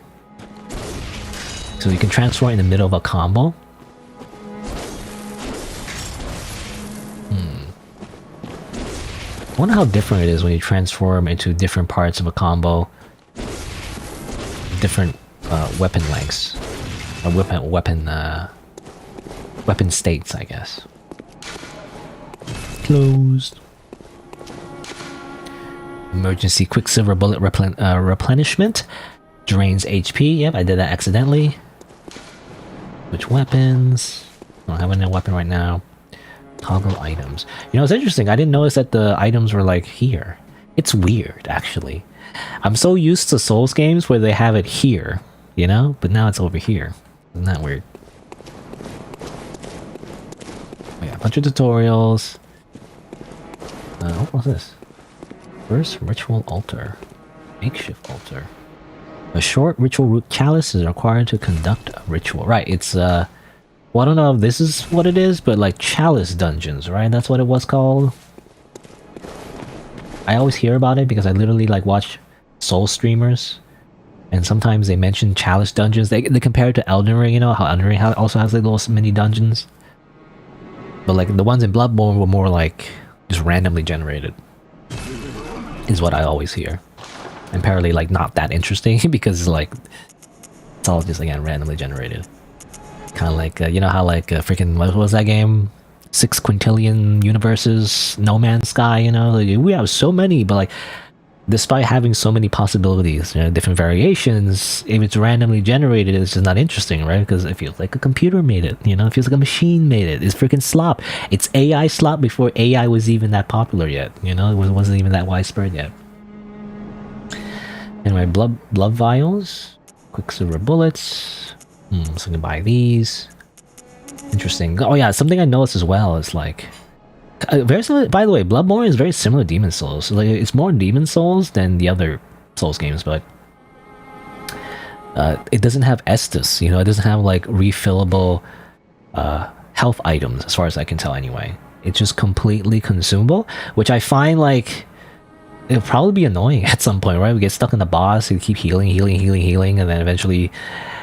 So you can transform in the middle of a combo. I wonder how different it is when you transform into different parts of a combo. Different weapon lengths. Or weapon states, I guess. Closed. Emergency Quicksilver Bullet replenishment. Drains HP. Yep, I did that accidentally. Which weapons? I don't have any weapon right now. Toggle items. You know, it's interesting. I didn't notice that the items were like here. It's weird, actually. I'm so used to Souls games where they have it here, you know? But now it's over here. Isn't that weird? Oh, yeah, a bunch of tutorials. What was this? First ritual altar. Makeshift altar. A short ritual root chalice is required to conduct a ritual. Right, it's well, I don't know if this is what it is, but like chalice dungeons, right? That's what it was called. I always hear about it because I literally like watch Soul streamers, and sometimes they mention chalice dungeons. They compare it to Elden Ring, you know, how Elden Ring also has like little mini dungeons. But like the ones in Bloodborne were more like just randomly generated, is what I always hear. And apparently, like, not that interesting because like it's all just again randomly generated. Kind of like you know how like freaking what was that game? 6 quintillion universes, No Man's Sky. You know, like, we have so many, but like, despite having so many possibilities, you know, different variations, if it's randomly generated, it's just not interesting, right? Because it feels like a computer made it, you know, it feels like a machine made it. It's freaking slop. It's AI slop before AI was even that popular yet, you know, it wasn't even that widespread yet. Anyway, blood vials, Quicksilver bullets. So I can buy these. Interesting. Oh yeah, something I noticed as well is like, very similar. By the way, Bloodborne is very similar to Demon Souls. So, like, it's more Demon Souls than the other Souls games, but it doesn't have Estus. You know, it doesn't have like refillable health items, as far as I can tell. Anyway, it's just completely consumable, which I find like it'll probably be annoying at some point, right? We get stuck in the boss, you keep healing, and then eventually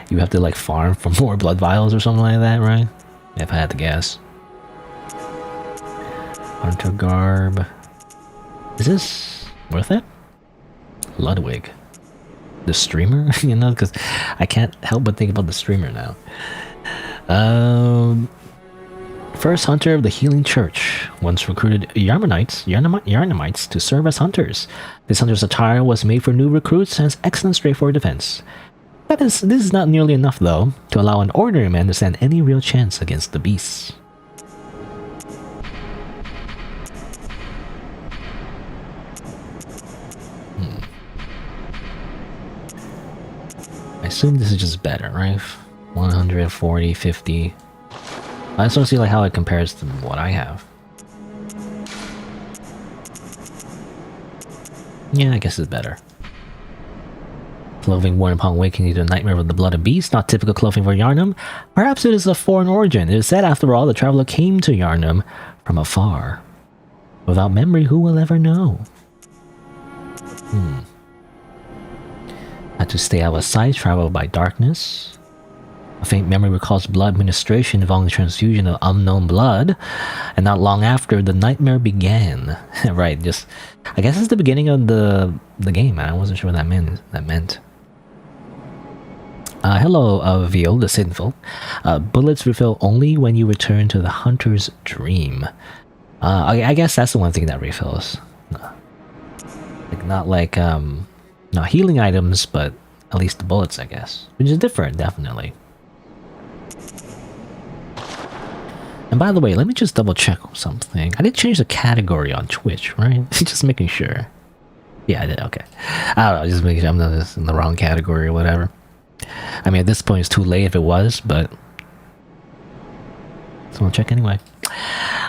you have to like farm for more blood vials or something like that, right? If I had to guess. Hunter garb. Is this worth it? Ludwig. The streamer? You know, because I can't help but think about the streamer now. First hunter of the Healing Church once recruited Yarnamites to serve as hunters. This hunter's attire was made for new recruits and has excellent straightforward defense. This is not nearly enough, though, to allow an ordinary man to stand any real chance against the beasts. I assume this is just better, right? 140, 50. I just want to see like how it compares to what I have. Yeah, I guess it's better. Clothing worn upon waking to the nightmare of the blood of beast, not typical clothing for Yharnam. Perhaps it is of foreign origin. It is said, after all, the traveler came to Yharnam from afar. Without memory, who will ever know? Had to stay out of sight, travel by darkness. A faint memory recalls blood administration involving the transfusion of unknown blood, and not long after, the nightmare began. Right, just I guess it's the beginning of the game. I wasn't sure what that meant. Hello, Veal the Sinful. Bullets refill only when you return to the hunter's dream. I guess that's the one thing that refills. Like not like not healing items, but at least the bullets, I guess, which is different, definitely. And by the way, let me just double check something. I did change the category on Twitch, right? Just making sure. Yeah, I did. Okay. I don't know, just making sure I'm not in the wrong category or whatever. I mean, at this point, it's too late if it was, but so I'll check anyway.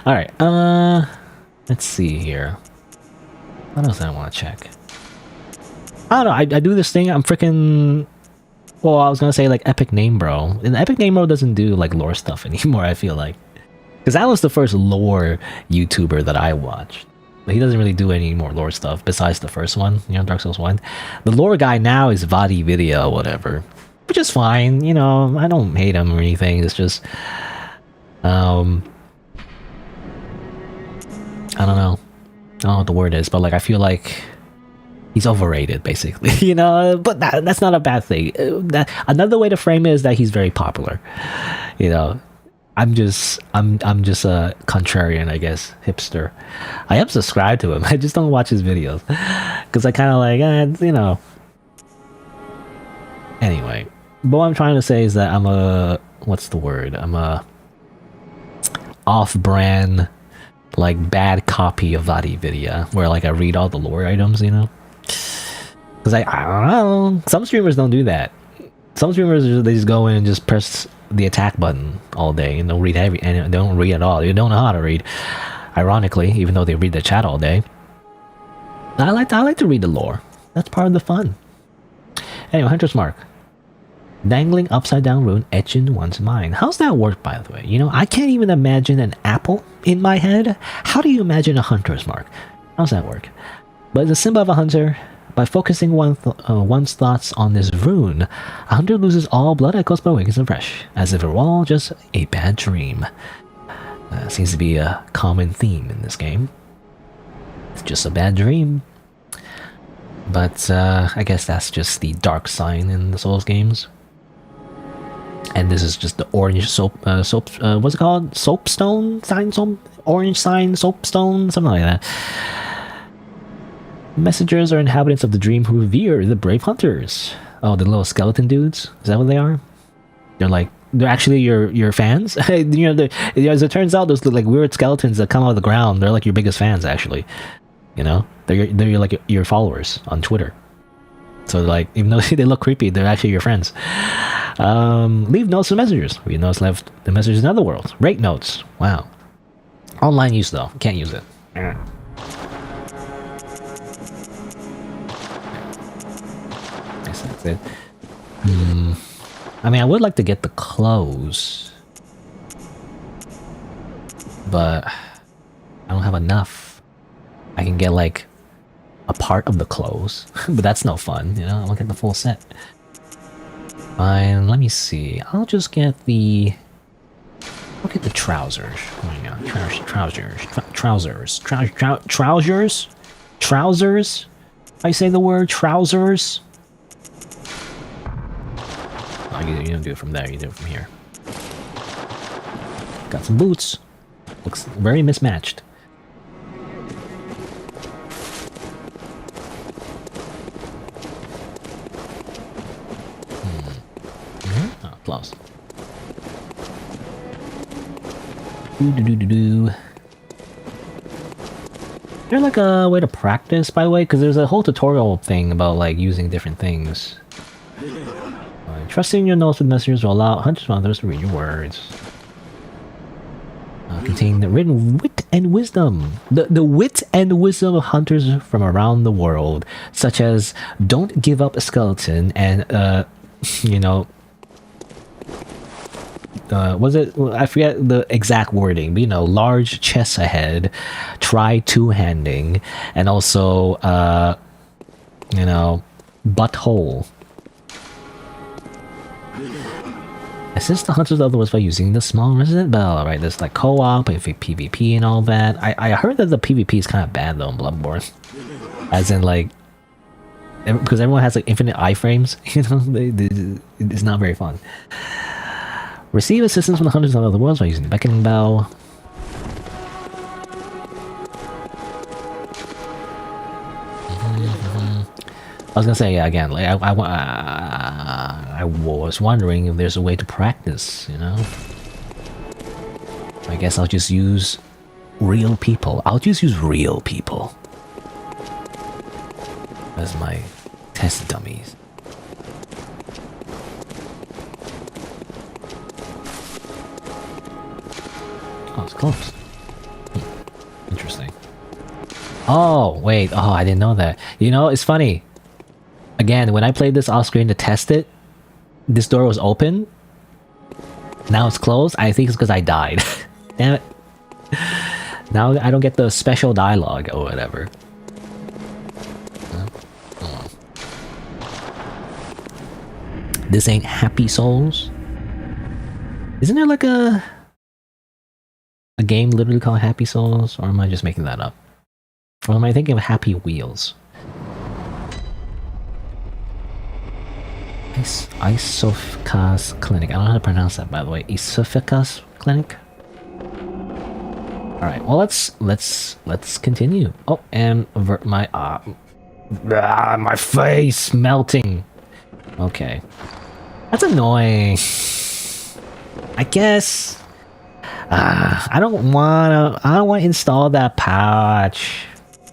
All right. Let's see here. What else do I want to check? I don't know. I do this thing. I'm freaking. Well, I was gonna say like Epic Name Bro, and Epic Name Bro doesn't do like lore stuff anymore. I feel like, because that was the first lore YouTuber that I watched. But he doesn't really do any more lore stuff besides the first one, you know, Dark Souls 1. The lore guy now is Vadi Video or whatever, which is fine, you know, I don't hate him or anything, it's just, I don't know what the word is, but like, I feel like he's overrated, basically, you know, but that's not a bad thing. Another way to frame it is that he's very popular, you know. I'm just a contrarian, I guess, hipster. I am subscribed to him. I just don't watch his videos because I kind of like, you know. Anyway, but what I'm trying to say is that I'm a what's the word? I'm a off-brand, like bad copy of Vadi Video, where like I read all the lore items, you know. Because I don't know. Some streamers don't do that. Some streamers they just go in and just press the attack button all day and don't read and they don't read at all. They don't know how to read, ironically, even though they read the chat all day. I like to read the lore. That's part of the fun. Anyway, Hunter's Mark. Dangling upside down rune etched in one's mind. How's that work, by the way? You know, I can't even imagine an apple in my head. How do you imagine a Hunter's Mark? How's that work? But it's a symbol of a hunter. By focusing one's thoughts on this rune, a hunter loses all blood echoes but awakens afresh, as if it were all just a bad dream. Seems to be a common theme in this game. It's just a bad dream. But I guess that's just the dark sign in the Souls games. And this is just the orange what's it called? Soapstone? Orange sign, soapstone? Something like that. Messengers are inhabitants of the dream who revere the brave hunters. Oh, the little skeleton dudes? Is that what they are? They're actually your fans? You know, as it turns out, those like weird skeletons that come out of the ground, they're like your biggest fans, actually. You know? They're like your followers on Twitter. So like, even though they look creepy, they're actually your friends. Leave notes to messengers. Read notes left the messengers in other worlds. Rate notes. Wow. Online use though. Can't use it. I guess that's it. I mean, I would like to get the clothes, but I don't have enough. I can get like a part of the clothes, but that's no fun, you know? I want to get the full set. Fine, let me see. I'll just get the... I'll get the trousers. Oh my god, trousers? I say the word trousers? Oh, you don't do it from there, you do it from here. Got some boots. Looks very mismatched. Oh, close. Is there like a way to practice, by the way? Because there's a whole tutorial thing about like using different things. Trusting your notes with messengers will allow hunters and others to read your words. Contain the written wit and wisdom. The wit and wisdom of hunters from around the world, such as don't give up a skeleton and you know, was it? I forget the exact wording, but you know, large chest ahead, try two-handing, and also you know, butthole. Assist the hunters otherwise by using the small resident bell, right? There's like co-op and PvP and all that. I heard that the PvP is kind of bad though in Bloodborne, as in like, because everyone has like infinite iframes, you know, it's not very fun. Receive assistance from the hunters of other worlds by using the beckoning bell. I was gonna say, yeah, again, like I was wondering if there's a way to practice, you know? I guess I'll just use real people. I'll just use real people as my test dummies. Oh, it's close. Interesting. Oh, wait. Oh, I didn't know that. You know, it's funny. Again, when I played this off screen to test it, this door was open. Now it's closed. I think it's because I died. Damn it. Now I don't get the special dialogue or whatever. Oh. This ain't Happy Souls. Isn't there like a game literally called Happy Souls? Or am I just making that up? Or am I thinking of Happy Wheels? Isophikas Clinic. I don't know how to pronounce that, by the way. Isophikas Clinic. All right. Well, let's continue. Oh, and avert my my face melting. Okay, that's annoying. I guess. I don't want to install that patch.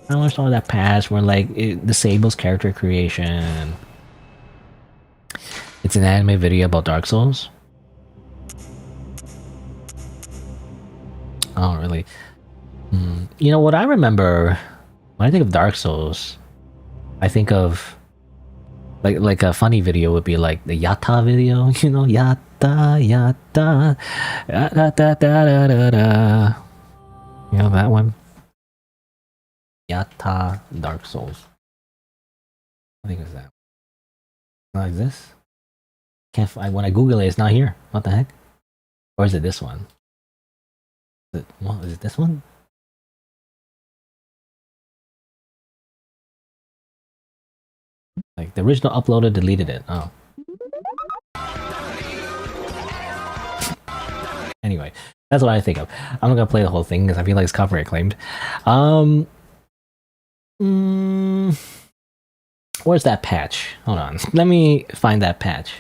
I don't want to install that patch where like it disables character creation. It's an anime video about Dark Souls. Oh, really? You know what I remember when I think of Dark Souls, I think of like a funny video would be like the Yatta video, you know, Yatta, Yatta, da da da da da da. You know that one? Yatta Dark Souls. I think it's that. Like this. Can't find, when I Google it, it's not here. What the heck? Or is it this one? Is it this one? Like the original uploader deleted it. Oh. Anyway, that's what I think of. I'm not gonna play the whole thing because I feel like it's copyright claimed. Where's that patch? Hold on. Let me find that patch.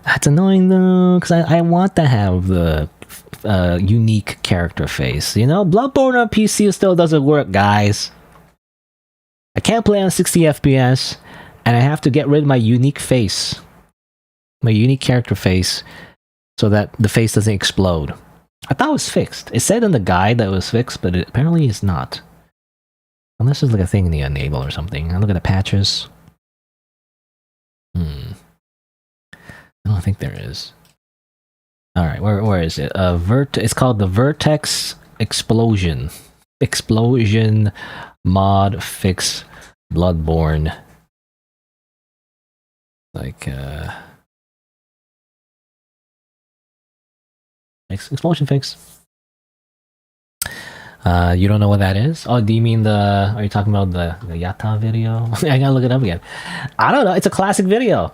That's annoying though, because I want to have the unique character face. You know, Bloodborne on PC still doesn't work, guys. I can't play on 60 FPS, and I have to get rid of my unique face. My unique character face, so that the face doesn't explode. I thought it was fixed. It said in the guide that it was fixed, but it apparently is not. Unless there's like a thing in the enable or something. I look at the patches. I don't think there is. Alright, where is it? It's called the Vertex Explosion. Explosion mod fix Bloodborne. Like, explosion fix. You don't know what that is? Oh, do you mean are you talking about the Yatta video? I gotta look it up again. I don't know, it's a classic video.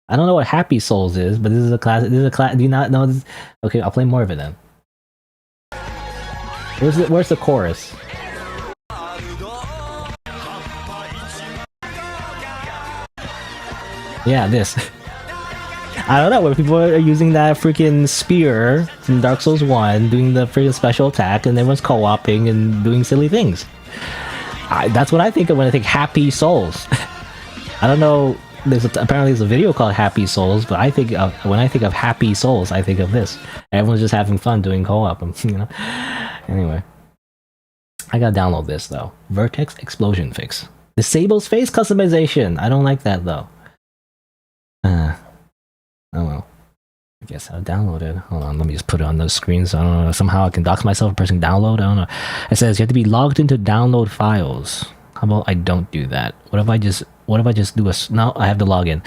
I don't know what Happy Souls is, but this is a classic. Do you not know this? Okay, I'll play more of it then. Where's the chorus? Yeah, this. I don't know, where people are using that freaking spear from Dark Souls 1, doing the freaking special attack, and everyone's co-oping and doing silly things. That's what I think of when I think Happy Souls. I don't know, apparently there's a video called Happy Souls, but when I think of Happy Souls, I think of this. Everyone's just having fun doing co-op, you know? Anyway. I gotta download this, though. Vertex Explosion Fix. Disables face customization! I don't like that, though. Oh well. I guess I'll download it. Hold on, let me just put it on the screen so I don't know. Somehow I can dox myself pressing download. I don't know. It says you have to be logged into download files. How about I don't do that? What if I just do no, I have to log in.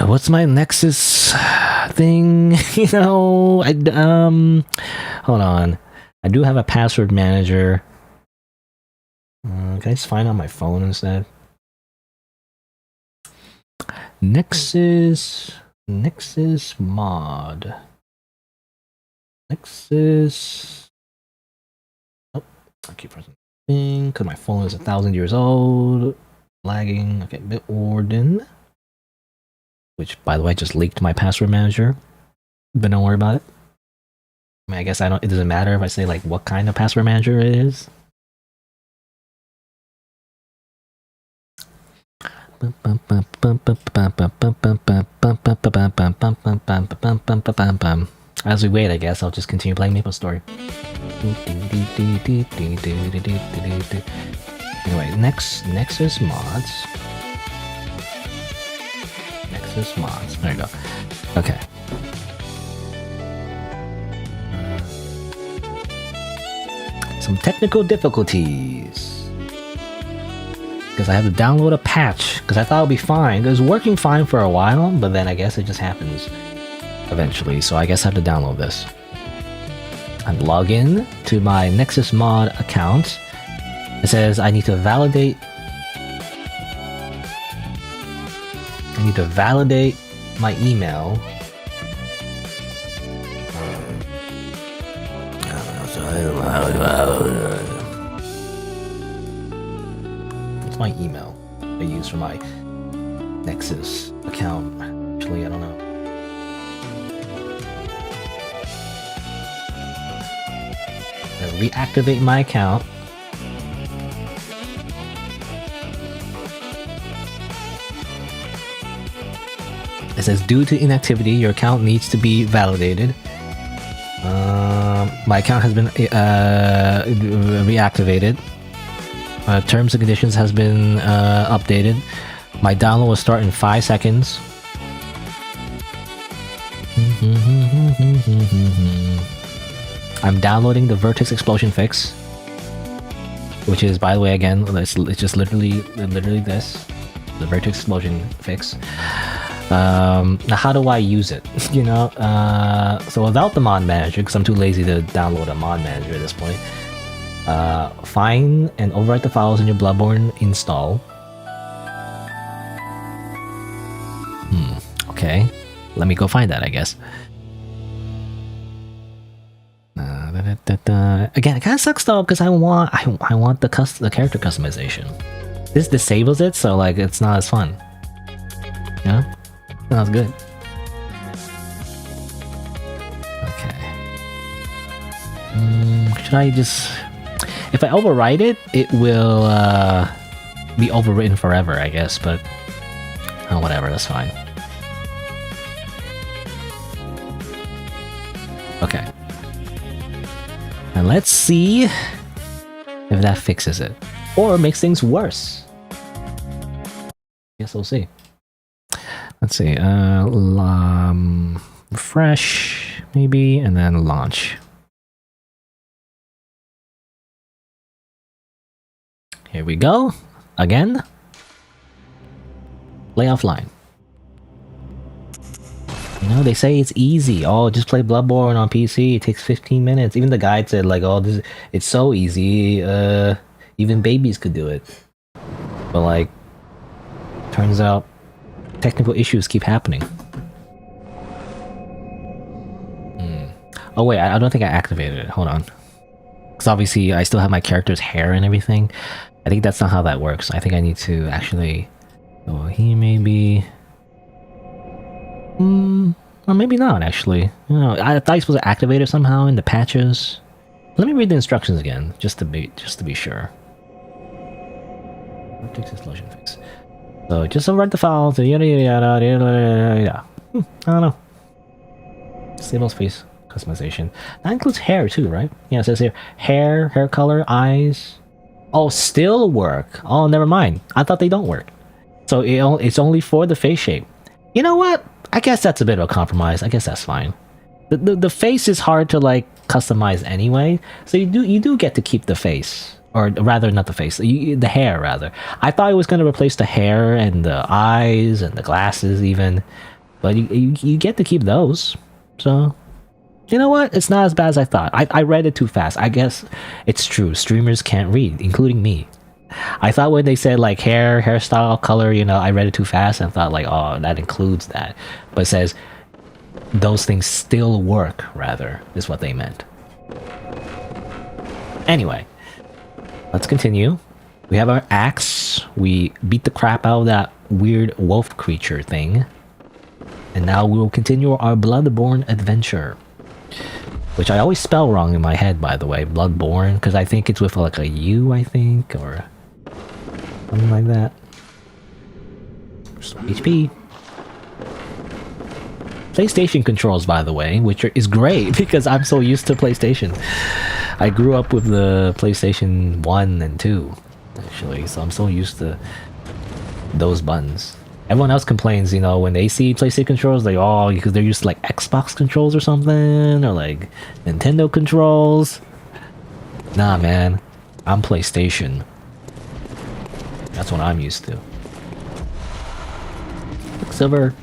What's my Nexus thing? You know, hold on. I do have a password manager. Can I just find it on my phone instead? Nexus mod. Nexus. Oh, I keep pressing thing because my phone is 1,000 years old. Lagging. Okay, Bitwarden. Which, by the way, just leaked my password manager. But don't worry about it. I mean, I guess it doesn't matter if I say like what kind of password manager it is. As we wait, I guess I'll just continue playing MapleStory. Anyway, Nexus mods. Nexus mods. There you go. Okay. Some technical difficulties. Because I have to download a patch, because I thought it would be fine. It was working fine for a while, but then I guess it just happens eventually, so I guess I have to download this. And log in to my Nexus mod account. It says I need to validate my email. My email I use for my Nexus account. Actually, I don't know. I reactivate my account. It says due to inactivity, your account needs to be validated. My account has been reactivated. Terms and conditions has been updated. My download will start in 5 seconds. I'm downloading the Vertex Explosion Fix, which is, by the way, again, it's just literally this, the Vertex Explosion Fix. Now, how do I use it? You know, so without the mod manager, because I'm too lazy to download a mod manager at this point. Find and overwrite the files in your Bloodborne install. Okay, let me go find that, I guess. Again, it kind of sucks though because I want the character customization. This disables it, so like it's not as fun. Yeah, not as good. Okay. Should I just? If I overwrite it, it will be overwritten forever, I guess. But oh, whatever, that's fine. Okay. And let's see if that fixes it. Or makes things worse. Guess we'll see. Let's see. Refresh, maybe, and then launch. Here we go. Again. Play offline. You know, they say it's easy. Oh, just play Bloodborne on PC. It takes 15 minutes. Even the guide said, like, oh, it's so easy. Even babies could do it. But, like, turns out technical issues keep happening. Oh, wait, I don't think I activated it. Hold on. Because obviously, I still have my character's hair and everything. I think that's not how that works. I think I need to actually... Oh, he may be... or maybe not, actually. You know, I thought I was supposed to activate it somehow in the patches. Let me read the instructions again, just to be sure. Vertex explosion fix. So just overwrite the files. Yada yada yada yada yada. I don't know. Disable space customization. That includes hair too, right? Yeah, it says here hair color, eyes. Oh, still work. Oh, never mind. I thought they don't work. So it's only for the face shape. You know what? I guess that's a bit of a compromise. I guess that's fine. The face is hard to like customize anyway, so you do get to keep the face, or rather not the face, the hair rather. I thought it was going to replace the hair and the eyes and the glasses even, but you get to keep those. So you know what? It's not as bad as I thought. I read it too fast. I guess it's true. Streamers can't read, including me. I thought when they said like hairstyle, color, you know, I read it too fast and thought like, oh, that includes that. But it says those things still work, rather, is what they meant. Anyway, let's continue. We have our axe. We beat the crap out of that weird wolf creature thing. And now we will continue our Bloodborne adventure. Which I always spell wrong in my head, by the way. Bloodborne, because I think it's with like a U, I think, or... something like that. HP. PlayStation controls, by the way, which is great because I'm so used to PlayStation. I grew up with the PlayStation 1 and 2, actually, so I'm so used to those buttons. Everyone else complains, you know, when they see PlayStation controls, like, oh, because they're used to like Xbox controls or something, or like Nintendo controls. Nah, man, I'm PlayStation. That's what I'm used to. Silver.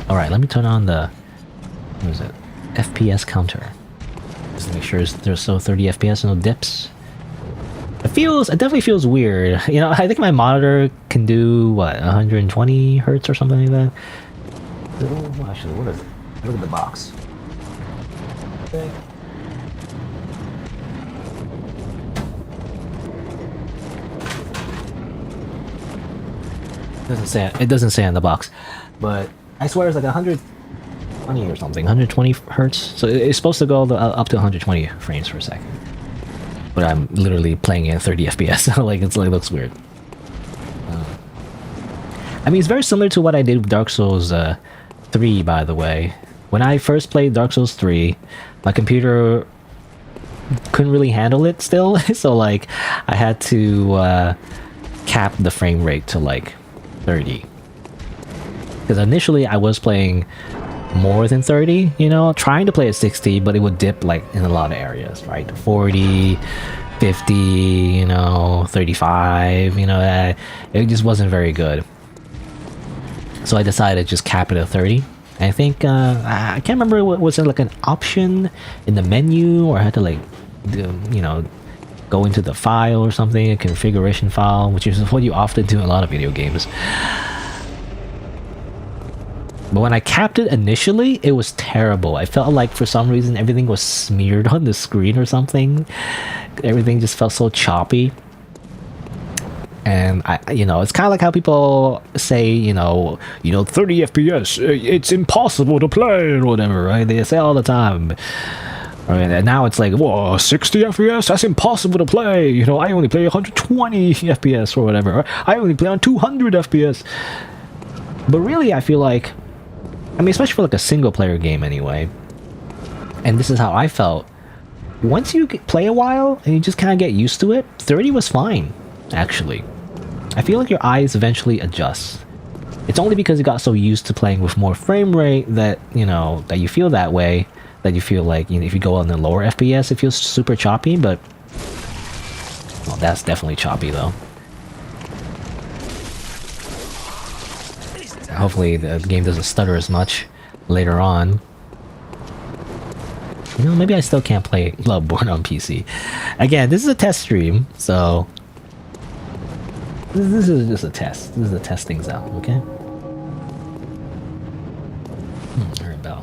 Alright, let me turn on the... what is it? FPS counter. Just to make sure there's still 30 FPS, no dips. It definitely feels weird. You know, I think my monitor can do, what, 120 hertz or something like that? Oh, actually, what is it? Look at the box. Okay. It doesn't say on the box, but I swear it's like 120 or something, 120 hertz. So it's supposed to go up to 120 frames per second. But I'm literally playing it at 30 FPS, so like it looks weird. I mean, it's very similar to what I did with Dark Souls 3, by the way. When I first played Dark Souls 3, my computer couldn't really handle it still, so like I had to cap the frame rate to like 30. Because initially I was playing more than 30, you know, trying to play at 60, but it would dip like in a lot of areas, right? 40, 50, you know, 35, you know, it just wasn't very good. So I decided to just cap it at 30. I think, I can't remember, was there like an option in the menu, or I had to like you know, go into the file or something, a configuration file, which is what you often do in a lot of video games. But when I capped it initially, it was terrible. I felt like for some reason everything was smeared on the screen or something. Everything just felt so choppy. And you know, it's kind of like how people say, you know, 30 FPS, it's impossible to play or whatever, right? They say all the time. Right, and now it's like, whoa, 60 FPS? That's impossible to play. You know, I only play 120 FPS or whatever. I only play on 200 FPS. But really, I feel like, I mean, especially for like a single player game anyway, and this is how I felt, once you play a while and you just kind of get used to it, 30 was fine, actually. I feel like your eyes eventually adjust. It's only because you got so used to playing with more frame rate that, you know, that you feel that way, that you feel like, you know, if you go on the lower FPS, it feels super choppy, but, well, that's definitely choppy though. Hopefully the game doesn't stutter as much later on. You know, maybe I still can't play Bloodborne on PC. Again, this is a test stream, so this is just a test. This is to test things out, okay? I heard a bell.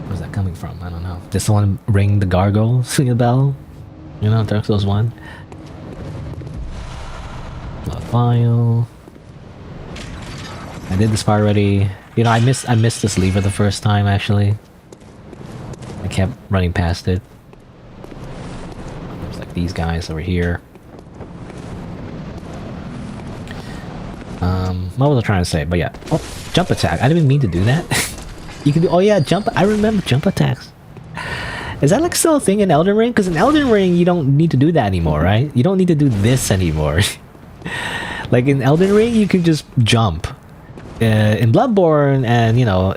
Where's that coming from? I don't know. Did someone ring the gargoyle, sing a bell? You know, Dark Souls 1? File. I did this part already. You know, I missed this lever the first time actually. I kept running past it. There's like these guys over here. What was I trying to say? But yeah. Oh, jump attack. I didn't even mean to do that. You can do, oh yeah, jump. I remember jump attacks. Is that like still a thing in Elden Ring? Because in Elden Ring you don't need to do that anymore, right? You don't need to do this anymore. Like in Elden Ring, you can just jump. In Bloodborne and, you know,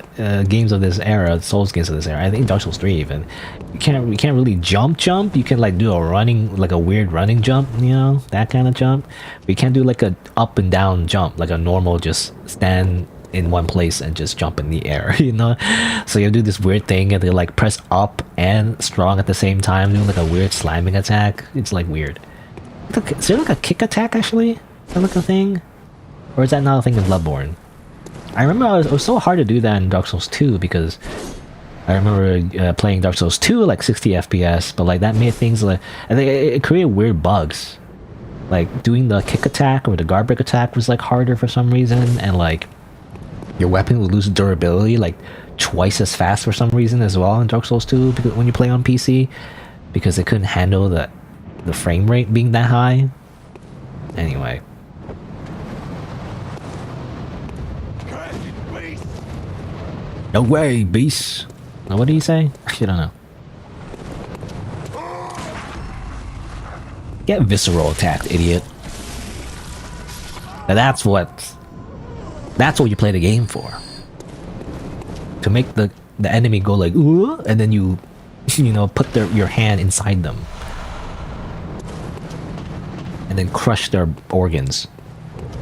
games of this era, Souls games of this era, I think Dark Souls 3 even, you can't really jump. You can like do a running, like a weird running jump, you know, that kind of jump. But you can't do like a up and down jump, like a normal just stand in one place and just jump in the air, you know. So you do this weird thing and they like press up and strong at the same time, doing like a weird slamming attack. It's like weird. Is there like a kick attack actually? Is that like a thing? Or is that not a thing in Bloodborne? I remember it was so hard to do that in Dark Souls 2 because I remember playing Dark Souls 2 like 60 FPS, but like that made things like, I think it created weird bugs. Like doing the kick attack or the guard break attack was like harder for some reason, and like your weapon would lose durability like twice as fast for some reason as well in Dark Souls 2 because when you play on PC, because they couldn't handle the frame rate being that high. Anyway. No way, beast. Now, what did he say? Actually, I don't know. Get visceral attacked, idiot. Now that's what you play the game for. To make the enemy go like, ooh, and then you know, put your hand inside them. And then crush their organs.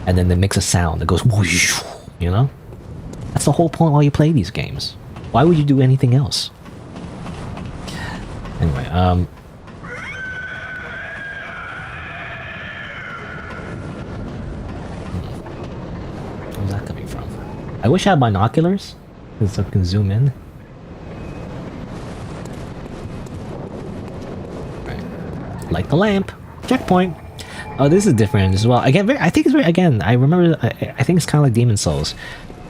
And then it makes a sound that goes whoosh, you know? That's the whole point while you play these games. Why would you do anything else? Anyway, where's that coming from? I wish I had binoculars, so I can zoom in. Right. Light the lamp. Checkpoint. Oh, this is different as well. Again, I think it's very, again, I remember, I think it's kind of like Demon Souls.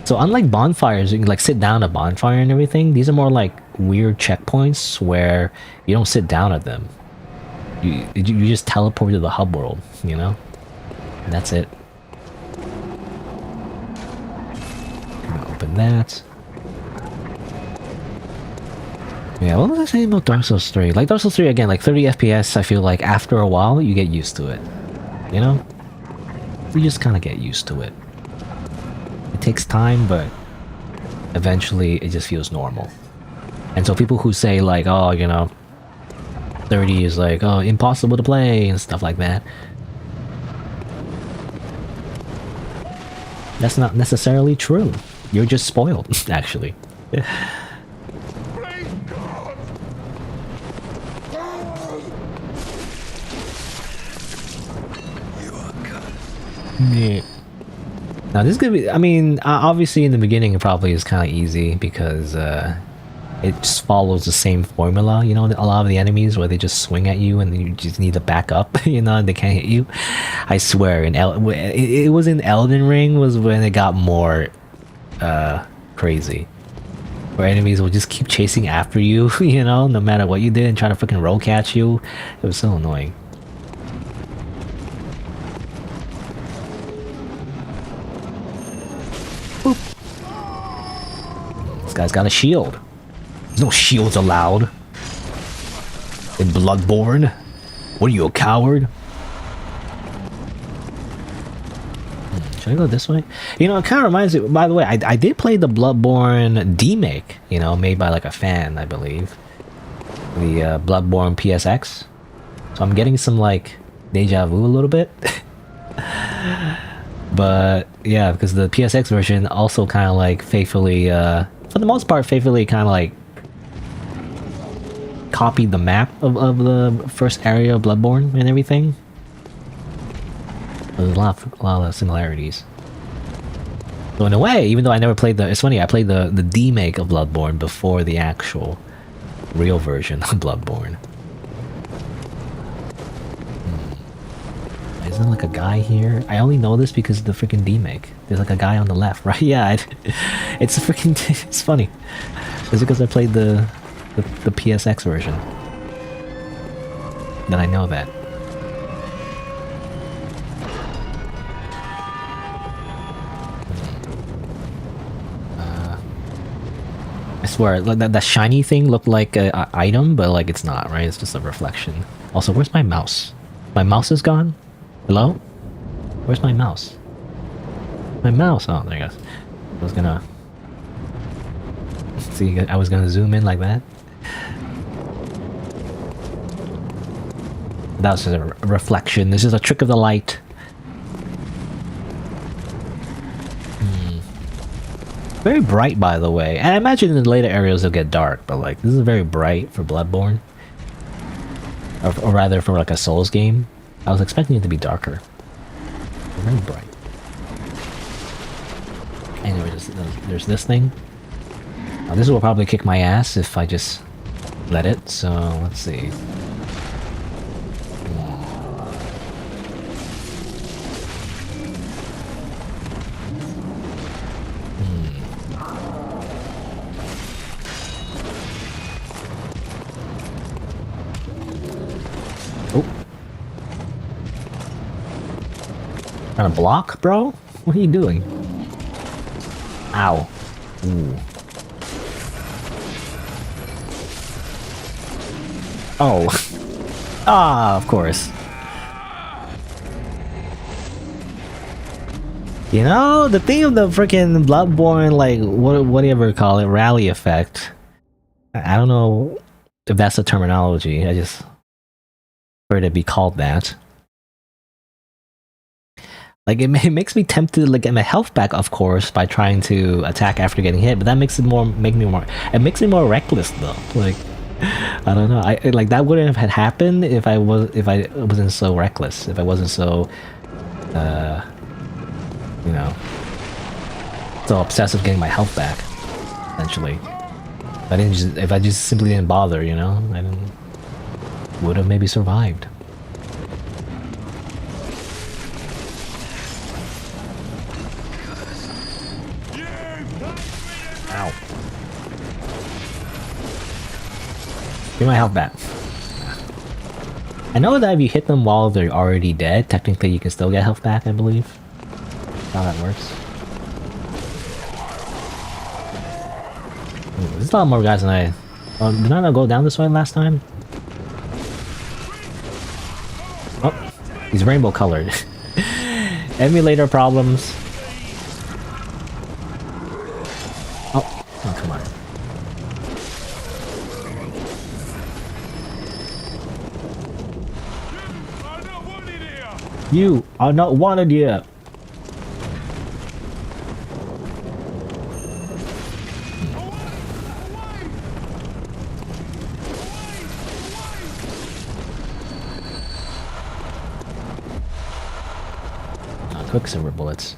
So unlike bonfires, you can like sit down at a bonfire and everything, these are more like weird checkpoints where you don't sit down at them. You just teleport to the hub world, you know? And that's it. Open that. Yeah, what was I saying about Dark Souls 3? Like Dark Souls 3, again, like 30 FPS, I feel like after a while, you get used to it. You know? You just kind of get used to it. It takes time, but eventually it just feels normal. And so people who say like, oh, you know, 30 is like, oh, impossible to play and stuff like that. That's not necessarily true. You're just spoiled, actually. Yeah. Now this is gonna be. I mean, obviously in the beginning it probably is kind of easy because it just follows the same formula. You know, a lot of the enemies where they just swing at you and you just need to back up. You know, and they can't hit you. I swear, it was in Elden Ring was when it got more crazy. Where enemies will just keep chasing after you. You know, no matter what you did, and try to freaking roll catch you. It was so annoying. Boop. This guy's got a shield. There's no shields allowed in Bloodborne. What are you, a coward? Should I go this way? You know, it kind of reminds me. By the way, I did play the Bloodborne demake. You know, made by like a fan, I believe. The Bloodborne PSX. So I'm getting some like deja vu a little bit. But yeah, because the PSX version also kind of like faithfully, for the most part, faithfully kind of like copied the map of the first area of Bloodborne and everything. There's a lot of similarities. So in a way, even though I never played it's funny, I played the demake of Bloodborne before the actual real version of Bloodborne. Isn't there like a guy here? I only know this because of the freaking demake. There's like a guy on the left, right? Yeah, it's a freaking. It's funny. Is it because I played the PSX version that I know that? I swear, that shiny thing looked like an item, but like it's not, right? It's just a reflection. Also, where's my mouse? My mouse is gone? Hello? Where's my mouse? My mouse! Oh, there it goes. I was gonna... See, I was gonna zoom in like that. That was just a reflection. This is a trick of the light. Very bright, by the way. And I imagine in the later areas it'll get dark, but like, this is very bright for Bloodborne. Or rather, for like a Souls game. I was expecting it to be darker. Very bright. Anyway, there's this thing. Now, this will probably kick my ass if I just let it, so let's see. Trying to block, bro? What are you doing? Ow. Ooh. Oh. Ah, of course. You know, the thing of the freaking Bloodborne, like, what do you ever call it? Rally effect. I don't know if that's the terminology. I just heard it be called that. Like, it makes me tempted to like get my health back, of course, by trying to attack after getting hit. But that makes it it makes me more reckless though. Like, I don't know. Like that wouldn't have had happened if I wasn't so reckless. If I wasn't so, you know, so obsessed with getting my health back. Essentially, if I just simply didn't bother, you know, would have maybe survived. Ow. Give my health back. I know that if you hit them while they're already dead, technically you can still get health back, I believe. That's how that works. Ooh, there's a lot more guys than I... Oh, did I not go down this way last time? Oh, he's rainbow colored. Emulator problems. Oh, come on. You are not wanted here. quicksilver bullets.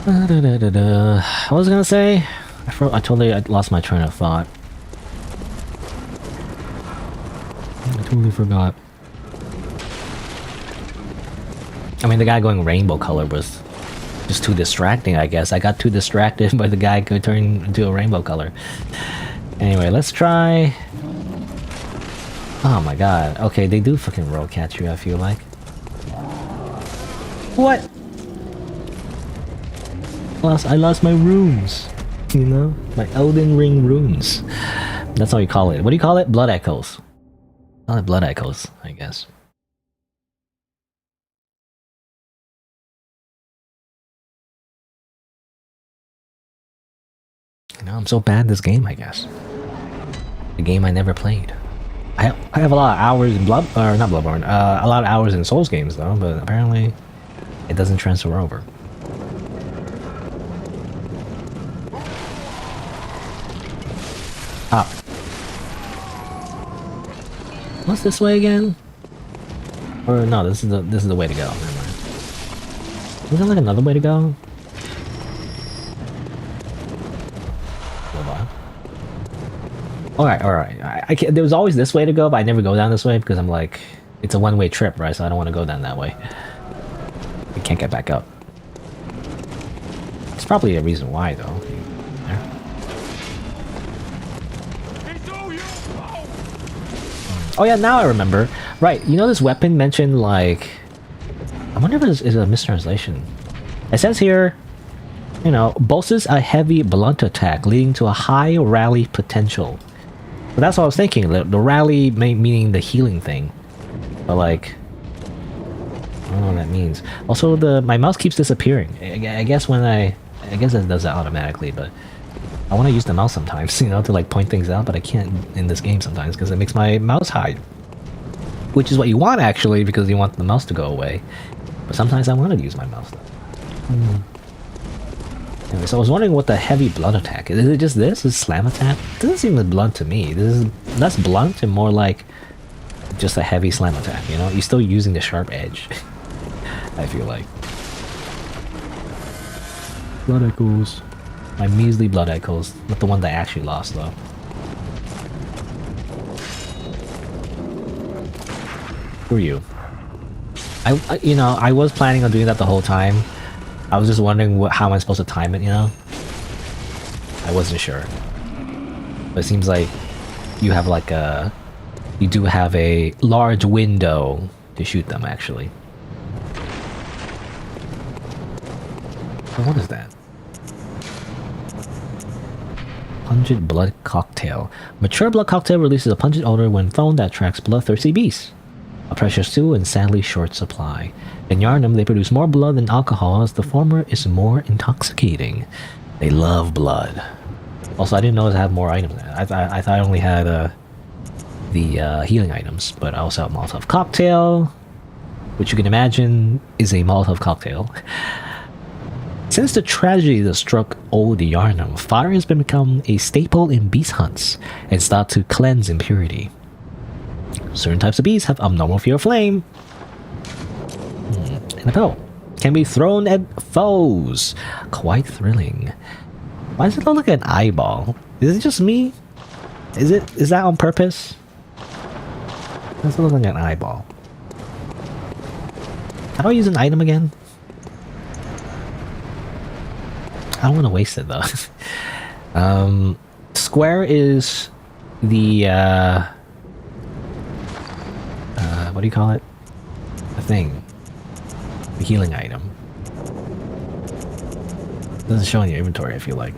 What was I gonna say? I totally lost my train of thought. I totally forgot. I mean, the guy going rainbow color was just too distracting, I guess. I got too distracted by the guy could turn into a rainbow color. Anyway, let's try... Oh my god. Okay, they do fucking roll catch you, I feel like. What? I lost my runes. You know? My Elden Ring runes. That's how you call it. What do you call it? Blood echoes. Call it blood echoes, I guess. You know, I'm so bad at this game, I guess. The game I never played. I have a lot of hours in not Bloodborne, a lot of hours in Souls games though, but apparently it doesn't transfer over. Ah. What's this way again? Or no, this is the way to go. Never mind. Is there like another way to go? Alright. I can't, there was always this way to go, but I never go down this way because I'm like, it's a one-way trip, right? So I don't want to go down that way. I can't get back up. It's probably a reason why, though. There. Oh yeah, now I remember. Right, you know this weapon mentioned like... I wonder if it is a mistranslation. It says here, you know, boasts a heavy blunt attack leading to a high rally potential. But that's what I was thinking, the rally meaning the healing thing. But like... I don't know what that means. Also, my mouse keeps disappearing. I guess when I guess it does that automatically, but... I want to use the mouse sometimes, you know, to like point things out, but I can't in this game sometimes because it makes my mouse hide. Which is what you want actually, because you want the mouse to go away. But sometimes I want to use my mouse though. Anyway, so I was wondering what the heavy blunt attack is. Is it just this? Is slam attack? It doesn't seem as blunt to me. This is less blunt and more like just a heavy slam attack, you know? You're still using the sharp edge. I feel like. Blood echoes. My measly blood echoes. Not the one that I actually lost though. Who are you? You know, I was planning on doing that the whole time. I was just wondering how am I supposed to time it, you know? I wasn't sure. But it seems like you have like a... You do have a large window to shoot them, actually. So what is that? Pungent blood cocktail. Mature blood cocktail releases a pungent odor when thrown that attracts bloodthirsty beasts. A precious tool in sadly short supply. In Yarnum, they produce more blood than alcohol, as the former is more intoxicating. They love blood. Also, I didn't know it had more items. I thought I only had the healing items, but I also have Molotov cocktail, which you can imagine is a Molotov cocktail. Since the tragedy that struck old Yarnum, fire has become a staple in beast hunts and start to cleanse impurity. Certain types of beasts have abnormal fear of flame. And a pill can be thrown at foes. Quite thrilling. Why does it look like an eyeball? Is it just me? Is that on purpose? Does it look like an eyeball? How do I use an item again? I don't want to waste it though. Square is the what do you call it? The thing. The healing item. It doesn't show in your inventory, I feel like.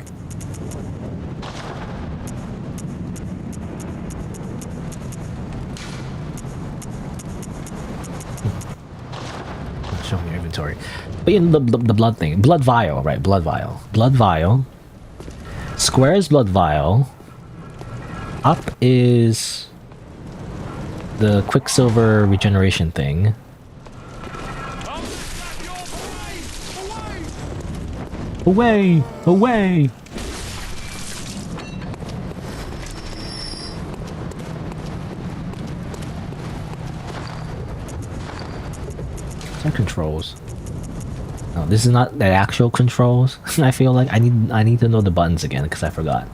Not showing your inventory. But in the blood thing. Blood vial, right? Blood vial. Blood vial. Square is blood vial. Up is the quicksilver regeneration thing. Away! Away! Their controls. No, this is not the actual controls. I feel like I need to know the buttons again because I forgot.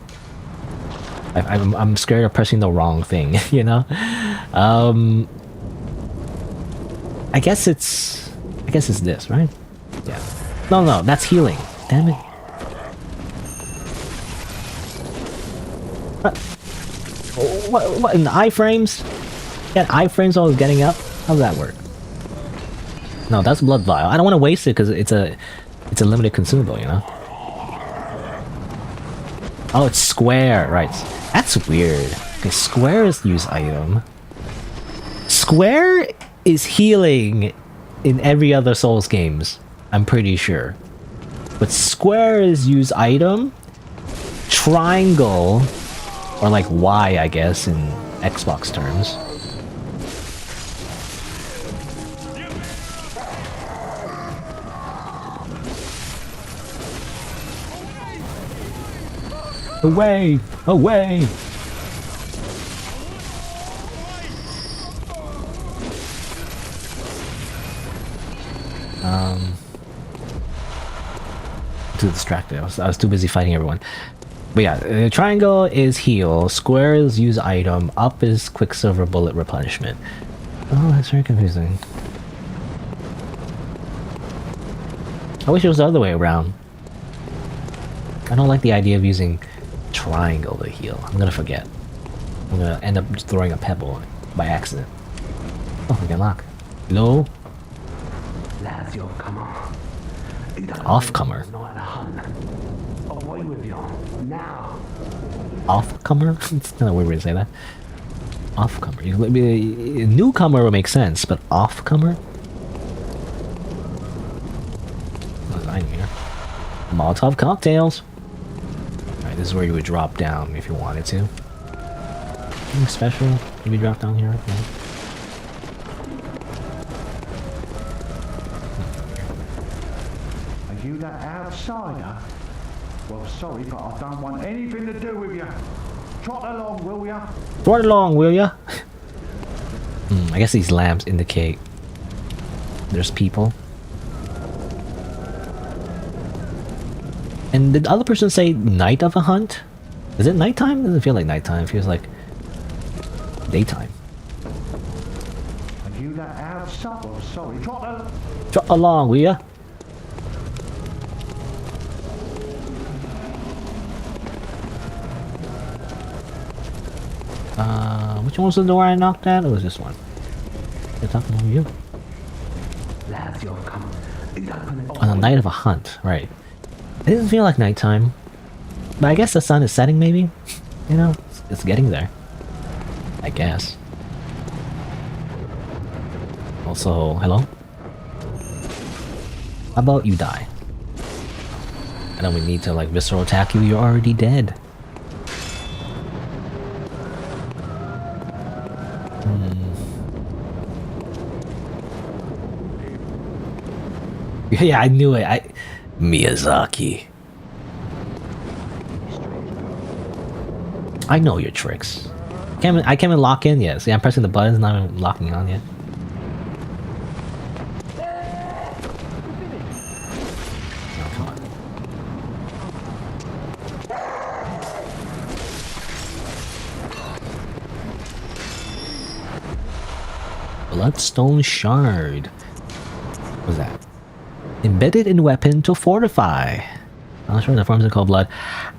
I'm scared of pressing the wrong thing, you know? I guess it's this, right? Yeah. No, that's healing. Damn it. What in the iframes? Yeah, iframes while I was getting up? How does that work? No, that's blood vial. I don't want to waste it because it's a limited consumable, you know? Oh, it's square, right. That's weird. Okay, square is use item. Square is healing in every other Souls games, I'm pretty sure. But square is use item. Triangle, or like Y, I guess, in Xbox terms. Away! Away! Too distracted. I was too busy fighting everyone. But yeah, triangle is heal, square is use item, up is quicksilver bullet replenishment. Oh, that's very confusing. I wish it was the other way around. I don't like the idea of using triangle to heal. I'm gonna forget. I'm gonna end up throwing a pebble by accident. Oh, we can lock. Hello? Off-comer. Off-comer? It's not a weird way to say that. Off-comer. Newcomer would make sense, but off-comer? What's in here? Molotov cocktails. Alright, this is where you would drop down if you wanted to. Anything special? Maybe drop down here? Yeah. Are you that outsider? Well, sorry, but I don't want anything to do with you. Trot along, will ya? Trot along, will ya? I guess these lamps indicate there's people. And did the other person say night of a hunt? Is it nighttime? It doesn't feel like nighttime. It feels like daytime. Are you that outsider? Well, sorry, Trot along, will ya? Which one was the door I knocked at? Or was this one? They're talking about you. On the night of a hunt, right. It doesn't feel like nighttime. But I guess the sun is setting, maybe? You know, it's getting there. I guess. Also, hello? How about you die? I don't need to like visceral attack you, you're already dead. Yeah, I knew it. Miyazaki. I know your tricks. I can't even lock in yet. See, I'm pressing the buttons, not even locking on yet. Oh, come on. Bloodstone shard. What's that? Embedded in weapon to fortify. I'm not sure the forms are called blood.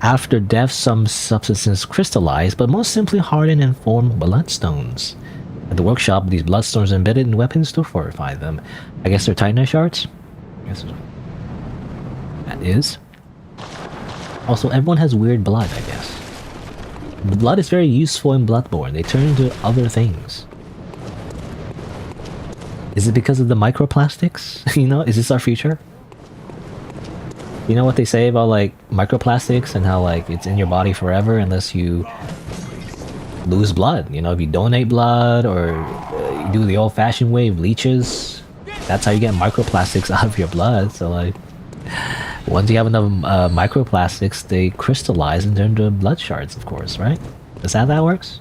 After death, some substances crystallize, but most simply harden and form bloodstones. At the workshop, these bloodstones are embedded in weapons to fortify them. I guess they're titanite shards? I guess that is. Also, everyone has weird blood, I guess. The blood is very useful in Bloodborne. They turn into other things. Is it because of the microplastics? You know, is this our future? You know what they say about like microplastics and how like it's in your body forever unless you lose blood. You know, if you donate blood or you do the old-fashioned way of leeches, that's how you get microplastics out of your blood. So like, once you have enough microplastics, they crystallize and turn into blood shards, of course, right? Is that how that works?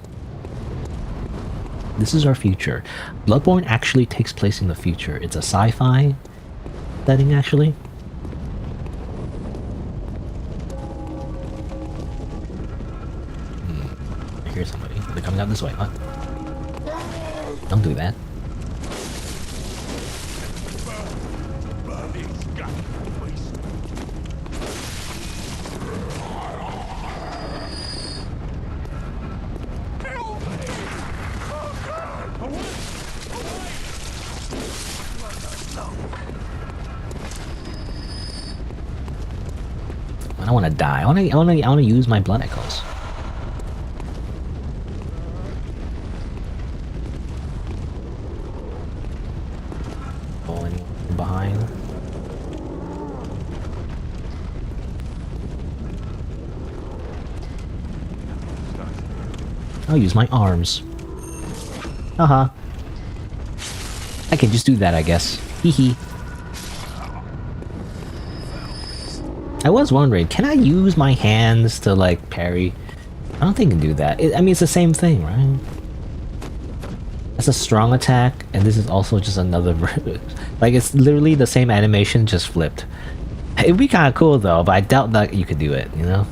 This is our future. Bloodborne actually takes place in the future. It's a sci-fi setting, actually. I hear somebody. They're coming out this way. What? Don't do that. I don't want to die. I want to use my blood echoes. Oh, anyone behind? I'll use my arms. Uh-huh. I can just do that, I guess. Hee hee. I was wondering, can I use my hands to, like, parry? I don't think I can do that. I mean, it's the same thing, right? That's a strong attack, and this is also just another... like, it's literally the same animation, just flipped. It'd be kind of cool, though, but I doubt that you could do it, you know?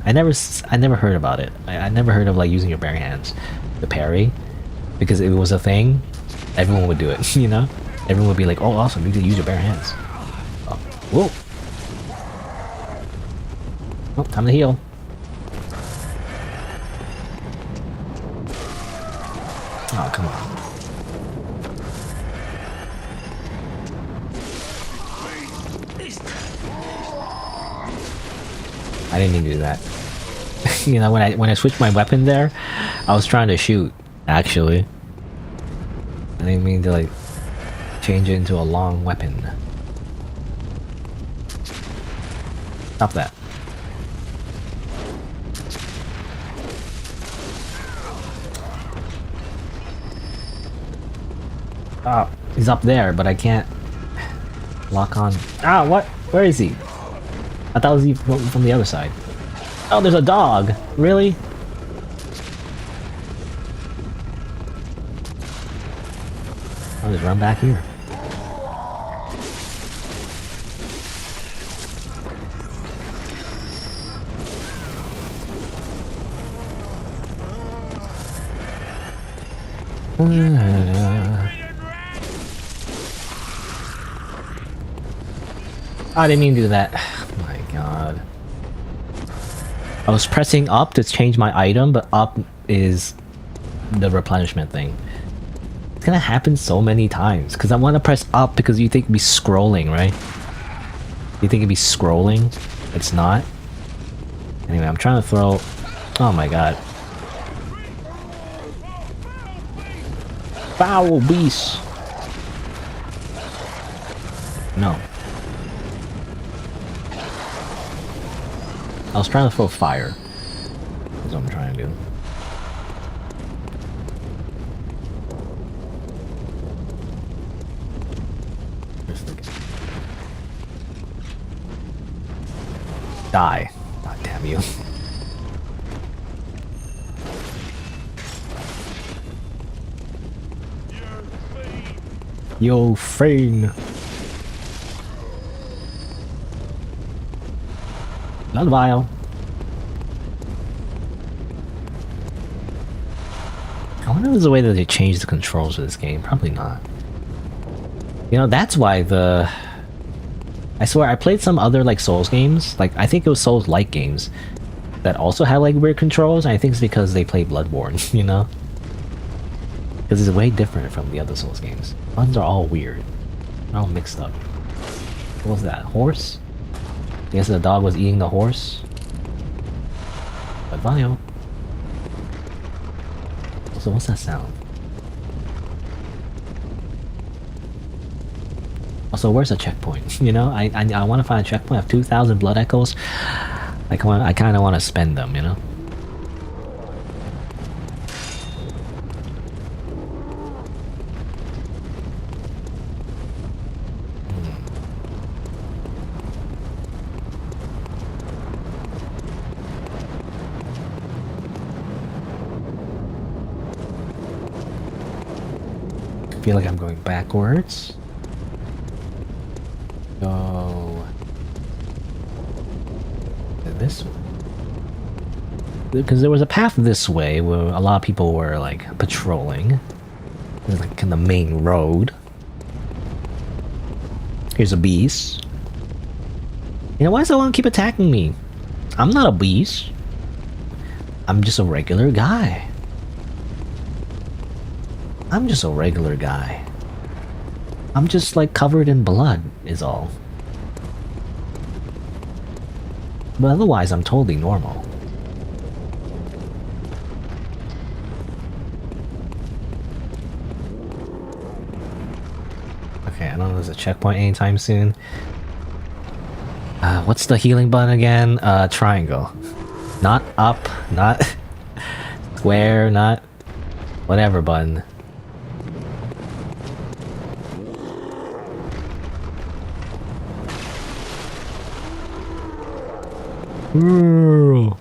I never heard about it. I never heard of, like, using your bare hands to parry. Because if it was a thing, everyone would do it, you know? Everyone would be like, oh, awesome, you can use your bare hands. Oh, whoa. Oh, time to heal. Oh, come on. I didn't mean to do that. You know, when I switched my weapon there, I was trying to shoot, actually. I didn't mean to, like, change it into a long weapon. Stop that. Oh, he's up there, but I can't lock on. Ah, what? Where is he? I thought it was from the other side. Oh, there's a dog. Really? I'll just run back here. I didn't mean to do that. Oh my god. I was pressing up to change my item, but up is the replenishment thing. It's gonna happen so many times, because I want to press up because you think it'd be scrolling, right? You think it'd be scrolling? It's not. Anyway, I'm trying to throw... Oh my god. Foul beast! No. I was trying to throw fire. That's what I'm trying to do. Die. God damn you. Yo, Fane. Blood vial. I wonder if there's a way that they change the controls of this game. Probably not. You know, that's why the... I swear, I played some other, like, Souls games. Like, I think it was Souls-like games that also had, like, weird controls. And I think it's because they play Bloodborne, you know? Because it's way different from the other Souls games. Ones are all weird. They're all mixed up. What was that? Horse? I guess the dog was eating the horse. But Vio. So what's that sound? Also, where's the checkpoint? You know, I want to find a checkpoint. I have 2,000 blood echoes. I kind of want to spend them, you know. feel like I'm going backwards. Go this way. Because there was a path this way where a lot of people were like patrolling. It's like in the main road. Here's a beast. You know, why does everyone keep attacking me? I'm not a beast. I'm just a regular guy. I'm just a regular guy. I'm just like covered in blood is all. But otherwise I'm totally normal. Okay, I don't know if there's a checkpoint anytime soon. What's the healing button again? Triangle. Not up, not square, not whatever button. Ooh.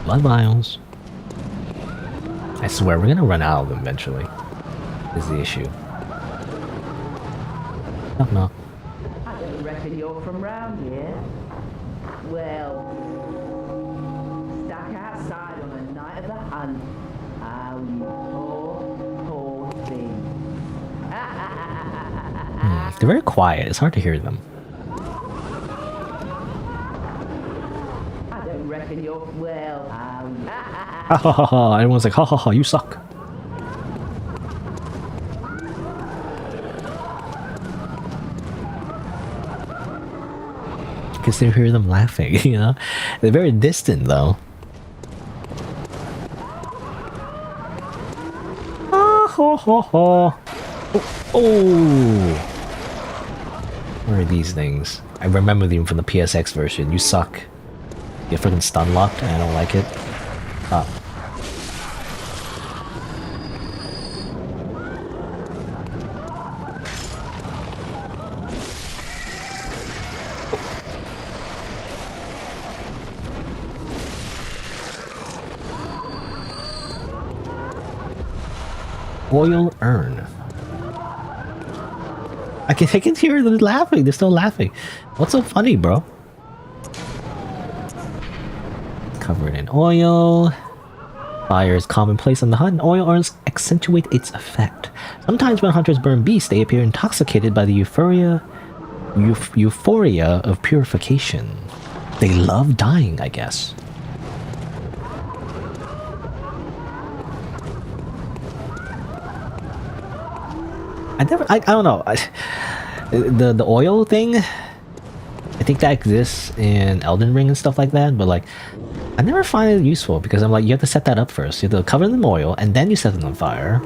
Blood vials. I swear we're gonna run out of them eventually. Is the issue. Knock knock. I don't reckon you're from round here. Well, stuck outside on a night of the hunt. Oh, you poor thing. They're very quiet. It's hard to hear them. I don't reckon you're well. Ha ha ha ha! Everyone's like, ha ha ha! You suck. You can still hear them laughing. You know, they're very distant though. Ah ha ha ha! Oh! Where are these things? I remember them from the PSX version. You suck. You're freaking stun locked and I don't like it. Oh. Oil urn. I can hear them laughing. They're still laughing. What's so funny, bro? Covered in oil. Fire is commonplace on the hunt. Oil urns accentuate its effect. Sometimes when hunters burn beasts, they appear intoxicated by the euphoria of purification. They love dying, I guess. I don't know. The oil thing, I think that exists in Elden Ring and stuff like that, but like, I never find it useful because I'm like, you have to set that up first. You have to cover them in oil and then you set them on fire.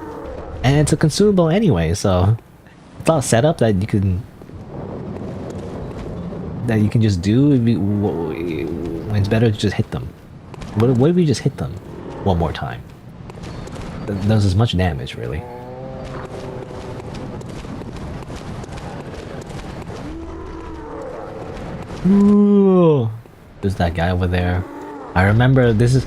And it's a consumable anyway, so it's not a setup that you can just do when it's better to just hit them. What if we just hit them one more time? That does as much damage, really. Ooh, there's that guy over there. I remember this is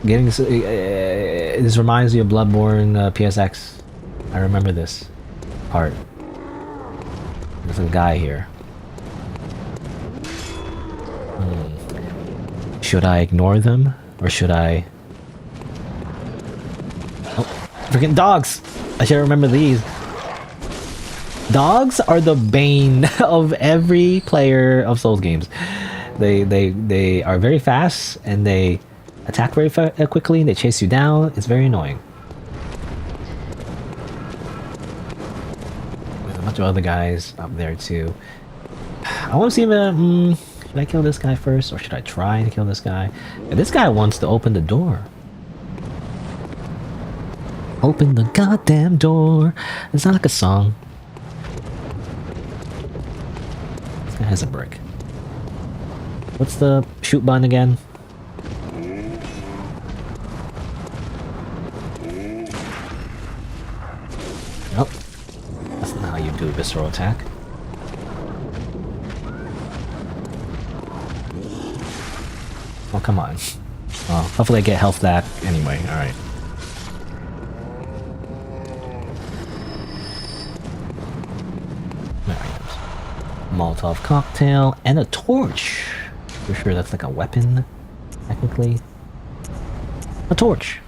getting. This reminds me of Bloodborne PSX. I remember this part. There's a guy here. Should I ignore them or should I? Oh, freaking dogs! I should remember these. Dogs are the bane of every player of Souls games. They are very fast and they attack very quickly. They chase you down. It's very annoying. There's a bunch of other guys up there too. I want to see him. Should I kill this guy first or should I try to kill this guy? And this guy wants to open the door. Open the goddamn door. It's not like a song. This guy has a brick. What's the shoot button again? Nope. That's not how you do a visceral attack. Oh, come on. Well, hopefully I get health back anyway. Alright. Molotov cocktail, and a torch. For sure that's like a weapon, technically. A torch.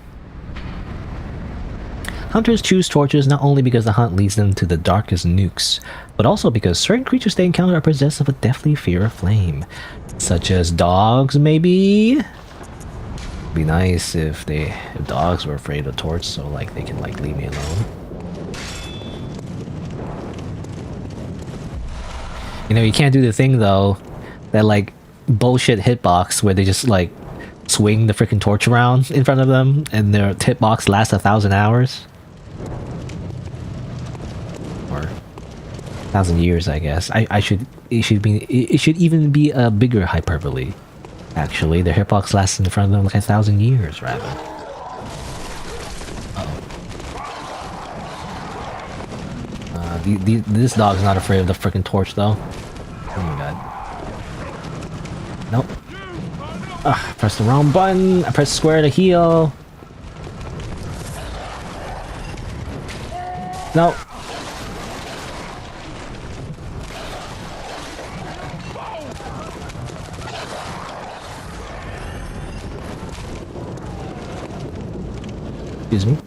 Hunters choose torches not only because the hunt leads them to the darkest nukes, but also because certain creatures they encounter are possessed of a deathly fear of flame. Such as dogs, maybe? Be nice if dogs were afraid of torch, so like they can like leave me alone. You know, you can't do the thing though, that like bullshit hitbox where they just like swing the freaking torch around in front of them and their hitbox lasts 1,000 hours. Or 1,000 years, I guess. It should even be a bigger hyperbole. Actually, their hitbox lasts in front of them like 1,000 years, rather. This dog's not afraid of the freaking torch, though. Oh my god. Nope. Ugh, press the wrong button. I pressed square to heal. Nope. Excuse me?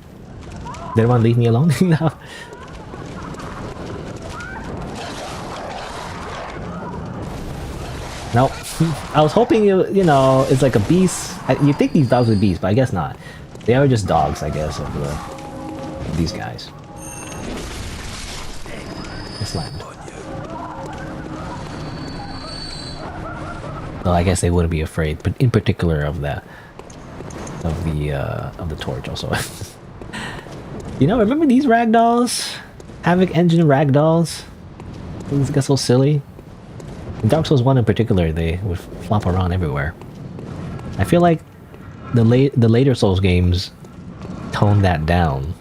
Did anyone leave me alone? No. Nope. I was hoping you know, it's like a beast. You think these dogs are beasts, but I guess not. They are just dogs, I guess, of these guys. It's land. Well, I guess they wouldn't be afraid, but in particular of the torch also. You know, remember these ragdolls? Havoc Engine ragdolls? Things get so silly. In Dark Souls 1 in particular, they would flop around everywhere. I feel like the later Souls games toned that down,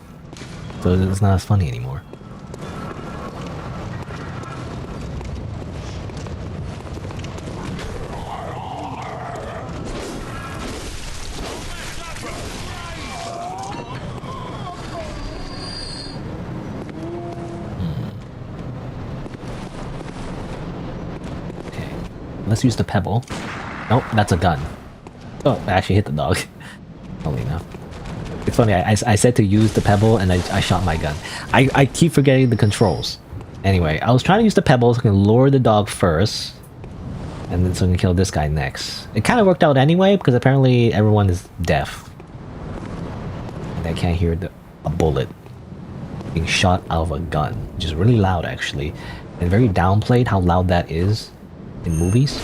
so it's not as funny anymore. Let's use the pebble. Nope, that's a gun. Oh, I actually hit the dog. Holy no. It's funny, I said to use the pebble and I shot my gun. I keep forgetting the controls. Anyway, I was trying to use the pebble so I can lure the dog first. And then so I can kill this guy next. It kind of worked out anyway because apparently everyone is deaf. And they can't hear a bullet being shot out of a gun. Which is really loud actually. And very downplayed how loud that is in movies.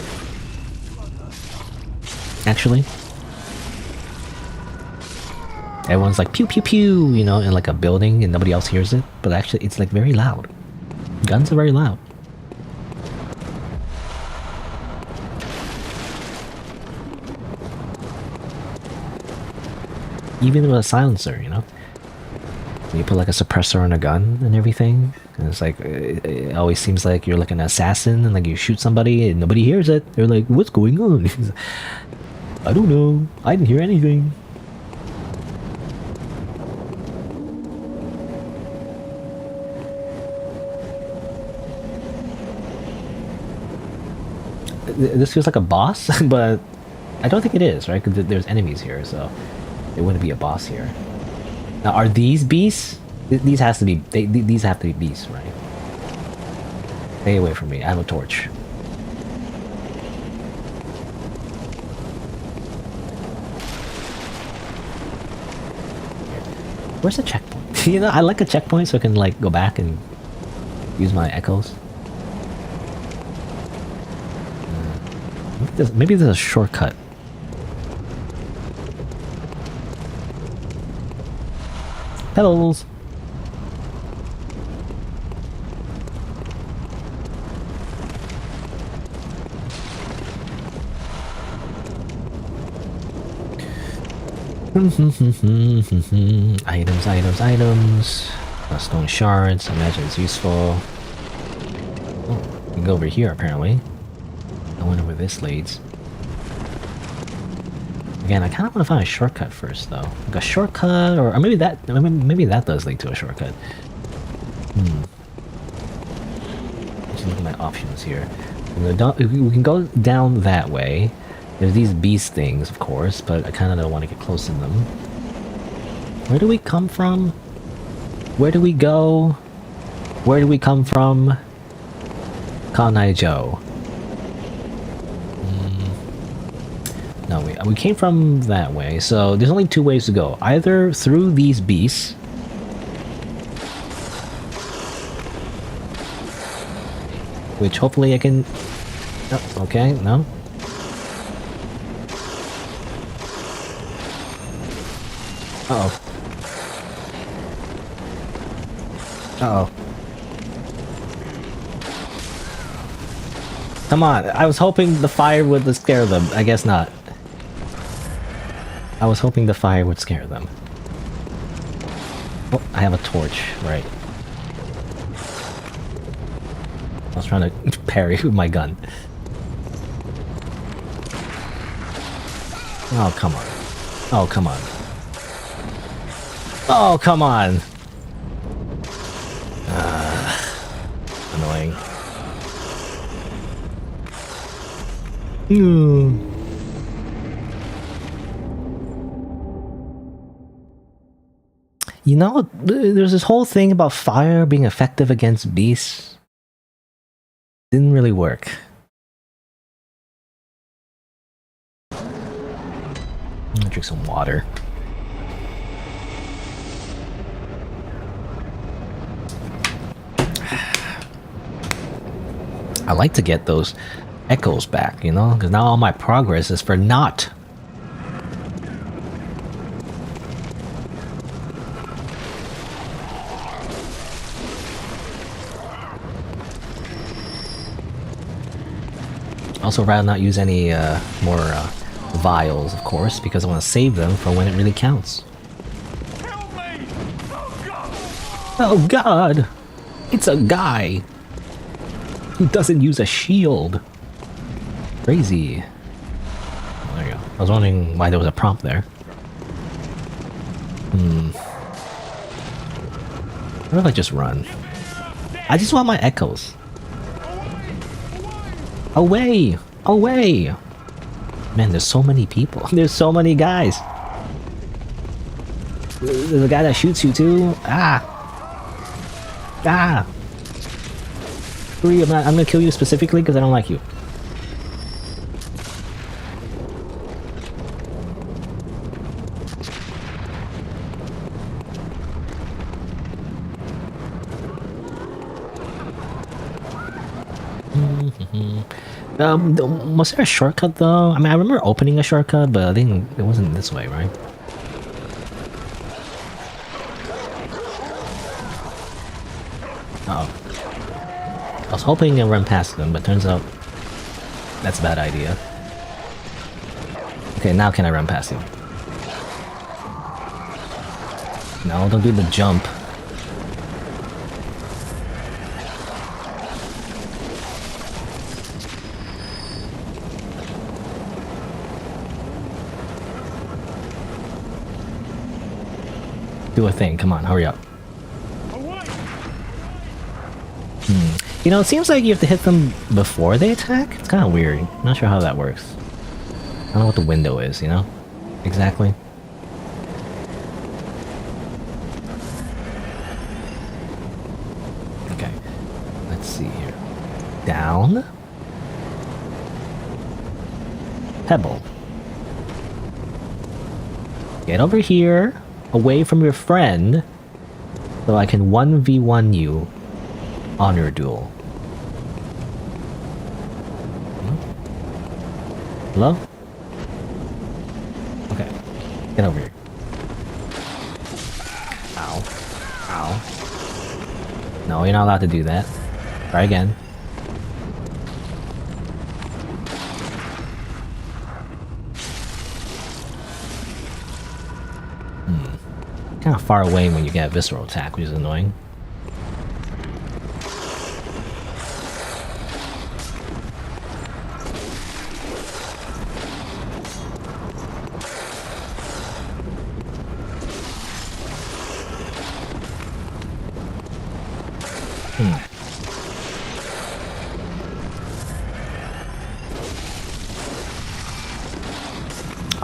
Actually. Everyone's like pew pew pew, you know, in like a building and nobody else hears it. But actually it's like very loud. Guns are very loud. Even with a silencer, you know? When you put like a suppressor on a gun and everything, and it's like, it always seems like you're like an assassin and like you shoot somebody and nobody hears it. They're like, what's going on? I don't know. I didn't hear anything. This feels like a boss, but I don't think it is, right? Because there's enemies here, so it wouldn't be a boss here. Now, are these beasts? These has to be. These have to be beasts, right? Stay away from me. I have a torch. Where's the checkpoint? You know, I like a checkpoint so I can like go back and use my echoes. Maybe there's a shortcut. Pedals. Items. Stone shards. I imagine it's useful. Oh, we can go over here apparently. I wonder where this leads. Again, I kind of want to find a shortcut first, though. Like a shortcut, or maybe that does lead to a shortcut. Just look at my options here. We can go down that way. There's these beast things, of course, but I kind of don't want to get close to them. Where do we come from? Where do we go? Where do we come from? Kanai Joe. No, we came from that way, so there's only 2 ways to go. Either through these beasts, which hopefully I can... Oh, okay, no. Uh-oh. Uh-oh. Come on, I was hoping the fire would scare them. I guess not. I was hoping the fire would scare them. Oh, I have a torch, right. I was trying to parry with my gun. Oh, come on. Oh, come on. Oh, come on! Annoying. You know, there's this whole thing about fire being effective against beasts. Didn't really work. I'm gonna drink some water. I like to get those echoes back, you know? Because now all my progress is for naught. Also, rather not use any more vials, of course, because I want to save them for when it really counts. Help me! Oh God! Oh God! It's a guy! He doesn't use a shield! Crazy. Oh, there you go. I was wondering why there was a prompt there. What if I just run? I just want my echoes. Away! Away! Man, there's so many people. There's so many guys. There's a guy that shoots you too. Ah! Ah! I'm gonna kill you specifically because I don't like you. Was there a shortcut though? I mean, I remember opening a shortcut, but I think it wasn't this way, right? Uh oh. I was hoping to run past them, but turns out that's a bad idea. Okay, now can I run past him? No, don't do the jump. Do a thing, come on, hurry up. You know, it seems like you have to hit them before they attack. It's kind of weird. Not sure how that works. I don't know what the window is, you know? Exactly. Okay. Let's see here. Down. Pebble. Get over here. Away from your friend, so I can 1v1 you on your duel. Hello? Okay. Get over here. Ow. Ow. No, you're not allowed to do that. Try again. Kind of far away when you get a visceral attack, which is annoying.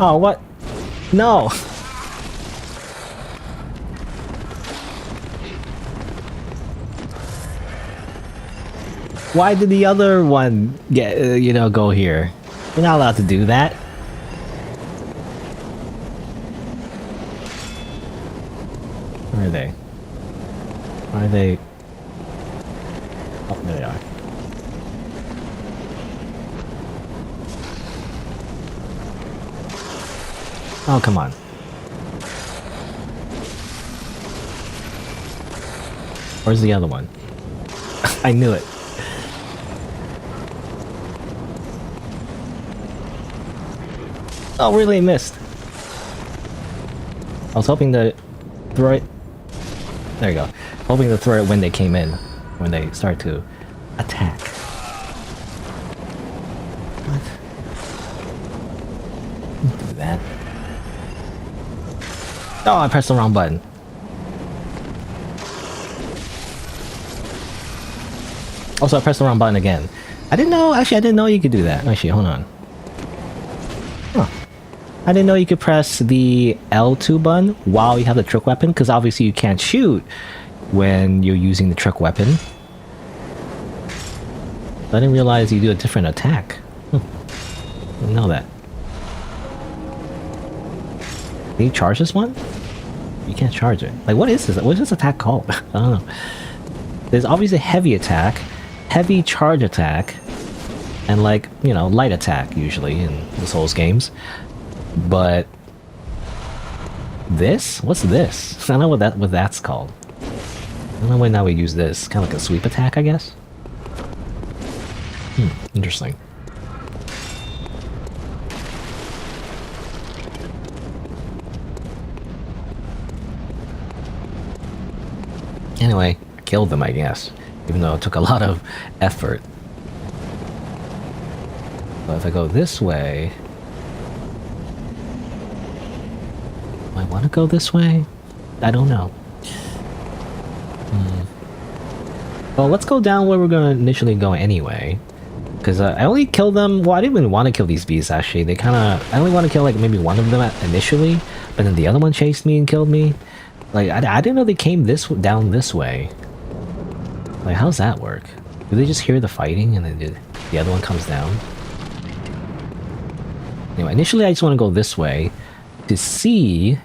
Oh, what? No! Why did the other one get, you know, go here? You're not allowed to do that. Where are they? Where are they? Oh, there they are. Oh, come on. Where's the other one? I knew it. Oh, really missed. I was hoping to throw it. There you go. Hoping to throw it when they came in. When they start to attack. What? Don't do that. Oh, I pressed the wrong button. Also, I pressed the wrong button again. I didn't know, actually I didn't know you could do that. Actually, hold on. Huh. I didn't know you could press the L2 button while you have the trick weapon, because obviously you can't shoot when you're using the trick weapon. I didn't realize you do a different attack. Didn't know that. Can you charge this one? You can't charge it. Like, what is this? What is this attack called? I don't know. There's obviously heavy attack, heavy charge attack, and like, you know, light attack usually in the Souls games. But this? What's this? I don't know what that's called. I don't know when now we use this. Kind of like a sweep attack, I guess. Interesting. Anyway, I killed them, I guess. Even though it took a lot of effort. But if I go this way... Do I want to go this way? I don't know. Well, let's go down where we're going to initially go anyway. Because I only killed them... Well, I didn't even want to kill these beasts, actually. They kind of... I only want to kill, like, maybe one of them initially. But then the other one chased me and killed me. Like, I didn't know they came down this way. Like, how's that work? Do they just hear the fighting and then the other one comes down? Anyway, initially I just want to go this way to see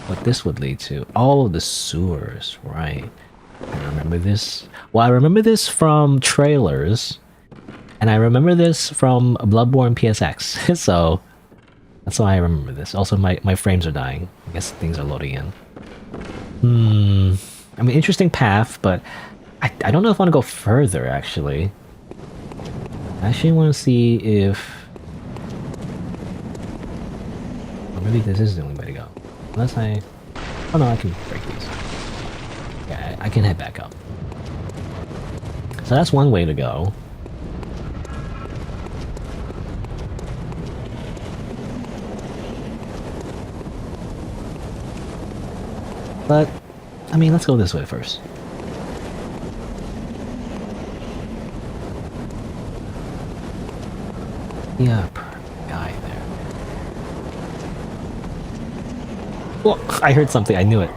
what this would lead to. Oh, the sewers, right. I remember this. Well, I remember this from trailers. And I remember this from Bloodborne PSX. So, that's why I remember this. Also, my frames are dying. I guess things are loading in. I mean, interesting path, but I don't know if I want to go further, actually. I actually want to see if... Well, maybe this is the only way to go. Unless I... Oh no, I can break these. Yeah, I can head back up. So that's one way to go. But, I mean, let's go this way first. Yeah, guy there. Well, I heard something. I knew it.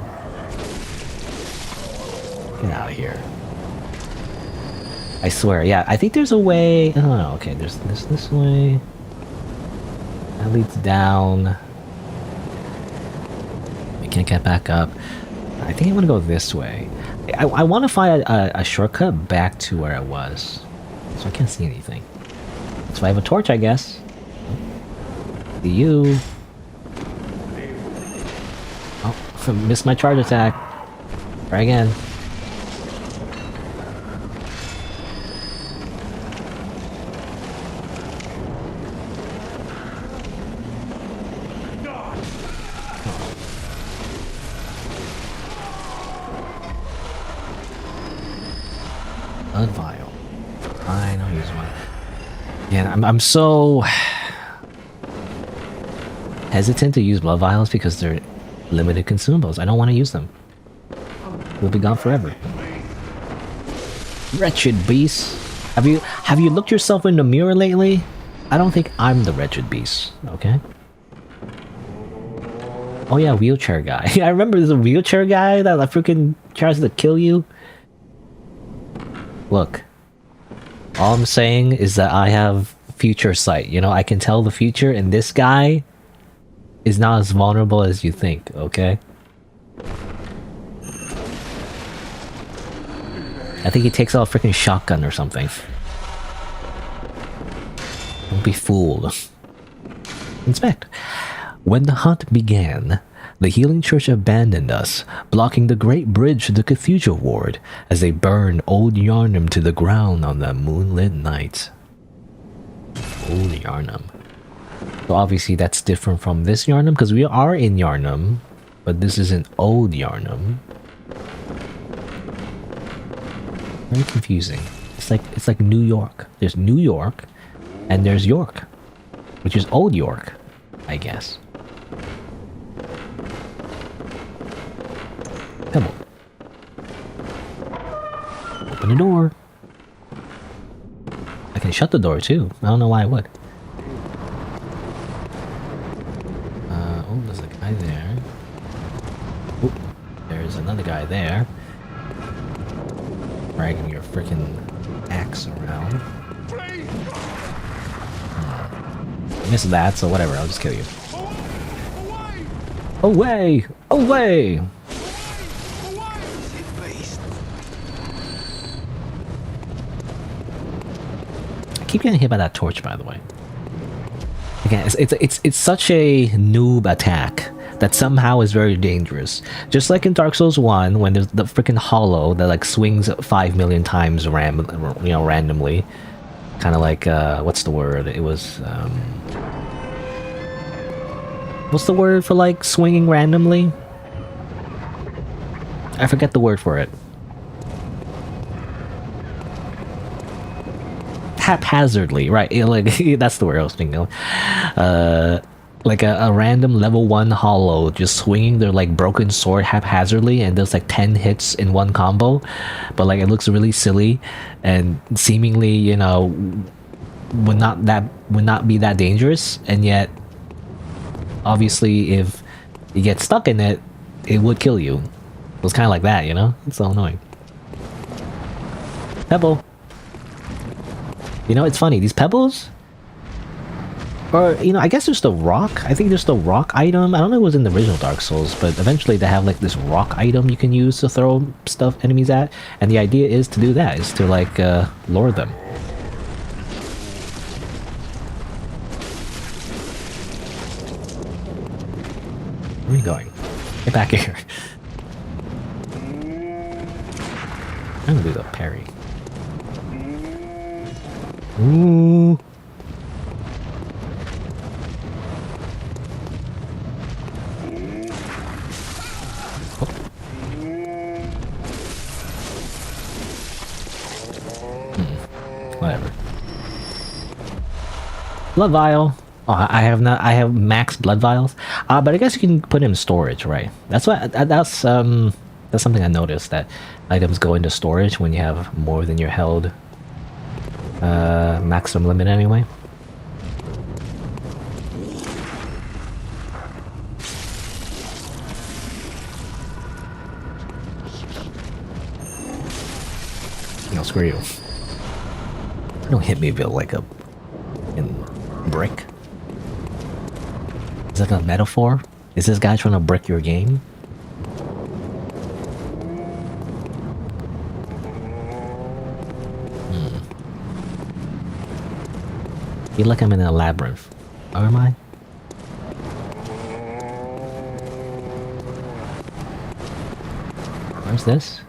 Get out of here. I swear, yeah. I think there's a way... Oh, no, okay. There's this way. That leads down. We can't get back up. I think I want to go this way. I want to find a shortcut back to where I was. So I can't see anything. That's why I have a torch, I guess. See you. Oh, missed my charge attack. Try again. Blood vial. Fine, I'll use one. Yeah, I'm so hesitant to use blood vials because they're limited consumables. I don't want to use them. They'll be gone forever. Wretched beast. Have you looked yourself in the mirror lately? I don't think I'm the wretched beast, okay? Oh yeah, wheelchair guy. I remember there's a wheelchair guy that like freaking tries to kill you. Look, all I'm saying is that I have future sight. You know, I can tell the future, and this guy is not as vulnerable as you think. Okay. I think he takes out a freaking shotgun or something. Don't be fooled. Inspect. When the hunt began, the Healing Church abandoned us, blocking the great bridge to the Cathedral Ward as they burned Old Yarnum to the ground on that moonlit night. Old Yarnum. So obviously that's different from this Yarnum, because we are in Yarnum, but this isn't Old Yarnum. Very confusing. It's like New York. There's New York, and there's York, which is Old York, I guess. Come on. Open the door. I can shut the door too. I don't know why I would. Oh, there's a guy there. Oop, there's another guy there. Dragging your freaking axe around. Missed that, so whatever, I'll just kill you. Away! Away! I keep getting hit by that torch, by the way. Again, it's such a noob attack that somehow is very dangerous. Just like in Dark Souls 1, when there's the freaking hollow that like swings 5 million times randomly. Kind of like, what's the word? It was, what's the word for like swinging randomly? I forget the word for it. Haphazardly, right? Like that's the word I was thinking of. Like a random level 1 hollow just swinging their like broken sword haphazardly and does like 10 hits in one combo, but like it looks really silly and seemingly, you know, would not be that dangerous, and yet obviously if you get stuck in it, it would kill you. It was kind of like that, you know? It's so annoying. Pebble. You know, it's funny, these pebbles, or, you know, I guess there's the rock. I think there's the rock item. I don't know if it was in the original Dark Souls, but eventually they have like this rock item you can use to throw enemies at. And the idea is to do that, is to like lure them. Where are you going? Get back here. I'm gonna do the parry. Ooh. Whatever. Blood vial. Oh, I have max blood vials. But I guess you can put them in storage, right? That's something I noticed, that items go into storage when you have more than your held maximum limit anyway. No, screw you. Don't hit me with like a brick. Is that a metaphor? Is this guy trying to brick your game? I feel like I'm in a labyrinth. Or am I? Where's this?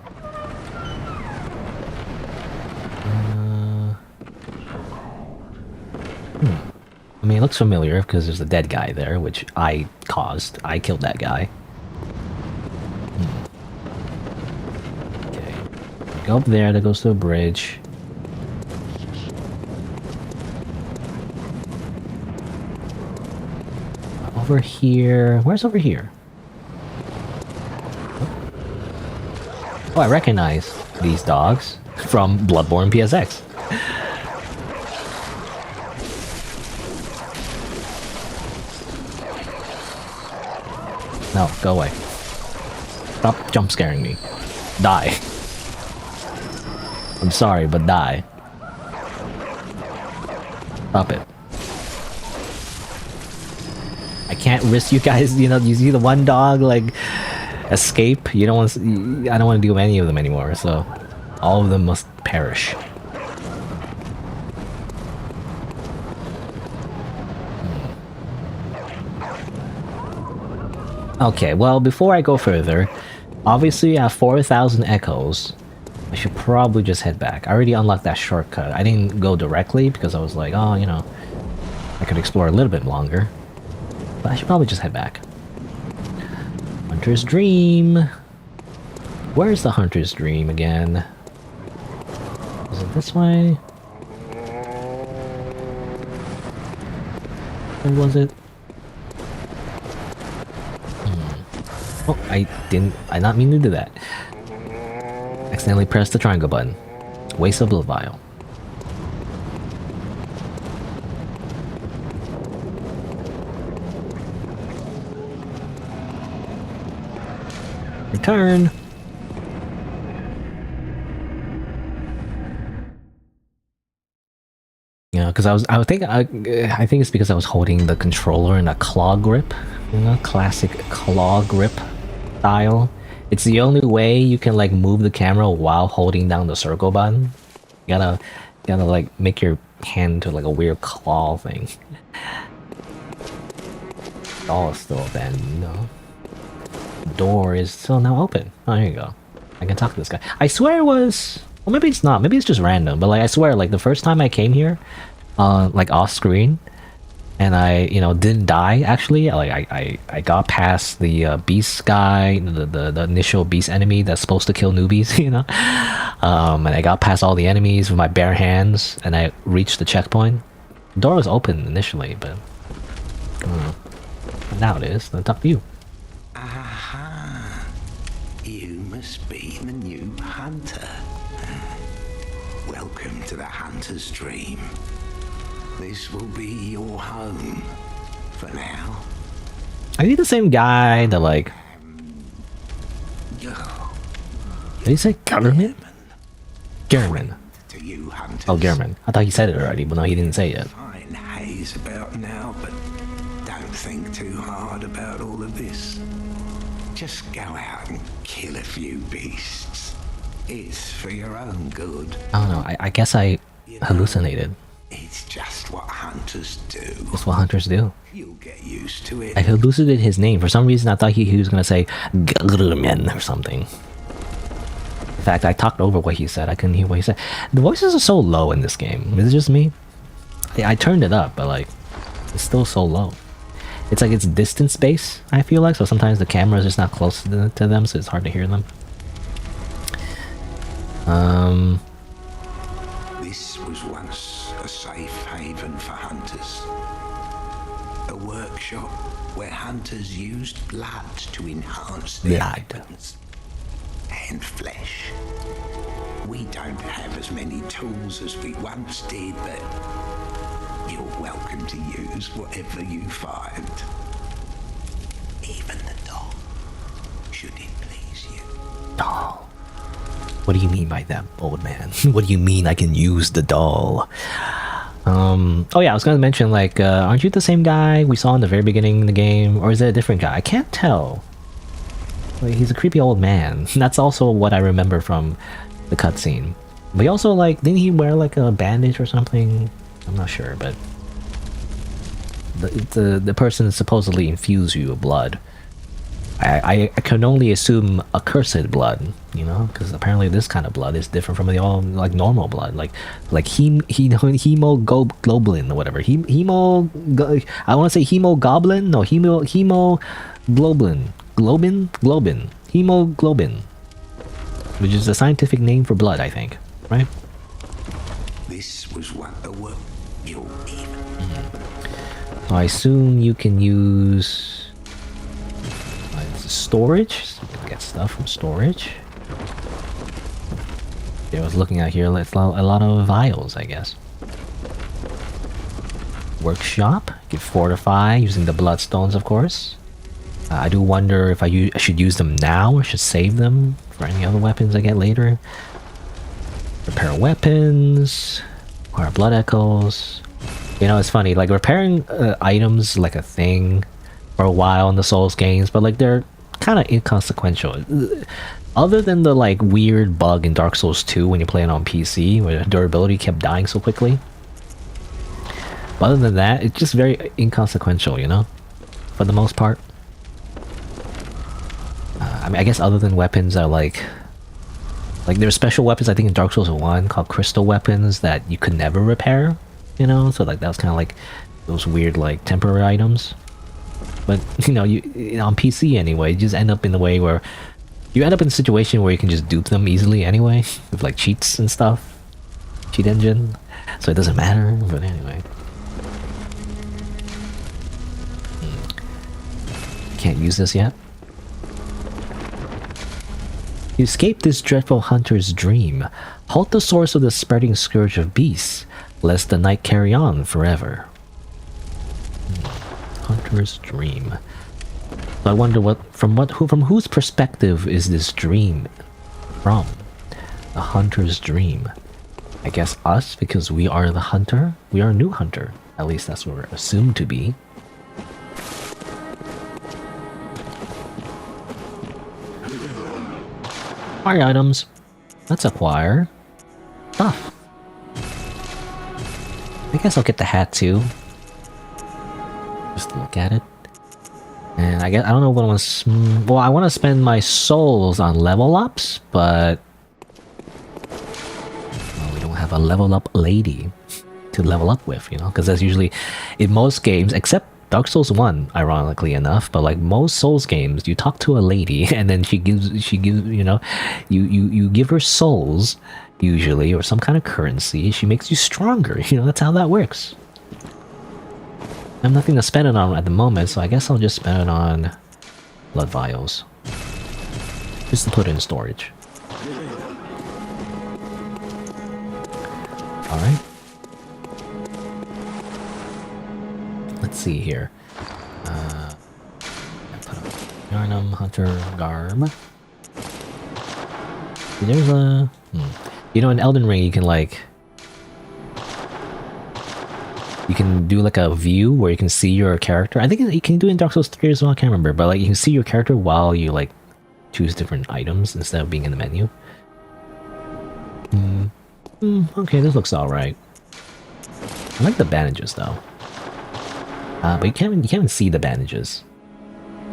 I mean, it looks familiar because there's a dead guy there, which I caused. I killed that guy. Okay. Go up there, that goes to a bridge. Over here. Where's over here? Oh, I recognize these dogs from Bloodborne PSX. No, go away. Stop jump scaring me. Die. I'm sorry, but die. Stop it. I can't risk you guys, you know, you see the one dog, like, escape? You don't want to, I don't want to do any of them anymore, so all of them must perish. Okay, well, before I go further, obviously I have 4,000 echoes. I should probably just head back. I already unlocked that shortcut. I didn't go directly because I was like, oh, you know, I could explore a little bit longer. But I should probably just head back. Hunter's Dream. Where's the Hunter's Dream again? Is it this way? Or was it? Oh, I not mean to do that. Accidentally pressed the triangle button. Waste of blood vial. Return. Yeah, because I think it's because I was holding the controller in a claw grip, you know, classic claw grip style. It's the only way you can like move the camera while holding down the circle button. You gotta like make your hand to like a weird claw thing. Door is still open, you know. Door is still now open. Oh, here you go. I can talk to this guy. I swear it was... Well, maybe it's not. Maybe it's just random. But like, I swear, like the first time I came here, like off screen, and I, you know, didn't die. Actually, like I got past the beast guy, the initial beast enemy that's supposed to kill newbies, you know. And I got past all the enemies with my bare hands, and I reached the checkpoint. The door was open initially, but now it is. I'll talk to you. Aha! You must be the new hunter. Welcome to the Hunter's Dream. This will be your home for now. Are you the same guy that like... Did he say government? German. To you, hunters. Oh, German. I thought he said it already, but no, he didn't say it. Fine haze about now, but don't think too hard about all of this. Just go out and kill a few beasts. It's for your own good. I don't know. I guess I hallucinated. It's just what hunters do. That's what hunters do. You'll get used to it. I hallucinated his name. For some reason, I thought he was going to say German or something. In fact, I talked over what he said. I couldn't hear what he said. The voices are so low in this game. Is it just me? I turned it up, but like, it's still so low. It's like it's distance based, I feel like, so sometimes the camera is just not close to them, so it's hard to hear them. This was once a safe haven for hunters. A workshop where hunters used blood to enhance their weapons and flesh. We don't have as many tools as we once did, but you're welcome to use whatever you find. Even the doll, should it please you. Doll? What do you mean by that, old man? What do you mean I can use the doll? Oh yeah, I was gonna mention, like, aren't you the same guy we saw in the very beginning of the game? Or is it a different guy? I can't tell. Like, he's a creepy old man. That's also what I remember from the cutscene. But he also, like, didn't he wear, like, a bandage or something? I'm not sure, but... The person supposedly infused you with blood. I can only assume accursed blood, you know, because apparently this kind of blood is different from the all like normal blood, like hemoglobin or whatever. I want to say hemoglobin, no, hemoglobin, hemoglobin, which is a scientific name for blood, I think, right? This was what the world you'll even. So I assume you can use. Storage, so get stuff from storage. Yeah, I was looking at here, it's a lot of vials, I guess. Workshop, you can fortify using the bloodstones, of course. I do wonder if I should use them now or should save them for any other weapons I get later. Repair weapons, acquire blood echoes. You know, it's funny, like repairing items like a thing for a while in the Souls games, but like they're kind of inconsequential. Other than the like weird bug in Dark Souls 2 when you play it on PC, where durability kept dying so quickly. But other than that, it's just very inconsequential, you know, for the most part. I mean, I guess other than weapons are like there's special weapons I think in Dark Souls 1 called crystal weapons that you could never repair, you know, so like that was kind of like those weird like temporary items. But you know, on PC anyway, you just end up in the way where you end up in a situation where you can just dupe them easily anyway with like cheats and stuff, cheat engine, so it doesn't matter. But anyway, can't use this yet. You escape this dreadful hunter's dream. Halt the source of the spreading scourge of beasts, lest the night carry on forever. Hunter's dream. So I wonder from whose perspective is this dream from? The hunter's dream. I guess us, because we are the hunter. We are a new hunter. At least that's what we're assumed to be. Acquire items. Let's acquire stuff. I guess I'll get the hat too. Just look at it. And I don't know what I want to. Well, I want to spend my souls on level ups, but well, we don't have a level up lady to level up with, you know, because that's usually in most games, except Dark Souls 1, ironically enough, but like most Souls games, you talk to a lady and then she gives, you know, you give her souls, usually, or some kind of currency. She makes you stronger, you know, that's how that works. I have nothing to spend it on at the moment, so I guess I'll just spend it on blood vials. Just to put it in storage. Alright. Let's see here. I put up Yarnum Hunter Garb. There's a... You know, in Elden Ring you can like... You can do like a view where you can see your character. I think you can do it in Dark Souls 3 as well, I can't remember. But like you can see your character while you like choose different items instead of being in the menu. Okay, this looks alright. I like the bandages though. But you can't even see the bandages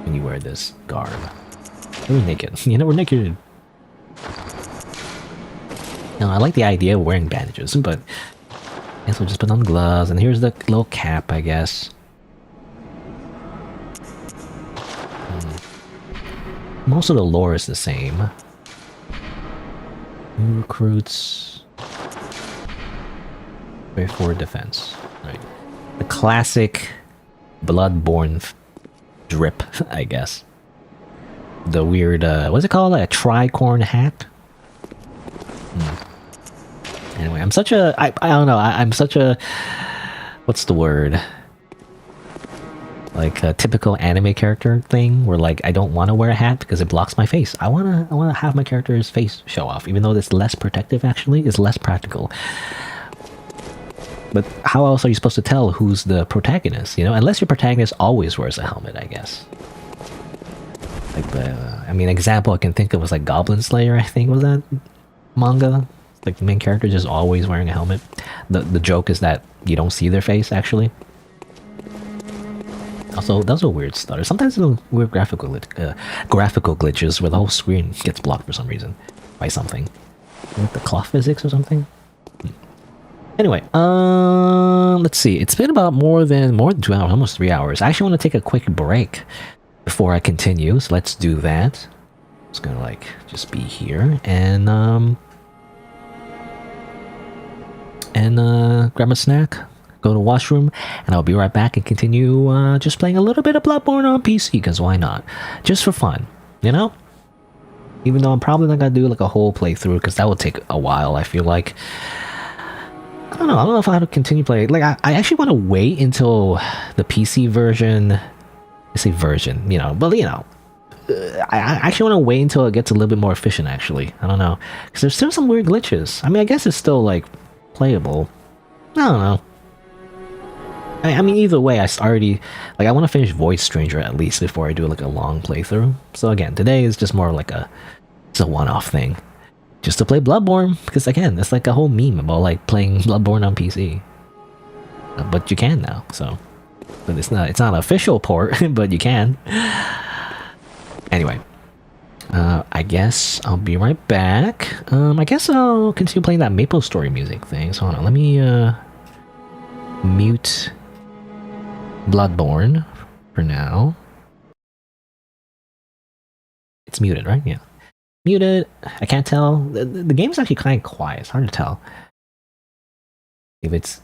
when you wear this garb. We're naked. You know, we're naked. No, I like the idea of wearing bandages, but I guess we'll just put on gloves, and here's the little cap, I guess. Most of the lore is the same. New recruits. Straightforward defense. Right. The classic Bloodborne drip, I guess. The weird, what's it called? Like a tricorn hat? Anyway, I'm such a... I don't know, I'm such a... What's the word? Like a typical anime character thing, where like, I don't want to wear a hat because it blocks my face. I wanna have my character's face show off, even though it's less protective actually, it's less practical. But how else are you supposed to tell who's the protagonist, you know? Unless your protagonist always wears a helmet, I guess. Like the... I mean, example I can think of was like Goblin Slayer, I think, was that manga? Like the main character just always wearing a helmet. The joke is that you don't see their face, actually. Also, those are weird stutter. Sometimes there's weird graphical glitches where the whole screen gets blocked for some reason. By something. Like the cloth physics or something? Anyway, let's see. It's been about more than 2 hours, almost 3 hours. I actually want to take a quick break before I continue, so let's do that. It's gonna like just be here and grab a snack, go to the washroom, and I'll be right back and continue just playing a little bit of Bloodborne on PC, because why not? Just for fun, you know? Even though I'm probably not gonna do like a whole playthrough, because that would take a while, I feel like. I don't know if I have to continue playing. Like, I actually want to wait until the PC version I say version, you know, but you know, I actually want to wait until it gets a little bit more efficient. Actually, I don't know, because there's still some weird glitches. I mean, I guess it's still like playable. I don't know. I mean, either way, I already like I want to finish Voice Stranger at least before I do like a long playthrough. So again, today is just more like it's a one-off thing, just to play Bloodborne. Because again, it's like a whole meme about like playing Bloodborne on PC. But you can now, so. But it's not an official port, but you can. Anyway, I guess I'll be right back. I guess I'll continue playing that MapleStory music thing. So hold on, let me mute Bloodborne for now. It's muted, right? Yeah. Muted. I can't tell. The game's actually kind of quiet. It's hard to tell if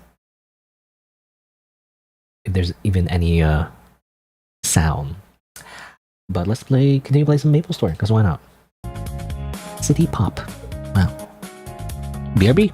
there's even any sound. But let's continue play some MapleStory, because why not? City Pop. Wow. BRB.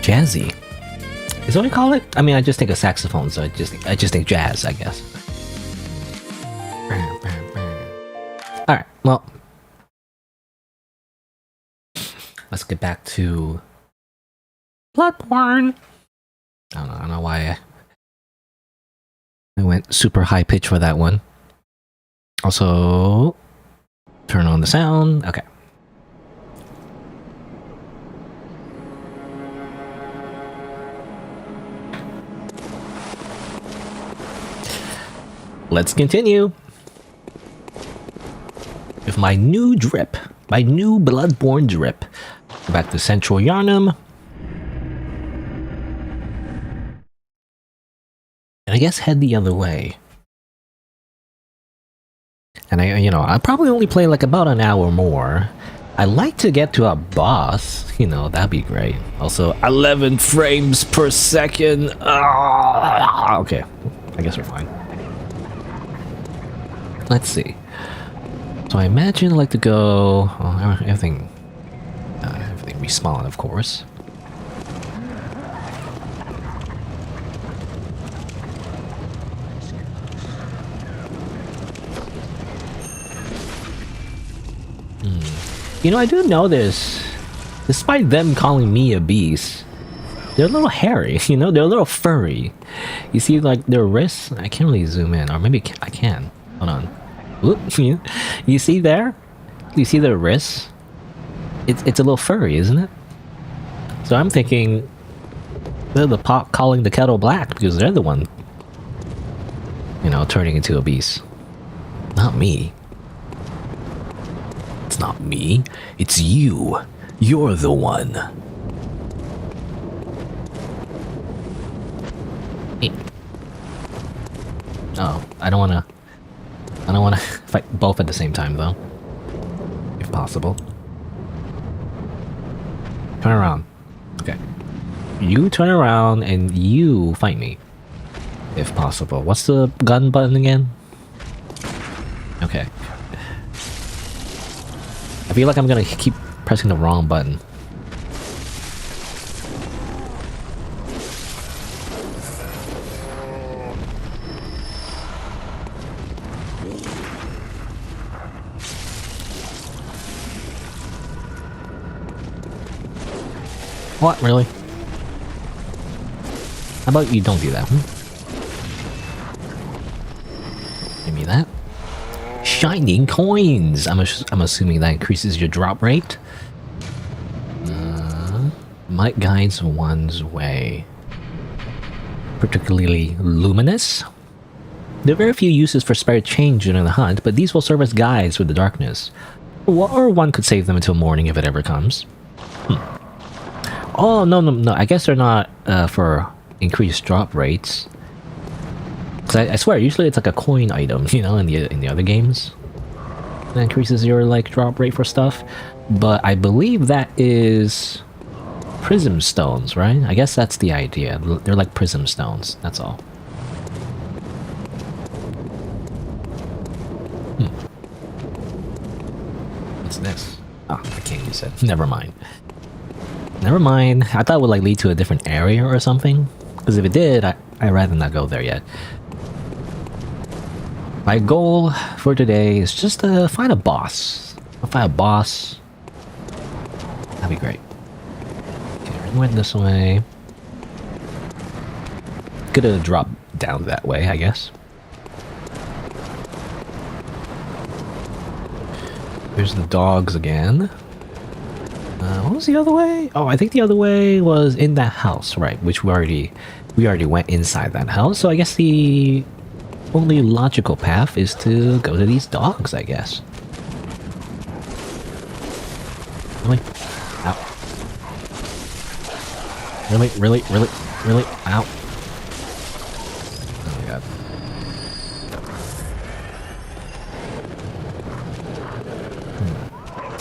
Jazzy. Is that what you call it? I mean, I just think of saxophone, so I just think jazz, I guess. Alright, well. Let's get back to Bloodborne. I don't know why I went super high pitch for that one. Also, turn on the sound. Okay. Let's continue with my new drip, my new Bloodborne drip. Go back to Central Yarnum. And I guess head the other way. And I'll probably only play like about an hour more. I like to get to a boss, that'd be great. Also, 11 frames per second. Okay, I guess we're fine. Let's see. So I imagine I'd like to go... everything respawn, of course. I do notice, despite them calling me a beast, they're a little hairy, they're a little furry. You see, like, their wrists? I can't really zoom in, or maybe I can. Hold on. Whoop. You see there? You see their wrists? It's a little furry, isn't it? So I'm thinking they're the pot calling the kettle black because they're the one, turning into a beast. Not me. It's not me. It's you. You're the one. Oh, I don't wanna fight both at the same time though. If possible. Turn around. Okay. You turn around and you fight me. If possible. What's the gun button again? Okay. I feel like I'm gonna keep pressing the wrong button. What? Really? How about you don't do that? Give me that. Shining coins! I'm assuming that increases your drop rate. Might guides one's way. Particularly luminous. There are very few uses for spare change during the hunt, but these will serve as guides with the darkness. Or one could save them until morning if it ever comes. Oh, no. I guess they're not for increased drop rates. Cause I swear, usually it's like a coin item, in the other games. That increases your drop rate for stuff. But I believe that is prism stones, right? I guess that's the idea. They're like prism stones. That's all. What's this? Oh, I can't use it. Never mind. Never mind. I thought it would lead to a different area or something. Because if it did, I'd rather not go there yet. My goal for today is just to find a boss. I'll find a boss. That'd be great. Okay, we went this way. Could have dropped down that way, I guess. There's the dogs again. What was the other way? Oh, I think the other way was in that house, right? Which we already went inside that house. So I guess the only logical path is to go to these dogs, I guess. Really? Ow. Really? Ow. Oh my god.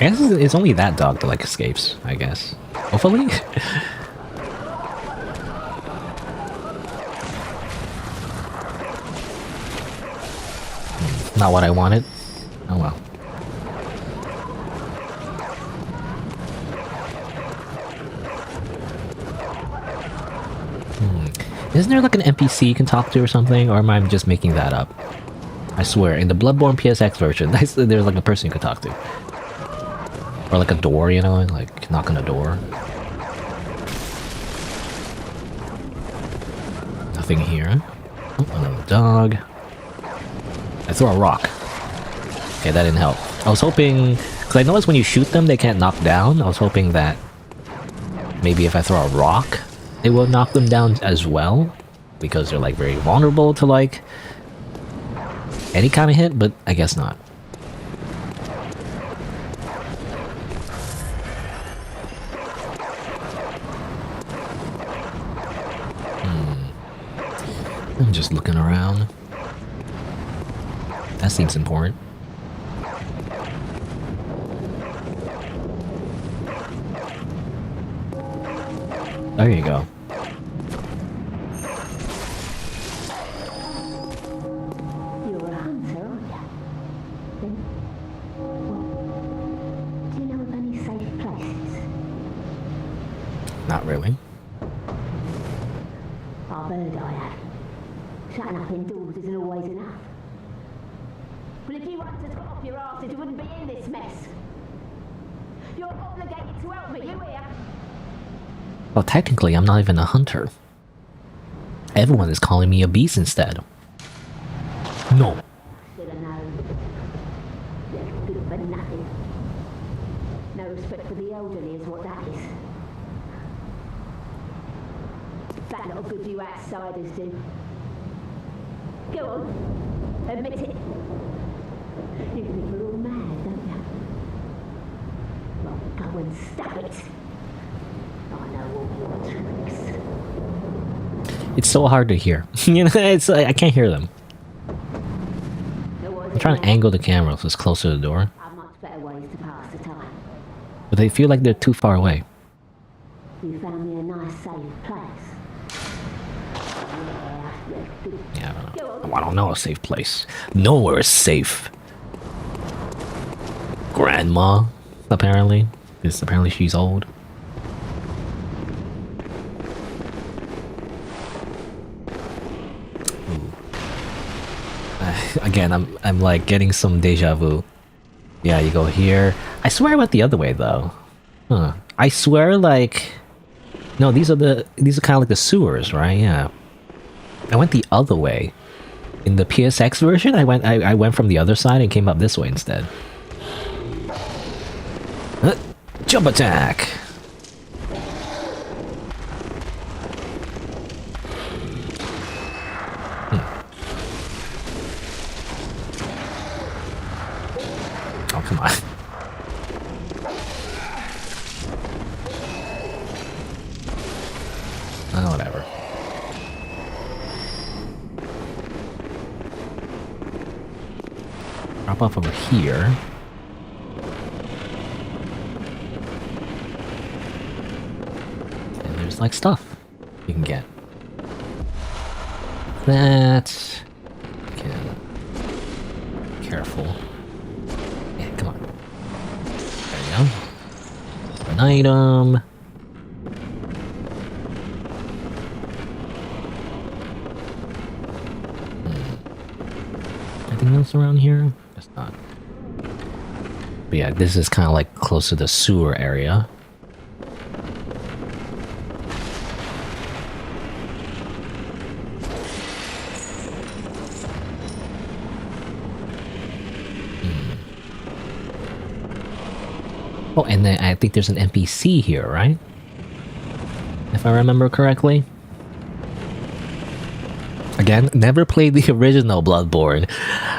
I guess it's only that dog that escapes, I guess. Hopefully? Not what I wanted. Oh well. Isn't there like an NPC you can talk to or something? Or am I just making that up? I swear, in the Bloodborne PSX version, there's like a person you could talk to. Or like a door, you know? Like, knock on a door. Nothing here. Oh, another dog. I threw a rock. Okay, that didn't help. I was hoping... Because I noticed when you shoot them, they can't knock down. I was hoping that... maybe if I throw a rock, it will knock them down as well. Because they're like very vulnerable to like... any kind of hit, but I guess not. I'm just looking around. That seems important. There you go. You're a hunter, aren't you? Then, well, do you know of any safe places? Not really. I've heard I have. Shutting up indoors isn't always enough. Well, if you hunters got off your asses, you wouldn't be in this mess. You're obligated to help me, you hear? Well, technically, I'm not even a hunter. Everyone is calling me a beast instead. No. Should have known. You're good for nothing. No respect for the elderly is what that is. That lot of good you outsiders do. Go on, admit it. You think we're all mad, don't you? Well, go and stop it. I know all your tricks. It's so hard to hear. You know, it's I can't hear them. I'm trying to angle the camera so it's closer to the door. Are much better ways to pass the time. But they feel like they're too far away. You found me a nice safe place. Yeah, I don't know. Oh, I don't know a safe place. Nowhere is safe. Grandma, apparently. Because apparently she's old. Again, I'm like getting some deja vu. Yeah, you go here. I swear I went the other way though. Huh. I swear like... No, these are kind of like the sewers, right? Yeah. I went the other way. In the PSX version, I went from the other side and came up this way instead. Jump attack! Oh, come on. Oh, whatever. Drop off over here. And there's like stuff you can get. That... Okay. Careful. Yeah, come on. There you go. An item. Anything else around here? Guess not. But yeah, this is kind of like close to the sewer area. Oh, and then I think there's an NPC here, right? If I remember correctly. Again, never played the original Bloodborne,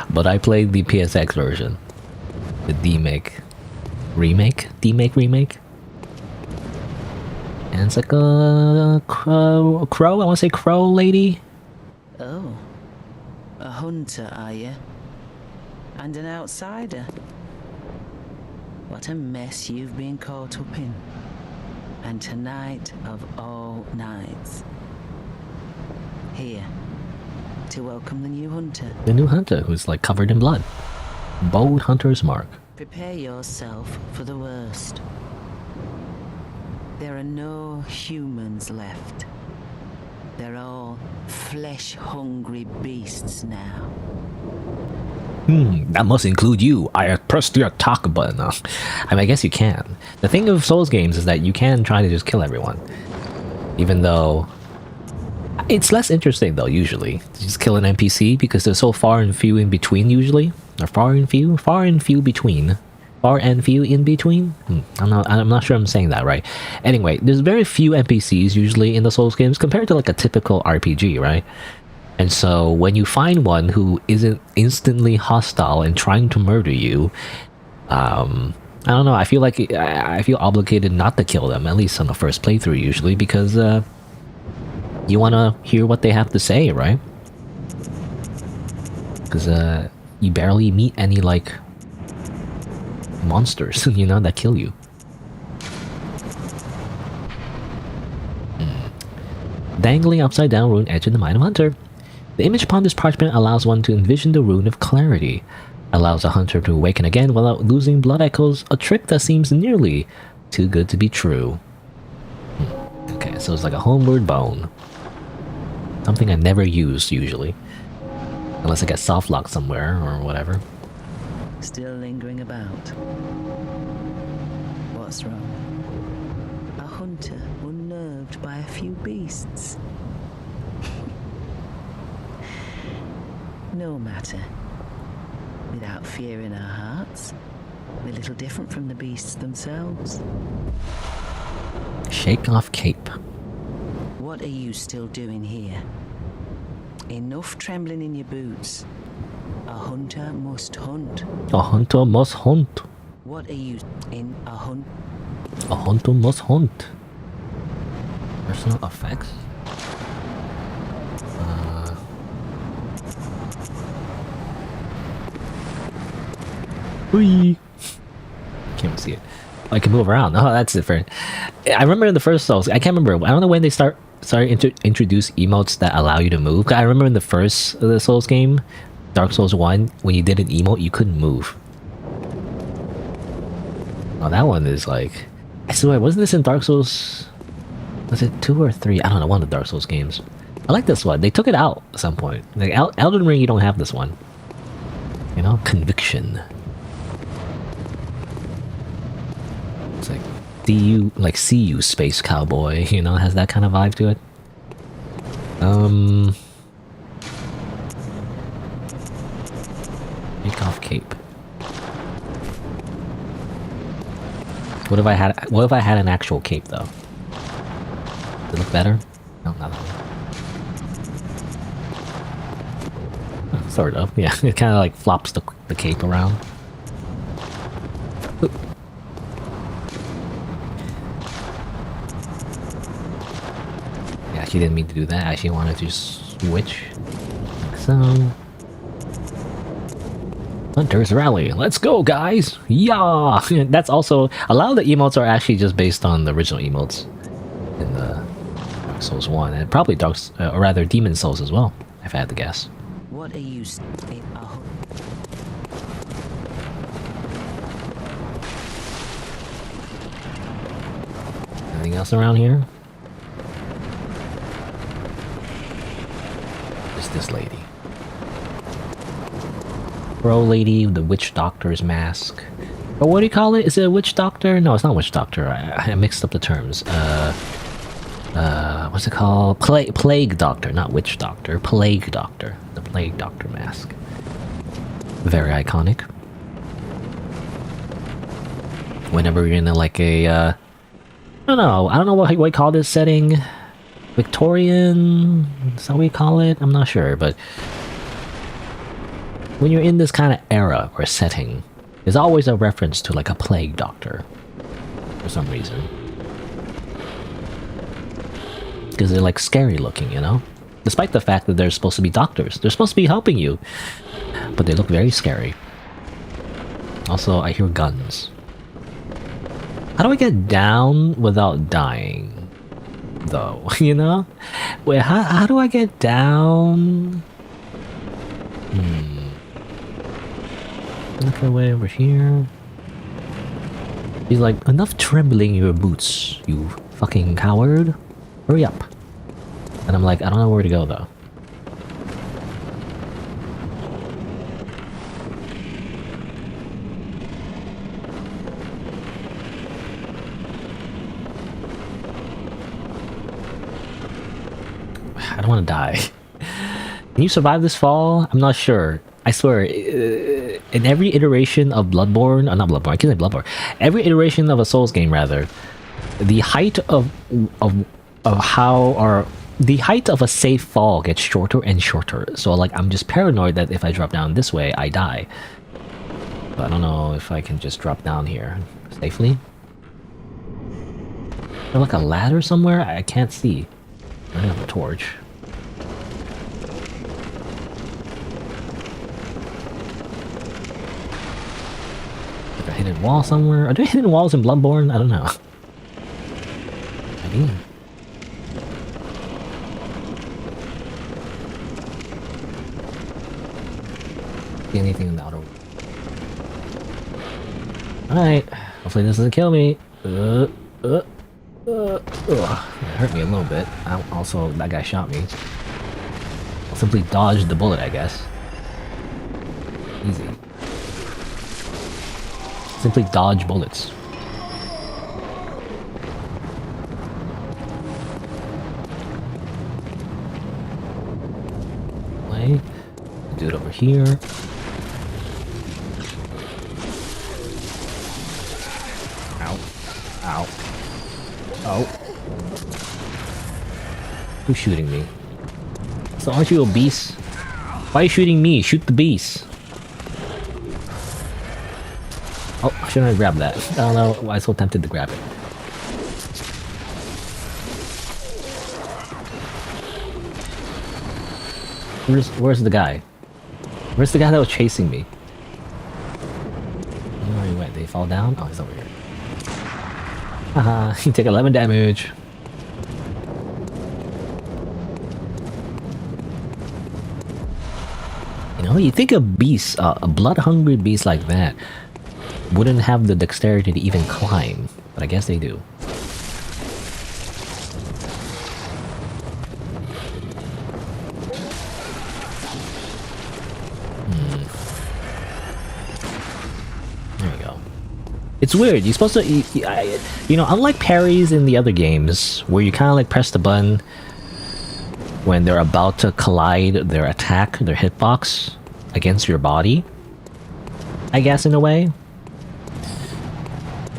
but I played the PSX version. The D-Make remake? D-Make remake? And it's like a crow, I want to say crow lady? Oh, a hunter, are you? And an outsider? What a mess you've been caught up in. And tonight of all nights. Here, to welcome the new hunter. The new hunter who's like covered in blood. Bold hunter's mark. Prepare yourself for the worst. There are no humans left. They're all flesh-hungry beasts now. That must include you. I pressed the attack button. I mean, I guess you can. The thing of Souls games is that you can try to just kill everyone. Even though... It's less interesting, though, usually. To just kill an NPC, because they're so far and few in between, usually. Or far and few? Far and few between. Far and few in between? I'm not sure I'm saying that right. Anyway, there's very few NPCs, usually, in the Souls games, compared to, like, a typical RPG, right? And so when you find one who isn't instantly hostile and trying to murder you, I don't know, I feel like I feel obligated not to kill them, at least on the first playthrough usually, because you want to hear what they have to say, right? Because you barely meet any, like, monsters, you know, that kill you. Dangling upside down rune edge in the mind of Hunter. The image upon this parchment allows one to envision the rune of clarity. Allows a hunter to awaken again without losing blood echoes, a trick that seems nearly too good to be true. Okay, so it's like a homeward bone. Something I never use, usually. Unless I get soft locked somewhere, or whatever. Still lingering about. What's wrong? A hunter unnerved by a few beasts. No matter. Without fear in our hearts, we're little different from the beasts themselves. Shake off cape. What are you still doing here? Enough trembling in your boots. A hunter must hunt. A hunter must hunt. What are you in a hunt? A hunter must hunt. Personal effects? Whee! Can't even see it. Oh, I can move around. Oh, that's different. I remember in the first Souls, I can't remember. I don't know when they started introduce emotes that allow you to move. I remember in the first the Souls game, Dark Souls 1, when you did an emote, you couldn't move. Oh, that one is like... I swear, wasn't this in Dark Souls... Was it 2 or 3? I don't know, one of the Dark Souls games. I like this one. They took it out at some point. Like, Elden Ring, you don't have this one. You know? Conviction. It's like... see you, space cowboy, you know? Has that kind of vibe to it. Take off cape. What if I had an actual cape though? Does it look better? No, not that one. Oh, sort of, yeah. It kind of like flops the cape around. Oop. Yeah, she didn't mean to do that. I actually wanted to switch. Like so. Hunters Rally. Let's go, guys! Yeah! That's also... A lot of the emotes are actually just based on the original emotes in the Dark Souls 1. And probably or rather Demon Souls as well, if I had to guess. What are you... Anything else around here? Just this lady. Bro lady with the witch doctor's mask. Or what do you call it? Is it a witch doctor? No, it's not witch doctor. I mixed up the terms. What's it called? Plague doctor, not witch doctor. Plague doctor. The plague doctor mask. Very iconic. Whenever you're in like a, I don't know what you call this setting. Victorian? Is that what you call it? I'm not sure, but when you're in this kind of era or setting, there's always a reference to like a plague doctor for some reason. Because they're like scary looking, you know? Despite the fact that they're supposed to be doctors. They're supposed to be helping you. But they look very scary. Also, I hear guns. How do I get down without dying? Though, you know? Wait, how do I get down? Look away over here. He's like, enough trembling in your boots, you fucking coward. Hurry up. And I'm like, I don't know where to go though. I don't want to die. Can you survive this fall? I'm not sure. I swear, in every iteration of Bloodborne, not Bloodborne, I can't say Bloodborne. Every iteration of a Souls game, rather, the height of how, or the height of a safe fall gets shorter and shorter. So like, I'm just paranoid that if I drop down this way, I die. But I don't know if I can just drop down here safely. Is there like a ladder somewhere? I can't see. I have a torch. Like a hidden wall somewhere? Are there hidden walls in Bloodborne? I don't know. Maybe. See anything in the outer? Alright. Hopefully this doesn't kill me. It hurt me a little bit. Also, that guy shot me. I'll simply dodge the bullet, I guess. Easy. Simply dodge bullets. Wait. Do it over here. Ow. Ow. Oh. Who's shooting me? So aren't you a beast? Why are you shooting me? Shoot the beast. Oh, I shouldn't have grabbed that. I don't know why I'm so tempted to grab it. Where's the guy? Where's the guy that was chasing me? Where he went? Did he fall down? Oh, he's over here. Haha, you take 11 damage. You know, you think a beast, a blood-hungry beast like that wouldn't have the dexterity to even climb, but I guess they do. There we go. It's weird. You're supposed to, you know, unlike parries in the other games, where you kind of like press the button when they're about to collide their attack, their hitbox against your body, I guess, in a way.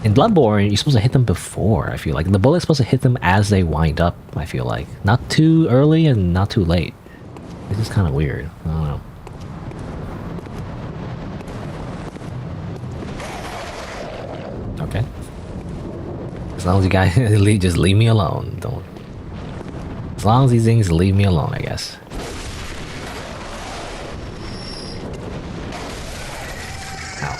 In Bloodborne, you're supposed to hit them before, I feel like. The bullet's supposed to hit them as they wind up, I feel like. Not too early and not too late. This is kind of weird. I don't know. Okay. As long as you guys just leave me alone. Don't. As long as these things leave me alone, I guess. Ow.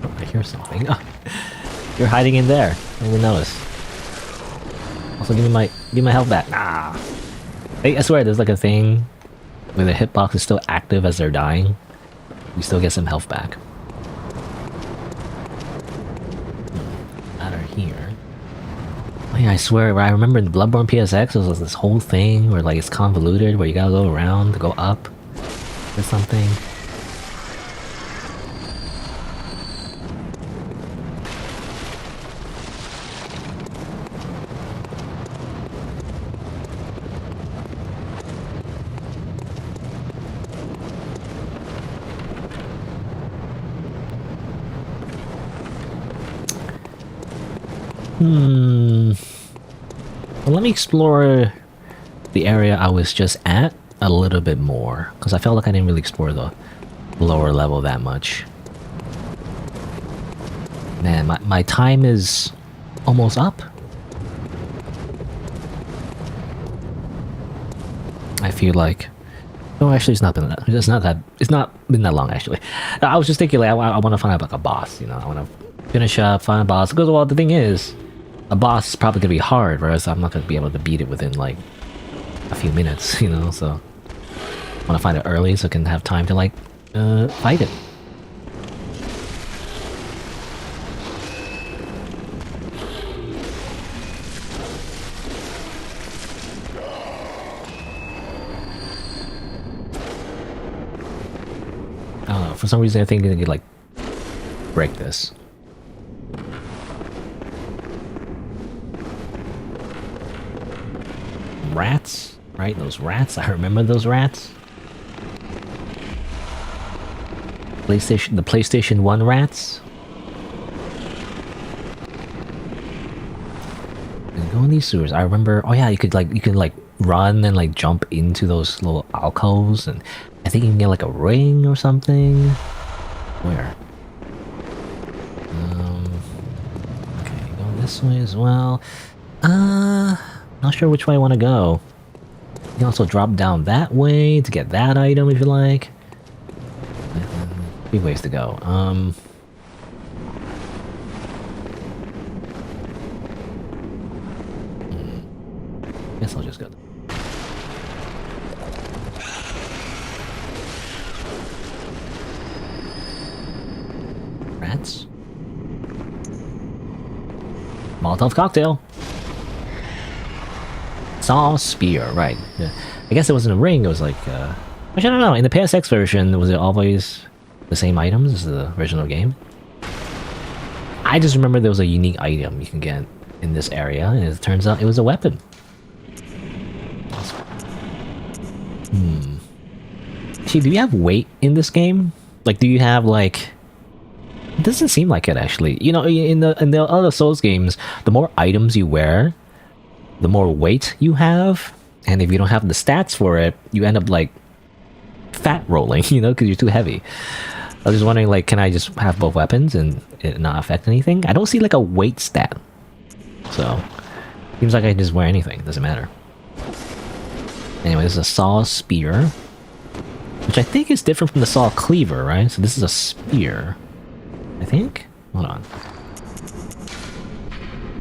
Oh, I hear something. Oh, you're hiding in there. I didn't even notice. Also, give me my health back. Nah. Hey, I swear, there's like a thing where the hitbox is still active as they're dying. You still get some health back. Ladder here. Oh yeah, I swear, I remember in Bloodborne PSX, there was this whole thing where like it's convoluted, where you gotta go around to go up or something. Well, let me explore the area I was just at a little bit more, because I felt like I didn't really explore the lower level that much. Man, my time is almost up. I feel like... Oh, actually, it's not been that. It's not been that long, actually. I was just thinking, like, I want to find like a boss, you know? I want to finish up, find a boss. Because, well, the thing is, a boss is probably going to be hard, whereas I'm not going to be able to beat it within, like, a few minutes, you know? So, I want to find it early so I can have time to, like, fight it. know. For some reason, I think I could like break this. Rats, right? Those rats. I remember those rats. The PlayStation 1 rats. Go in these sewers. I remember. Oh yeah, you could like run and like jump into those little alcoves, and I think you can get like a ring or something. Where? Okay, go this way as well. Not sure which way I want to go. You can also drop down that way to get that item if you like. 3 ways to go. Guess I'll just go. Rats. Molotov cocktail. Saw spear, right. Yeah. I guess it wasn't a ring, it was like, which I don't know, in the PSX version, was it always the same items as the original game? I just remember there was a unique item you can get in this area, and it turns out it was a weapon. Actually, do you have weight in this game? Like, do you have, like... It doesn't seem like it, actually. You know, in the other Souls games, the more items you wear, the more weight you have, and if you don't have the stats for it, you end up like fat rolling, you know, because you're too heavy. I was just wondering, like, can I just have both weapons and it not affect anything? I don't see like a weight stat, so seems like I can just wear anything. Doesn't matter. Anyway, this is a saw spear, which I think is different from the saw cleaver, right? So this is a spear, I think. Hold on.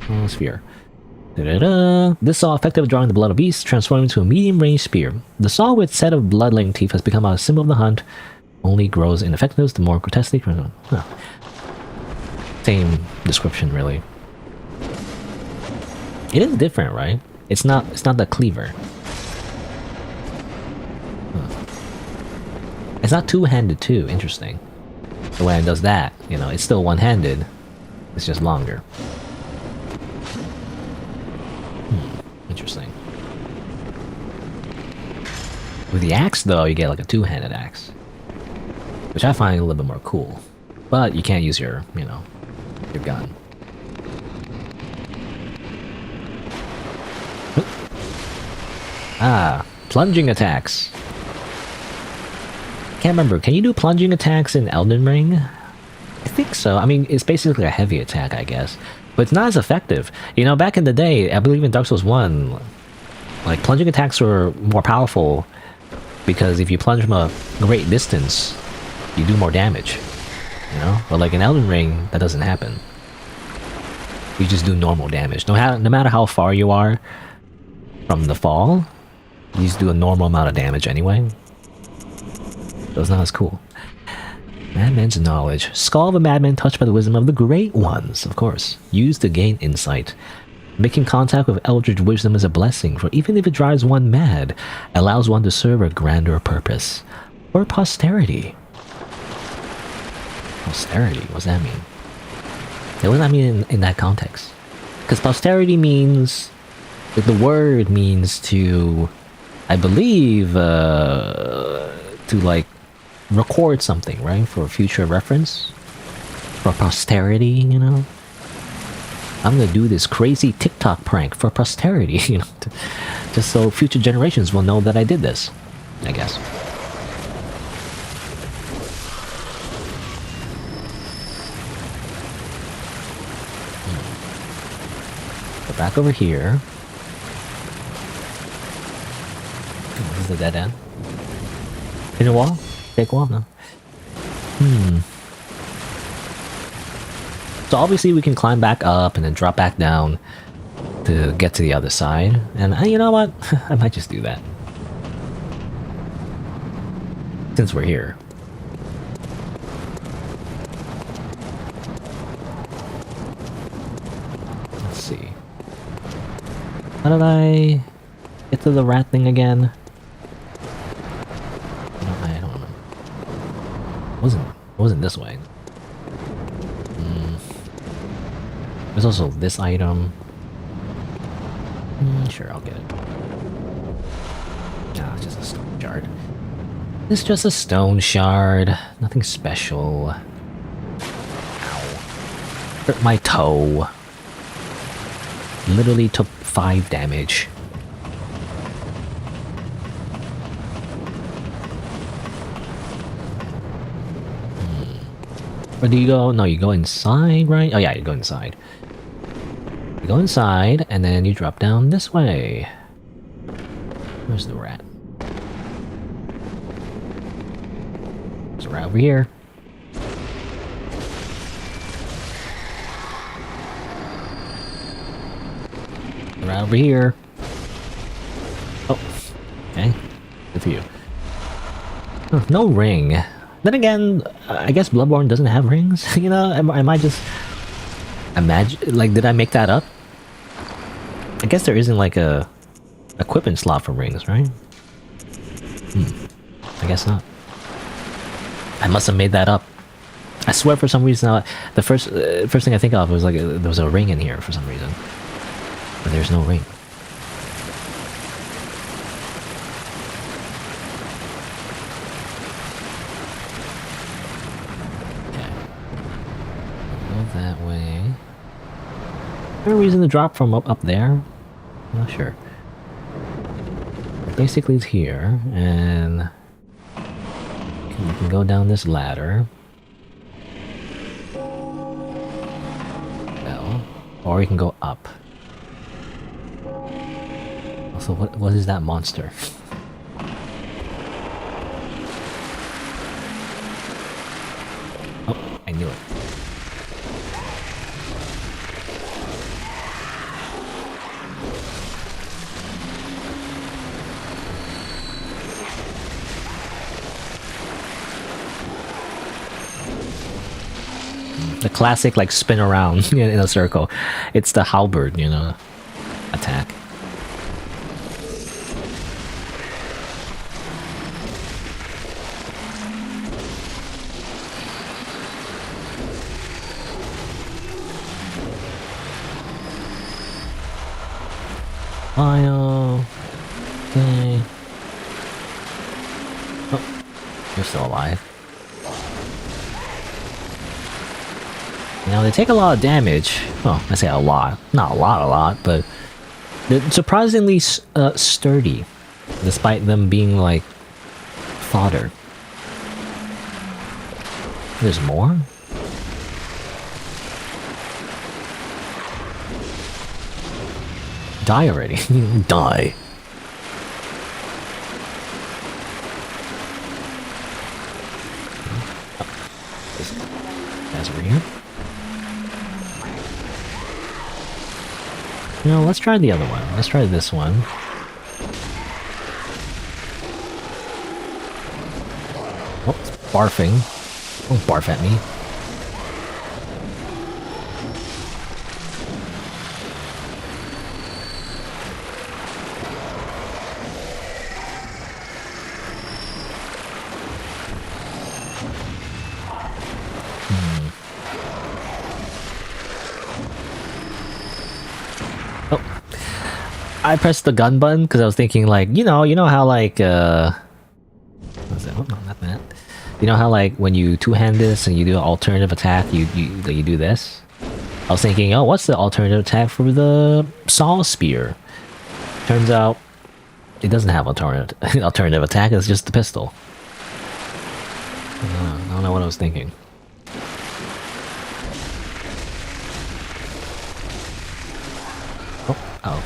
Oh, spear. Da-da-da. This saw, effective at drawing the blood of beasts, transformed into a medium-range spear. The saw with set of blood-laying teeth has become a symbol of the hunt. Only grows in effectiveness the more grotesquely. Huh. Same description, really. It is different, right? It's not the cleaver. Huh. It's not two-handed too. Interesting. The way it does that, you know, it's still one-handed. It's just longer. Interesting. With the axe, though, you get like a two-handed axe, which I find a little bit more cool. But you can't use your, you know, your gun. Ah, plunging attacks. Can't remember. Can you do plunging attacks in Elden Ring? I think so. I mean, it's basically a heavy attack, I guess. But it's not as effective. You know, back in the day, I believe in Dark Souls 1, like, plunging attacks were more powerful because if you plunge from a great distance, you do more damage. You know? But like in Elden Ring, that doesn't happen. You just do normal damage. No matter how far you are from the fall, you just do a normal amount of damage anyway. So it's not as cool. Madman's knowledge. Skull of a madman touched by the wisdom of the Great Ones, of course. Used to gain insight. Making contact with eldritch wisdom is a blessing, for even if it drives one mad, it allows one to serve a grander purpose. Or posterity. Posterity? What does that mean? What does that mean in that context? Because posterity means... the word means to... I believe... to like... record something, right? For future reference? For posterity, you know? I'm gonna do this crazy TikTok prank for posterity, you know? Just so future generations will know that I did this, I guess. Go back over here. This is the dead end. In a wall? Fake wall? No. So obviously we can climb back up and then drop back down to get to the other side. And you know what? I might just do that. Since we're here. Let's see. How did I get to the rat thing again? I don't know. Wasn't wasn't this way. There's also this item. Sure, I'll get it. Ah, it's just a stone shard. It's just a stone shard. Nothing special. Ow. Hurt my toe. Literally took 5 damage. Where do you go? No, you go inside, right? Oh yeah, you go inside. You go inside, and then you drop down this way. Where's the rat? There's a rat over here. The rat over here. Oh, okay. Good for you. Huh, no ring. Then again, I guess Bloodborne doesn't have rings. You know, am I just imagine? Like, did I make that up? I guess there isn't like a equipment slot for rings, right? I guess not. I must have made that up. I swear, for some reason, the first thing I think of was like there was a ring in here for some reason, but there's no ring. That way. Is there a reason to drop from up there? I'm not sure. Basically, it's here, and you can go down this ladder. No. Or you can go up. Also, what is that monster? Oh, I knew it. The classic, like, spin around in a circle. It's the halberd, you know, attack. Fire. Okay. Oh, you're still alive. You know, they take a lot of damage. Well, I say a lot. Not a lot, but they're surprisingly sturdy, despite them being, like, fodder. There's more? Die already. Die. Guys over here. You know, let's try the other one. Let's try this one. Oh, it's barfing. Don't barf at me. I pressed the gun button because I was thinking, like, you know how, like, what's that? Oh, no, not that. You know how, like, when you two-hand this and you do an alternative attack, you do this? I was thinking, oh, what's the alternative attack for the saw spear? Turns out, it doesn't have alternative attack, it's just the pistol. I don't know what I was thinking. Oh.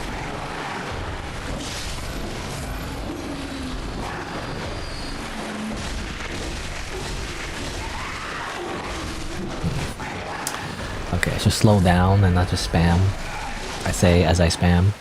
Okay, I should slow down and not just spam. I say as I spam.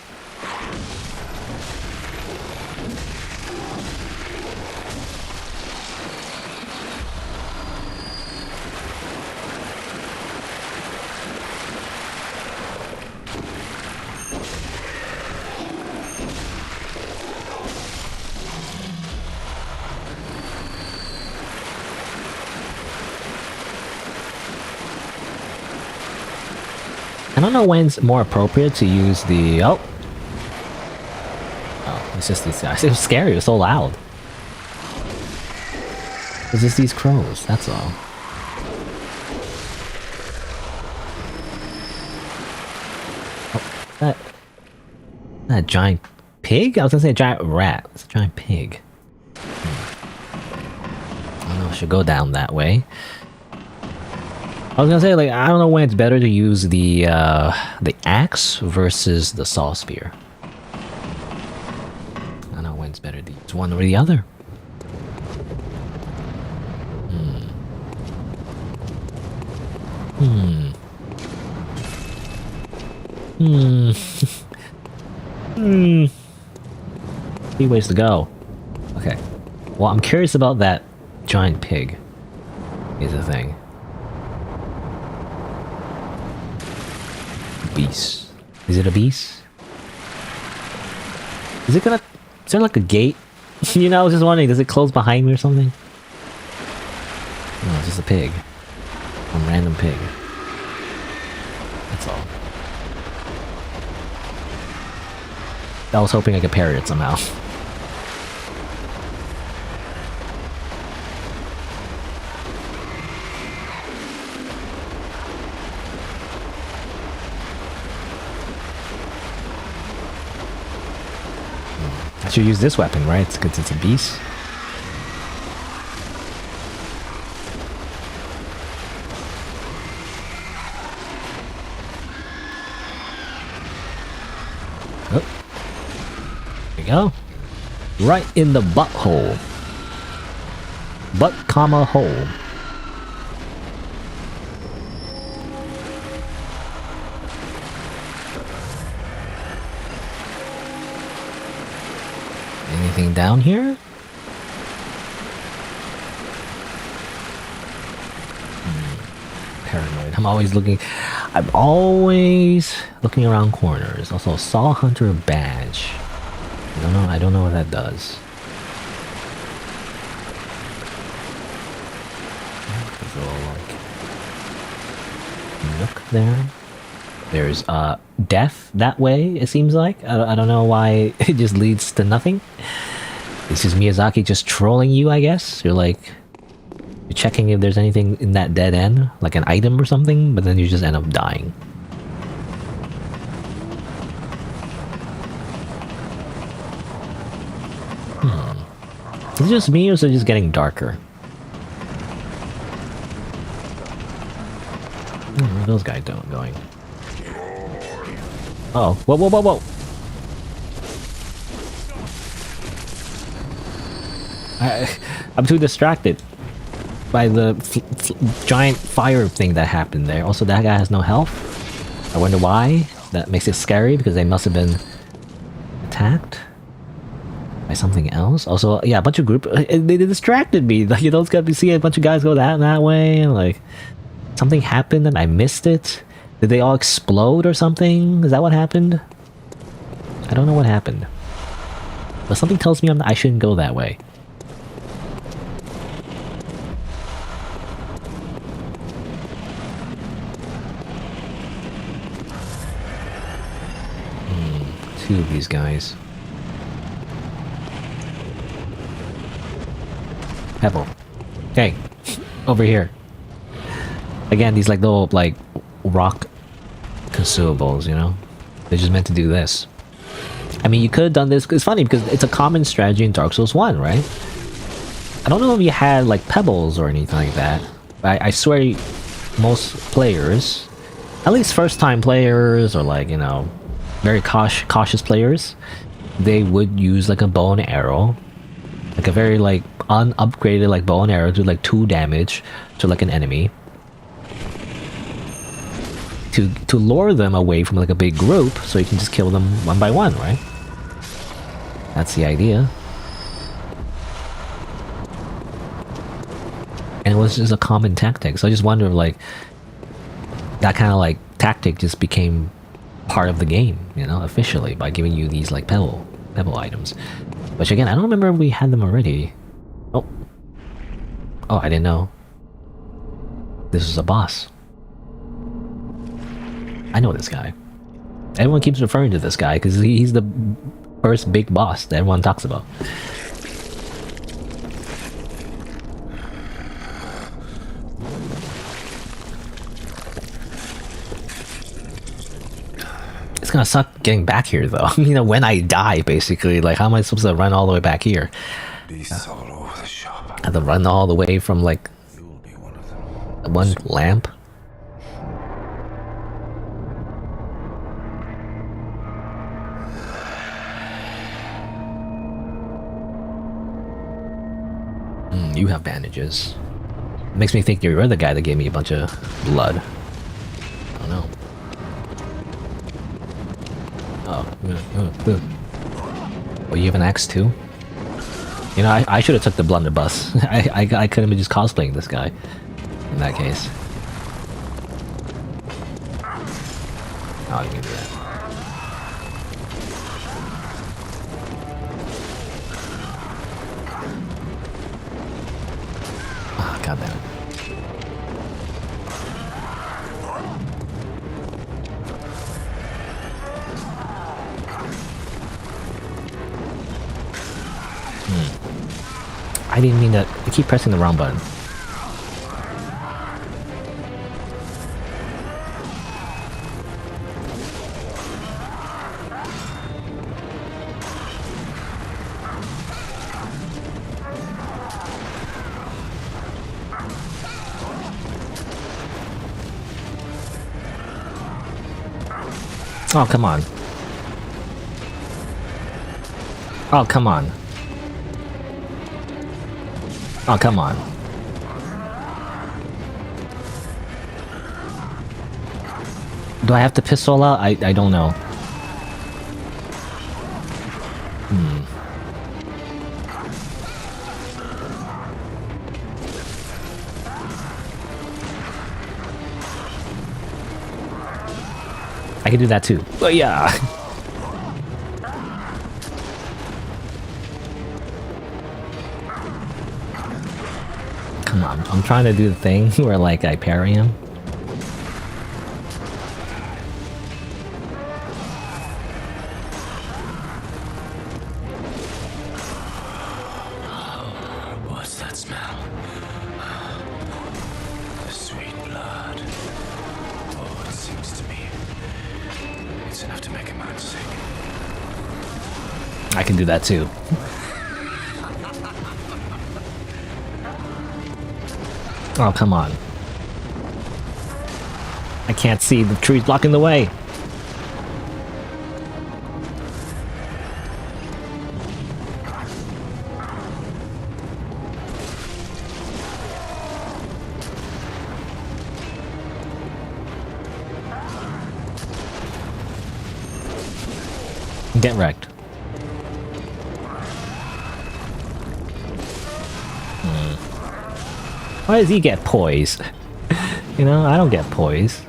I don't know when it's more appropriate to use the... Oh, it's just these guys. It was scary, it was so loud. It's just these crows, that's all. Oh, that giant pig? I was gonna say a giant rat. It's a giant pig. I don't know, I should go down that way. I was gonna say, like, I don't know when it's better to use the axe versus the saw spear. I don't know when it's better to use one or the other. Three ways to go. Okay. Well, I'm curious about that giant pig. Is the thing. Beast. Is it a beast? Is it gonna... Is there like a gate? You know, I was just wondering, does it close behind me or something? No, it's just a pig. Some random pig. That's all. I was hoping I could parry it somehow. I should use this weapon, right? It's because it's a beast. Oh. There we go. Right in the butthole. Butt, comma, hole. Anything down here? Paranoid. I'm always looking around corners. Also, a Saw Hunter badge. I don't know what that does. There's a little, like, nook there. There's death that way, it seems like. I don't know why it just leads to nothing. This is Miyazaki just trolling you, I guess. You're like... You're checking if there's anything in that dead end, like an item or something, but then you just end up dying. Is it just me, or is it just getting darker? Where are those guys going? Oh, whoa, whoa, whoa, whoa! I'm too distracted by the giant fire thing that happened there. Also, that guy has no health. I wonder why. That makes it scary, because they must have been attacked by something else. Also, yeah, a bunch of group... They distracted me. Like, you know, it's got to see a bunch of guys go that way, and like... Something happened and I missed it. Did they all explode or something? Is that what happened? I don't know what happened. But something tells me I shouldn't go that way. Two of these guys. Pebble. Hey, over here. Again, these like little like rock consumables, you know? They're just meant to do this. I mean, you could have done this. It's funny because it's a common strategy in Dark Souls 1, right? I don't know if you had like pebbles or anything like that. But I swear most players, at least first time players or like, you know, very cautious players, they would use like a bow and arrow. Like a very like unupgraded like bow and arrow to like 2 damage to like an enemy. To lure them away from like a big group so you can just kill them one by one, right? That's the idea. And it was just a common tactic, so I just wonder if like that kind of like tactic just became part of the game, you know, officially, by giving you these like pebble items. Which again, I don't remember if we had them already. Oh, I didn't know this was a boss. I know this guy. Everyone keeps referring to this guy because he's the first big boss that everyone talks about. It's gonna suck getting back here though. You know, when I die, basically, like how am I supposed to run all the way back here? Beasts all over the shop. I have to run all the way from like You'll be one of them. one lamp. You have bandages. Makes me think you're the guy that gave me a bunch of blood. I don't know. Oh, you have an axe too? You know, I should have took the blunderbuss. I could have been just cosplaying this guy. In that case. Oh, you can do that. Ah, god damn it. I didn't mean that. I keep pressing the wrong button. Oh, come on. Oh, come on. Oh, come on. Do I have to pistol out? I don't know. I can do that too. Oh, yeah. Come on, I'm trying to do the thing where like I parry him. What's that smell? The sweet blood. Oh, it seems to me it's enough to make a man sick. I can do that too. Oh, come on. I can't see, the tree's blocking the way. Get wrecked. Why does he get poise? You know, I don't get poise.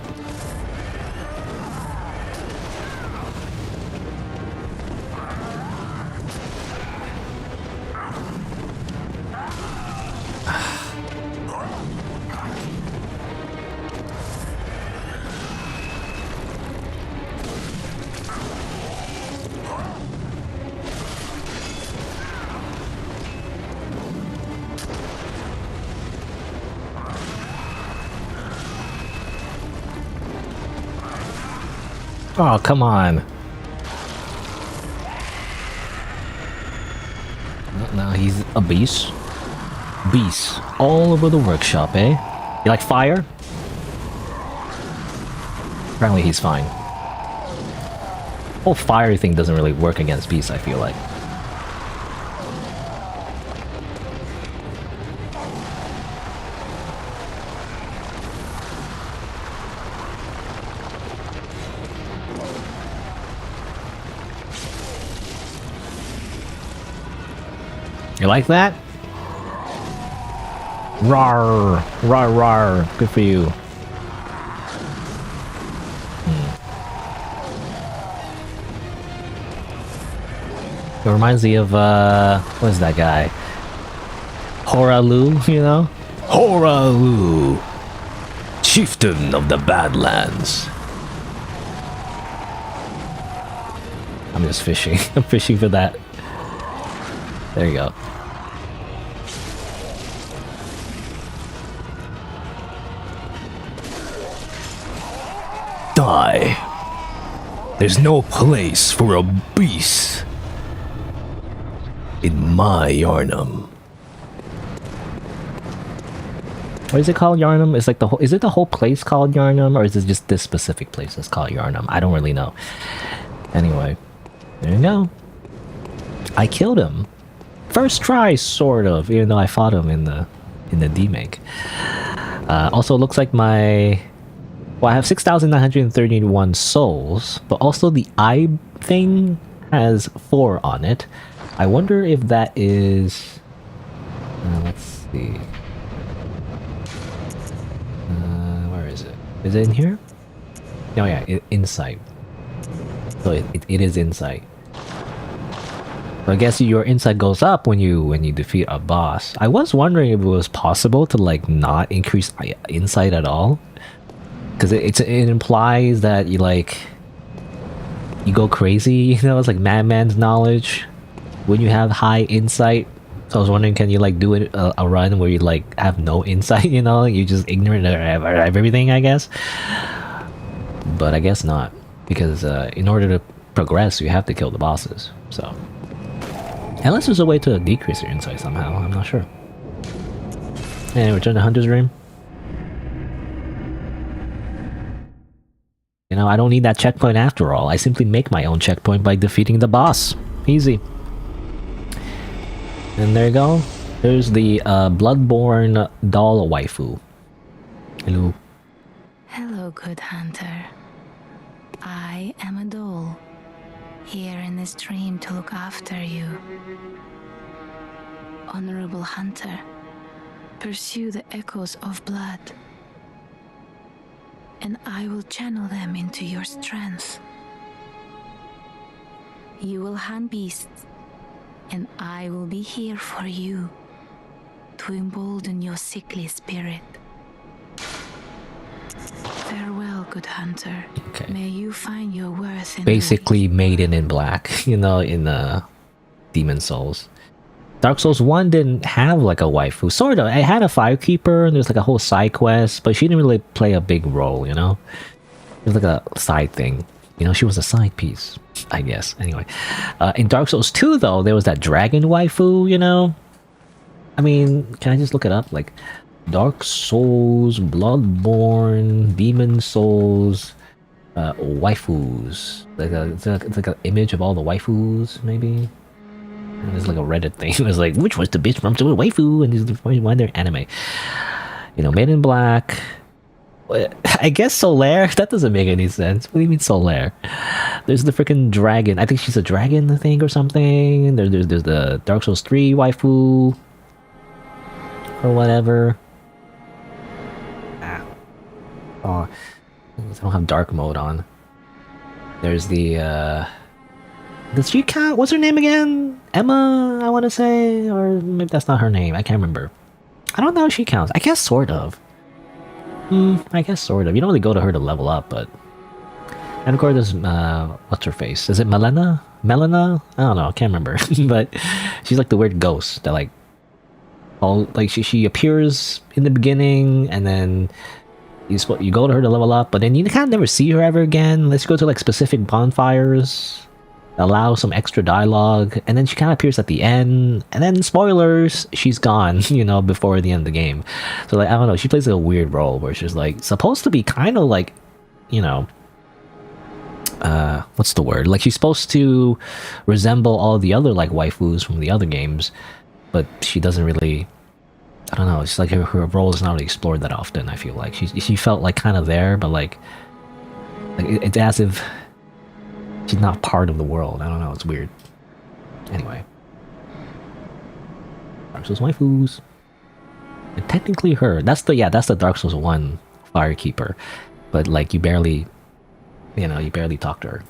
Oh, come on. Now he's a beast. Beast. All over the workshop, eh? You like fire? Apparently he's fine. The whole fire thing doesn't really work against beasts, I feel like. You like that? Rawr! Rawr, rawr. Good for you. It reminds me of, what is that guy? Horalu, you know? Horalu! Chieftain of the Badlands. I'm just fishing. I'm fishing for that. There you go. Die. There's no place for a beast in my Yarnum. What is it called, Yarnum? It's like the whole. Is it the whole place called Yarnum, or is it just this specific place that's called Yarnum? I don't really know. Anyway, there you go. I killed him. First try, sort of, even though I fought him in the demake. Also, looks like my... Well, I have 6,931 souls, but also the eye thing has 4 on it. I wonder if that is... let's see. Where is it? Is it in here? Oh yeah, insight. So it is insight. So I guess your insight goes up when you defeat a boss. I was wondering if it was possible to like not increase insight at all, because it implies that you go crazy. You know, it's like madman's knowledge when you have high insight. So I was wondering, can you like do it a run where you like have no insight? You know, you're just ignorant of everything, I guess. But I guess not, because in order to progress, you have to kill the bosses. So. Unless there's a way to decrease your insight somehow, I'm not sure. And return to Hunter's Dream. You know, I don't need that checkpoint after all. I simply make my own checkpoint by defeating the boss. Easy. And there you go. There's the Bloodborne doll waifu. Hello. Hello, good hunter. I am a doll, here in this dream to look after you. Honorable hunter, pursue the echoes of blood, and I will channel them into your strength. You will hunt beasts, and I will be here for you to embolden your sickly spirit. Farewell, good hunter. Okay. May you find your worth in Basically Maiden in Black, you know, in Demon Souls. Dark Souls 1 didn't have like a waifu. Sort of. It had a Firekeeper, and there's like a whole side quest, but she didn't really play a big role, you know? It was like a side thing. You know, she was a side piece, I guess. Anyway. In Dark Souls 2, though, there was that dragon waifu, you know? I mean, can I just look it up? Like, Dark Souls, Bloodborne, Demon Souls, waifus. It's like an image of all the waifus, maybe? And there's like a Reddit thing. It was like, which was the bitch from the waifu? And these why they're anime. You know, Made in Black. I guess Solaire? That doesn't make any sense. What do you mean Solaire? There's the freaking dragon. I think she's a dragon, I think, or something. There's the Dark Souls 3 waifu. Or whatever. Oh, I don't have dark mode on. There's the does she count? What's her name again? Emma, I want to say, or maybe that's not her name. I can't remember. I don't know if she counts. I guess sort of. I guess sort of. You don't really go to her to level up, but. And of course, there's what's her face? Is it Melina? I don't know. I can't remember. But she's like the weird ghost that like, all like she appears in the beginning, and then you go to her to level up, but then you kind of never see her ever again unless you go to like specific bonfires, allow some extra dialogue, and then she kind of appears at the end, and then spoilers, she's gone, you know, before the end of the game. So like, I don't know, she plays like a weird role where she's like supposed to be kind of like, you know, what's the word? Like she's supposed to resemble all the other like waifus from the other games, but she doesn't really. I don't know, it's like her role is not really explored that often, I feel like. She felt like kind of there, but like it's as if she's not part of the world. I don't know, it's weird. Anyway. Dark Souls waifus. And technically her. That's the Dark Souls 1 Firekeeper. But like you barely talk to her.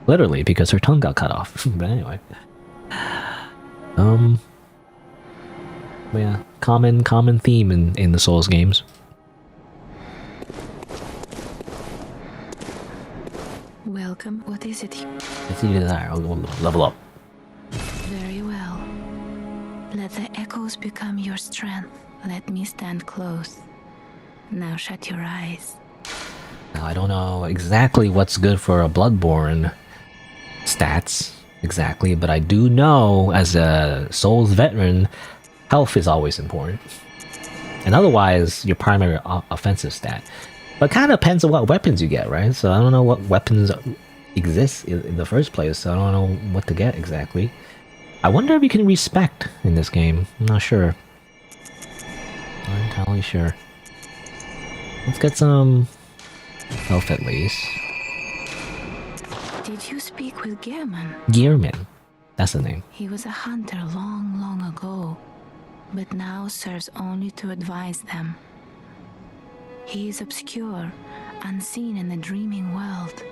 Literally, because her tongue got cut off. But anyway. Yeah, common theme in the Souls games. Welcome. What is it? Let's see that. We'll level up. Very well. Let the echoes become your strength. Let me stand close. Now shut your eyes. Now, I don't know exactly what's good for a Bloodborne stats, exactly, but I do know, as a Souls veteran, health is always important. And otherwise, your primary offensive stat. But it kind of depends on what weapons you get, right? So I don't know what weapons exist in the first place, so I don't know what to get exactly. I wonder if you can respect in this game. I'm not sure. Not entirely sure. Let's get some health at least. Did you speak with Gehrman? Gearman. That's the name. He was a hunter long, long ago, but now serves only to advise them. He is obscure, unseen in the dreaming world.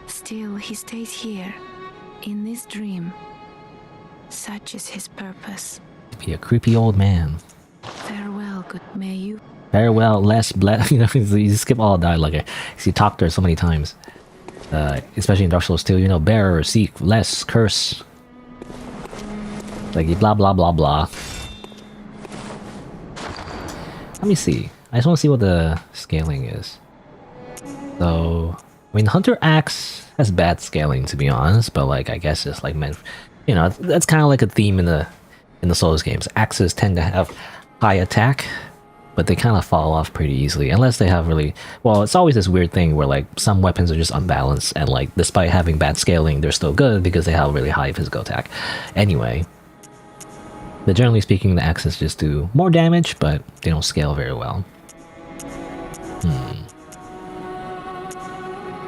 Still, he stays here, in this dream. Such is his purpose. Be a creepy old man. Farewell, good may you. Farewell, less bless. You know, you skip all dialogue. You talk to her so many times. Especially in Dark Souls 2, you know, bear or seek, less, curse. Like, blah blah blah blah. Let me see. I just want to see what the scaling is. So, I mean, Hunter Axe has bad scaling, to be honest, but like, I guess it's like meant, you know, that's kind of like a theme in the Souls games. Axes tend to have high attack, but they kind of fall off pretty easily, unless they have really, well, it's always this weird thing where like some weapons are just unbalanced, and like despite having bad scaling, they're still good because they have really high physical attack. Anyway, but generally speaking, the axes just do more damage, but they don't scale very well.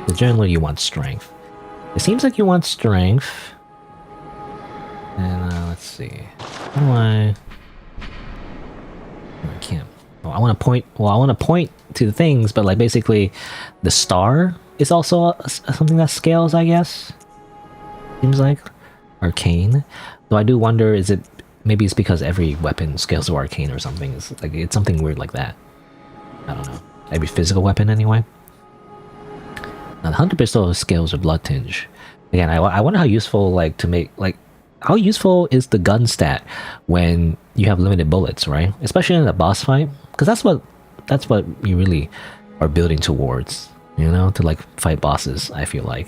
But generally, you want strength. It seems like you want strength. And let's see. How do I can't. Oh, I want to point. Well, I want to point to the things, but like basically, the star is also something that scales, I guess. Seems like arcane. Though I do wonder, is it maybe it's because every weapon scales to arcane or something? It's something weird like that. I don't know. Every physical weapon, anyway. Now, the Hunter Pistol scales with Blood Tinge. Again, I wonder how useful, like, to make, like, how useful is the gun stat when you have limited bullets, right? Especially in a boss fight, because that's what you really are building towards, you know, to like fight bosses. I feel like,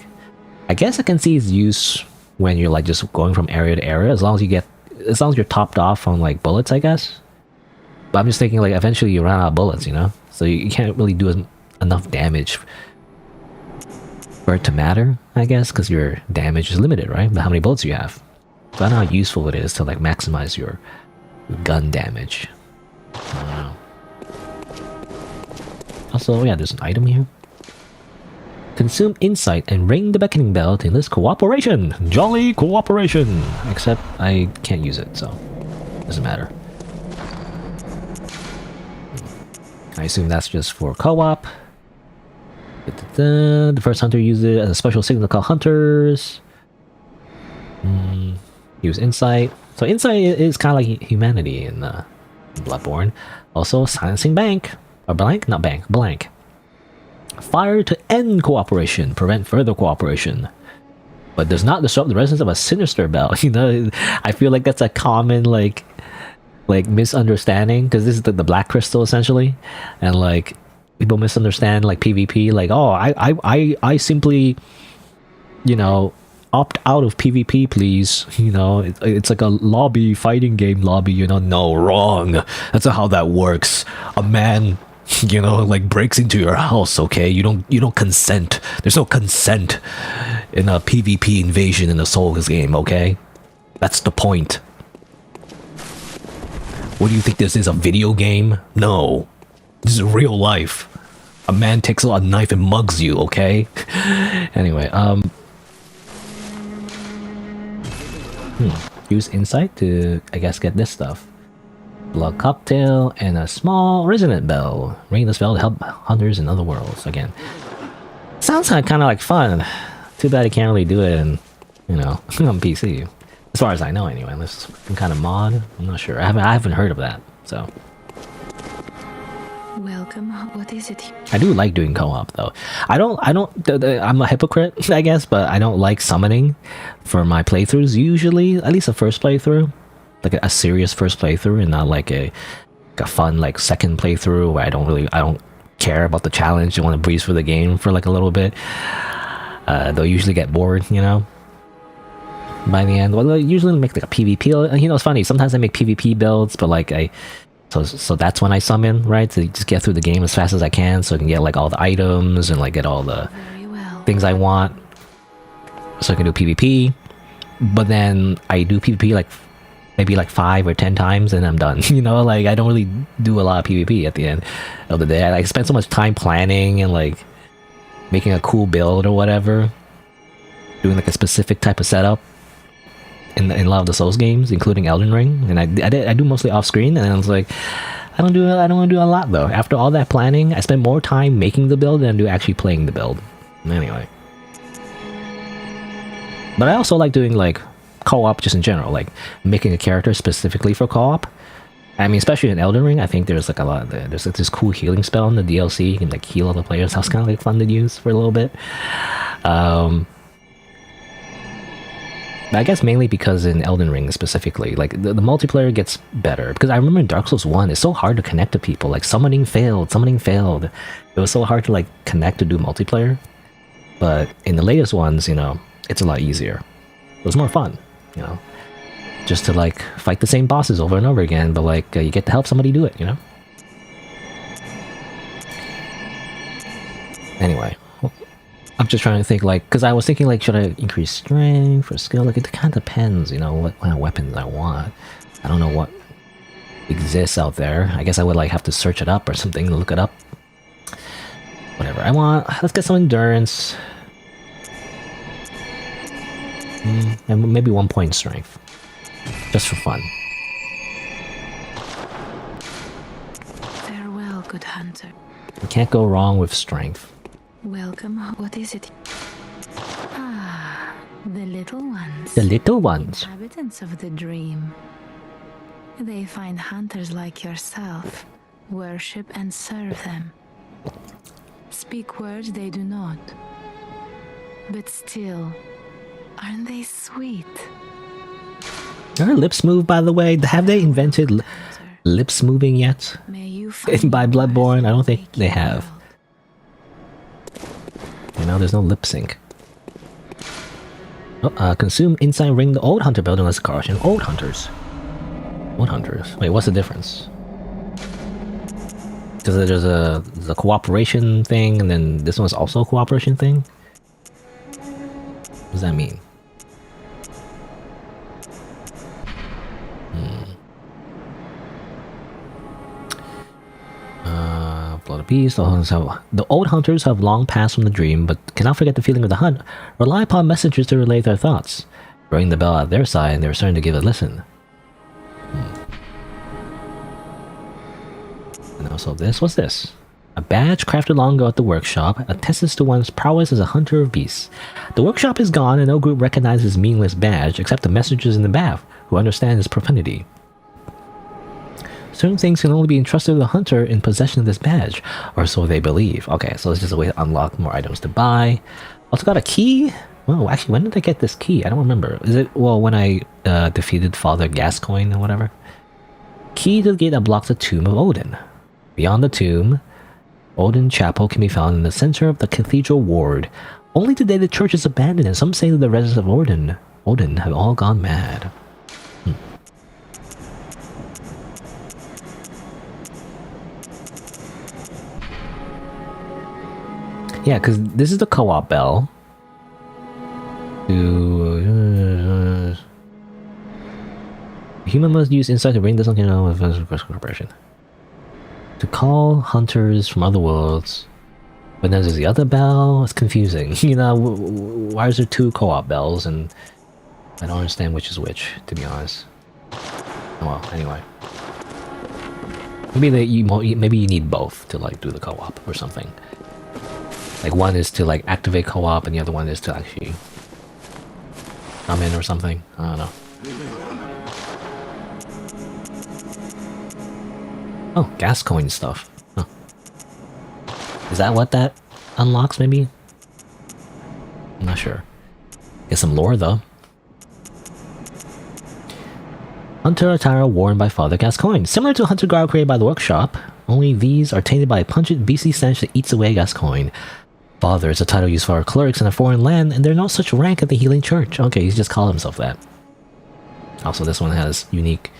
I guess I can see its use when you're like just going from area to area, as long as you're topped off on like bullets, I guess. But I'm just thinking like eventually you run out of bullets, you know, so you can't really do enough damage for it to matter, I guess, because your damage is limited, right? But how many bullets you have. So I don't know how useful it is to like maximize your gun damage. I don't know. Also, yeah, there's an item here. Consume insight and ring the beckoning bell to enlist cooperation. Jolly cooperation. Except I can't use it, so doesn't matter. I assume that's just for co-op. The first hunter used it as a special signal called Hunters. Use insight. So insight is kind of like humanity in Bloodborne. Also, silencing bank. Or blank? Not bank. Blank. Fire to end cooperation. Prevent further cooperation. But does not disrupt the resonance of a sinister bell. You know, I feel like that's a common like misunderstanding, because this is the black crystal essentially, and like people misunderstand like PvP, like, oh, I simply, you know, opt out of PvP, please. You know, it's like a lobby, fighting game lobby, you know. No, wrong. That's not how that works. A man, you know, like breaks into your house, okay? You don't consent. There's no consent in a PvP invasion in a Souls game, okay? That's the point. What do you think this is, a video game? No. This is real life. A man takes out a knife and mugs you, okay? Anyway, use insight to, I guess, get this stuff. Blood cocktail and a small resonant bell. Ring this bell to help hunters in other worlds. Again, sounds kind of like fun. Too bad you can't really do it in, you know, on PC. As far as I know, anyway. Unless some kind of mod. I'm not sure. I haven't heard of that. So. Well, Welcome. What is it? I do like doing co-op though. I'm a hypocrite, I guess, but I don't like summoning for my playthroughs usually, at least a first playthrough. Like a serious first playthrough and not like a fun like second playthrough where I don't care about the challenge. I want to breeze through the game for like a little bit. They'll usually get bored, you know, by the end. Well, they'll usually make like a PvP. You know, it's funny. Sometimes I make PvP builds, but like so that's when I summon, right? To just get through the game as fast as I can, so I can get like all the items and like get all the things I want, so I can do PvP. But then I do PvP like maybe like 5 or 10 times and I'm done. You know, like I don't really do a lot of PvP at the end of the day. I like spend so much time planning and like making a cool build or whatever, doing like a specific type of setup in a lot of the Souls games, including Elden Ring. And I do mostly off screen, and I was like, I don't want to do a lot though. After all that planning, I spend more time making the build than I do actually playing the build. Anyway, but I also like doing like co-op just in general, like making a character specifically for co-op. I mean, especially in Elden Ring, I think there's like a lot of there's like this cool healing spell in the DLC. You can like heal other players. That's kind of like fun to use for a little bit. I guess mainly because in Elden Ring specifically, like the multiplayer gets better. Because I remember in Dark Souls 1, it's so hard to connect to people. Like summoning failed. It was so hard to like connect to do multiplayer. But in the latest ones, you know, it's a lot easier. It was more fun, you know, just to like fight the same bosses over and over again, but like you get to help somebody do it, you know. Anyway, I'm just trying to think, like, because I was thinking like, should I increase strength or skill? Like, it kind of depends, you know, what kind of weapons I want. I don't know what exists out there. I guess I would like have to search it up or something, look it up. Whatever I want. Let's get some endurance. And maybe 1 point strength. Just for fun. Farewell, good hunter. You can't go wrong with strength. Welcome. What is it? Ah, the little ones. The little ones. Inhabitants of the dream. They find hunters like yourself, worship and serve them. Speak words they do not. But still, aren't they sweet? Are her lips move, by the way? Have they invented lips moving yet? May you find By Bloodborne? I don't think they have. You know, there's no lip sync. Oh, consume inside ring the old hunter building. Let's caution old hunters. Old hunters. Wait, what's the difference? Because there's a cooperation thing, and then this one's also a cooperation thing. What does that mean? Blood of Beast. The old hunters have long passed from the dream, but cannot forget the feeling of the hunt. Rely upon messengers to relay their thoughts. Ring the bell at their side, and they return to give a listen. And also this. What's this? A badge crafted long ago at the workshop attests to one's prowess as a hunter of beasts. The workshop is gone, and no group recognizes his meaningless badge except the messengers in the bath, who understand his profanity. Certain things can only be entrusted to the hunter in possession of this badge, or so they believe. Okay, so it's just a way to unlock more items to buy. Also got a key. Well, actually, when did I get this key? I don't remember. Is it, well, when I defeated Father Gascoigne or whatever? Key to the gate that blocks the tomb of Odin. Beyond the tomb, Odin Chapel can be found in the center of the cathedral ward. Only today the church is abandoned, and some say that the residents of Odin have all gone mad. Yeah, because this is the co-op bell. Human must use insight to ring this on corporation. To call hunters from other worlds. But then there's the other bell. It's confusing. You know, why is there two co-op bells? And I don't understand which is which, to be honest. Oh, well, anyway. Maybe you need both to like do the co-op or something. Like one is to like activate co-op and the other one is to actually come in or something. I don't know. Oh, Gascoigne stuff. Huh. Is that what that unlocks, maybe? I'm not sure. Get some lore, though. Hunter attire worn by Father Gascoigne. Similar to Hunter garb created by the workshop, only these are tainted by a pungent beastly stench that eats away Gascoigne. Father is a title used for our clerics in a foreign land, and they're not such rank at the Healing Church. Okay, he's just called himself that. Also, this one has unique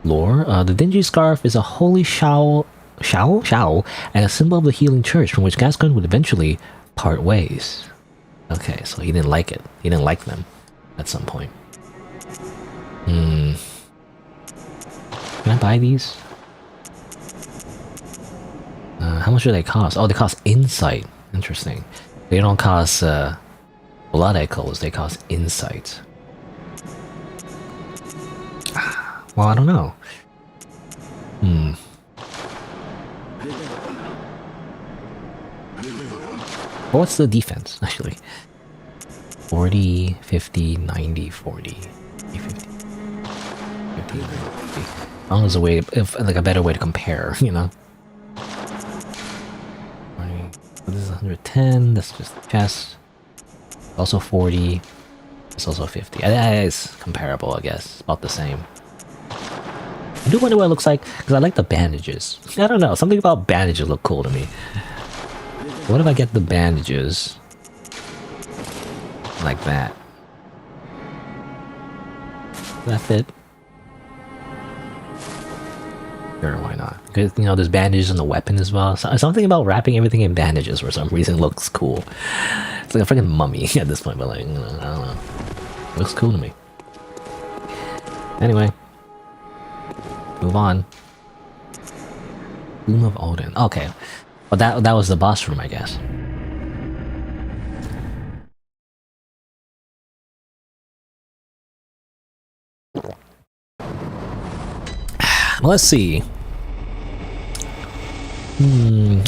lore. The dingy scarf is a holy showl, and a symbol of the Healing Church, from which Gascoigne would eventually part ways. Okay, so he didn't like it. He didn't like them at some point. Can I buy these? How much do they cost? Oh, they cost insight. Interesting. They don't cost blood echoes, they cost insight. Well, I don't know. Well, what's the defense, actually? 40, 50, 90, 40, 50, 50, 90. As long as a way, like a better way to compare, you know? This is 110, that's just chest. Also 40. It's also 50. It's comparable, I guess. About the same. I do wonder what it looks like, because I like the bandages. I don't know, something about bandages look cool to me. What if I get the bandages like that? Does that fit? Sure, why not? Because, you know, there's bandages in the weapon as well. So, something about wrapping everything in bandages for some reason looks cool. It's like a freaking mummy at this point, but like, I don't know. It looks cool to me. Anyway. Move on. Tomb of Odin. Okay. Well, that was the boss room, I guess. Well, let's see.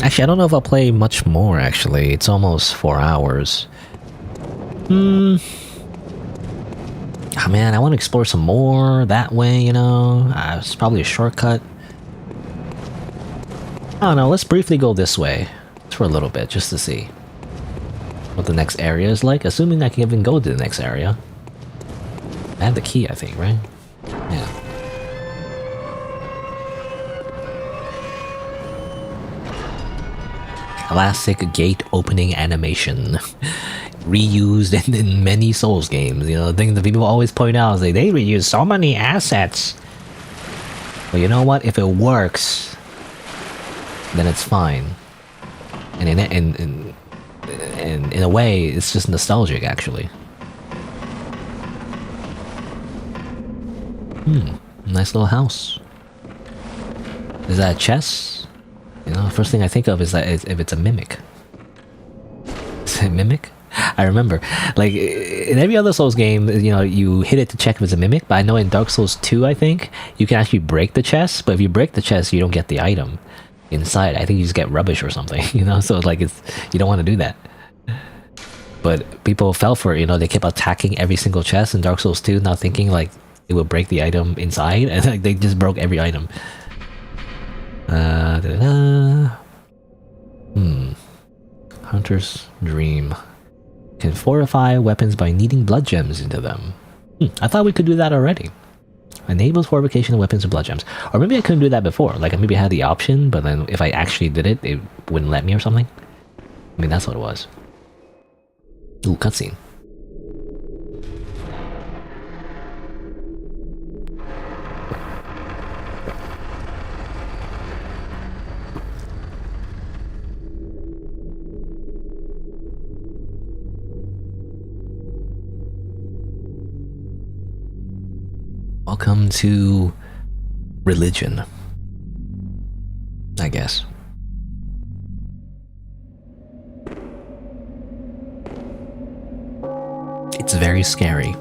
Actually, I don't know if I'll play much more, actually. It's almost 4 hours. Oh man, I want to explore some more that way, you know? It's probably a shortcut. I don't know, let's briefly go this way. Just for a little bit, just to see what the next area is like. Assuming I can even go to the next area. I have the key, I think, right? Yeah. Classic gate opening animation. Reused in many Souls games. You know, the thing that people always point out is like, they reuse so many assets. But you know what? If it works, then it's fine. And in a way, it's just nostalgic, actually. Nice little house. Is that a chest? You know, first thing I think of is that if it's a mimic. Is it a mimic? I remember, like, in every other Souls game, you know, you hit it to check if it's a mimic, but I know in Dark Souls 2, I think, you can actually break the chest, but if you break the chest, you don't get the item inside. I think you just get rubbish or something, you know, so like, it's, you don't want to do that. But people fell for it, you know, they kept attacking every single chest in Dark Souls 2, not thinking, like, it would break the item inside, and like, they just broke every item. Hunter's Dream. Can fortify weapons by kneading blood gems into them. I thought we could do that already. Enables fortification of weapons with blood gems. Or maybe I couldn't do that before. Like, I maybe had the option, but then if I actually did it, it wouldn't let me or something. I mean, that's what it was. Ooh, cutscene. Welcome to religion, I guess. It's very scary.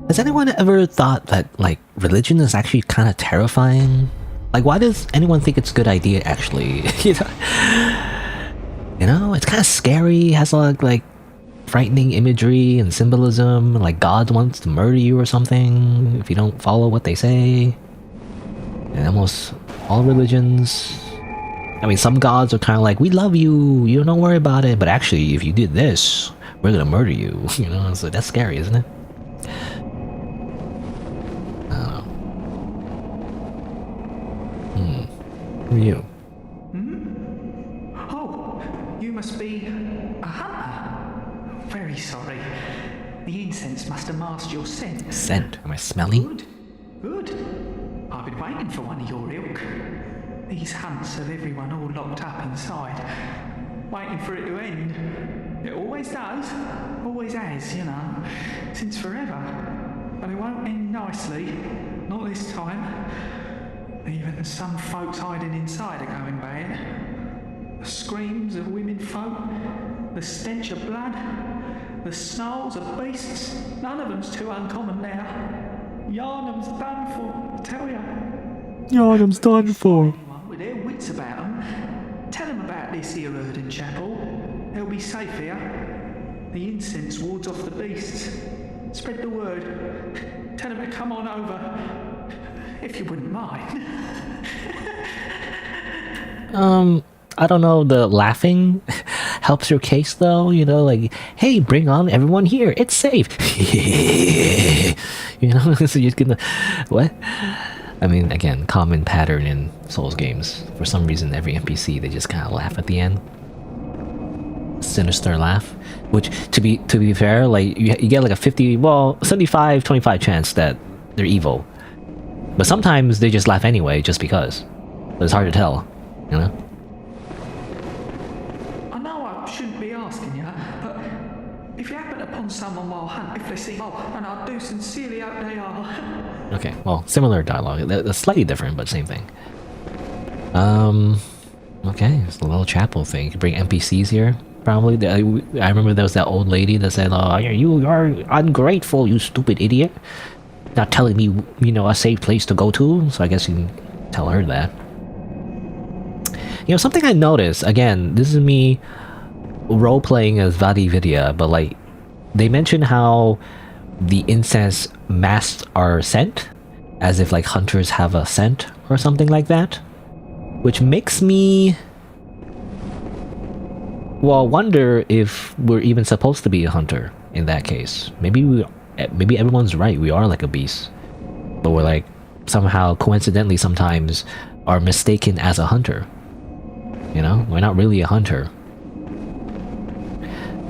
Has anyone ever thought that, like, religion is actually kind of terrifying? Like, why does anyone think it's a good idea, actually? You know, it's kind of scary, has a lot of, like, frightening imagery and symbolism, like God wants to murder you or something if you don't follow what they say. And almost all religions I mean, some gods are kind of like, we love you, you don't worry about it, but actually, if you did this, we're gonna murder you, you know? So that's scary, isn't it? I don't know. Who are you? Oh, you must be a hunter. Very sorry. The incense must have masked your scent. Scent? Am I smelly? Good. Good. I've been waiting for one of your ilk. These hunts have everyone all locked up inside, waiting for it to end. It always does. Always has, you know, since forever. But it won't end nicely. Not this time. Even some folks hiding inside are going bad. The screams of women folk, the stench of blood, the snarls of beasts, none of them's too uncommon now. Yarnum's done for, I tell ya. Yarnum's done for. With their wits about them, tell them about this here Erdon Chapel. They'll be safe here. The incense wards off the beasts. Spread the word. Tell them to come on over. If you wouldn't mind. I don't know, the laughing helps your case though, you know, like, hey, bring on everyone here, it's safe. You know, so you're gonna, what? I mean, again, common pattern in Souls games. For some reason, every NPC, they just kind of laugh at the end. Sinister laugh. Which, to be fair, like, you get like a 75-25 chance that they're evil. But sometimes they just laugh anyway, just because. But it's hard to tell, you know? I know I shouldn't be asking you, but if you happen upon someone while hunting, if they seem old, and I do sincerely hope they are. Okay, well, similar dialogue. That's slightly different, but same thing. Okay, it's the little chapel thing. You can bring NPCs here, probably. I remember there was that old lady that said, "Oh, you are ungrateful, you stupid idiot. Not telling me, you know, a safe place to go to." So I guess you can tell her that. You know, something I noticed, again, this is me role-playing as Vadividya, but like, they mention how the incense masks our scent, as if like hunters have a scent or something like that, which makes me, well, wonder if we're even supposed to be a hunter in that case. Maybe everyone's right, we are like a beast, but we're like somehow coincidentally sometimes are mistaken as a hunter. You know, we're not really a hunter.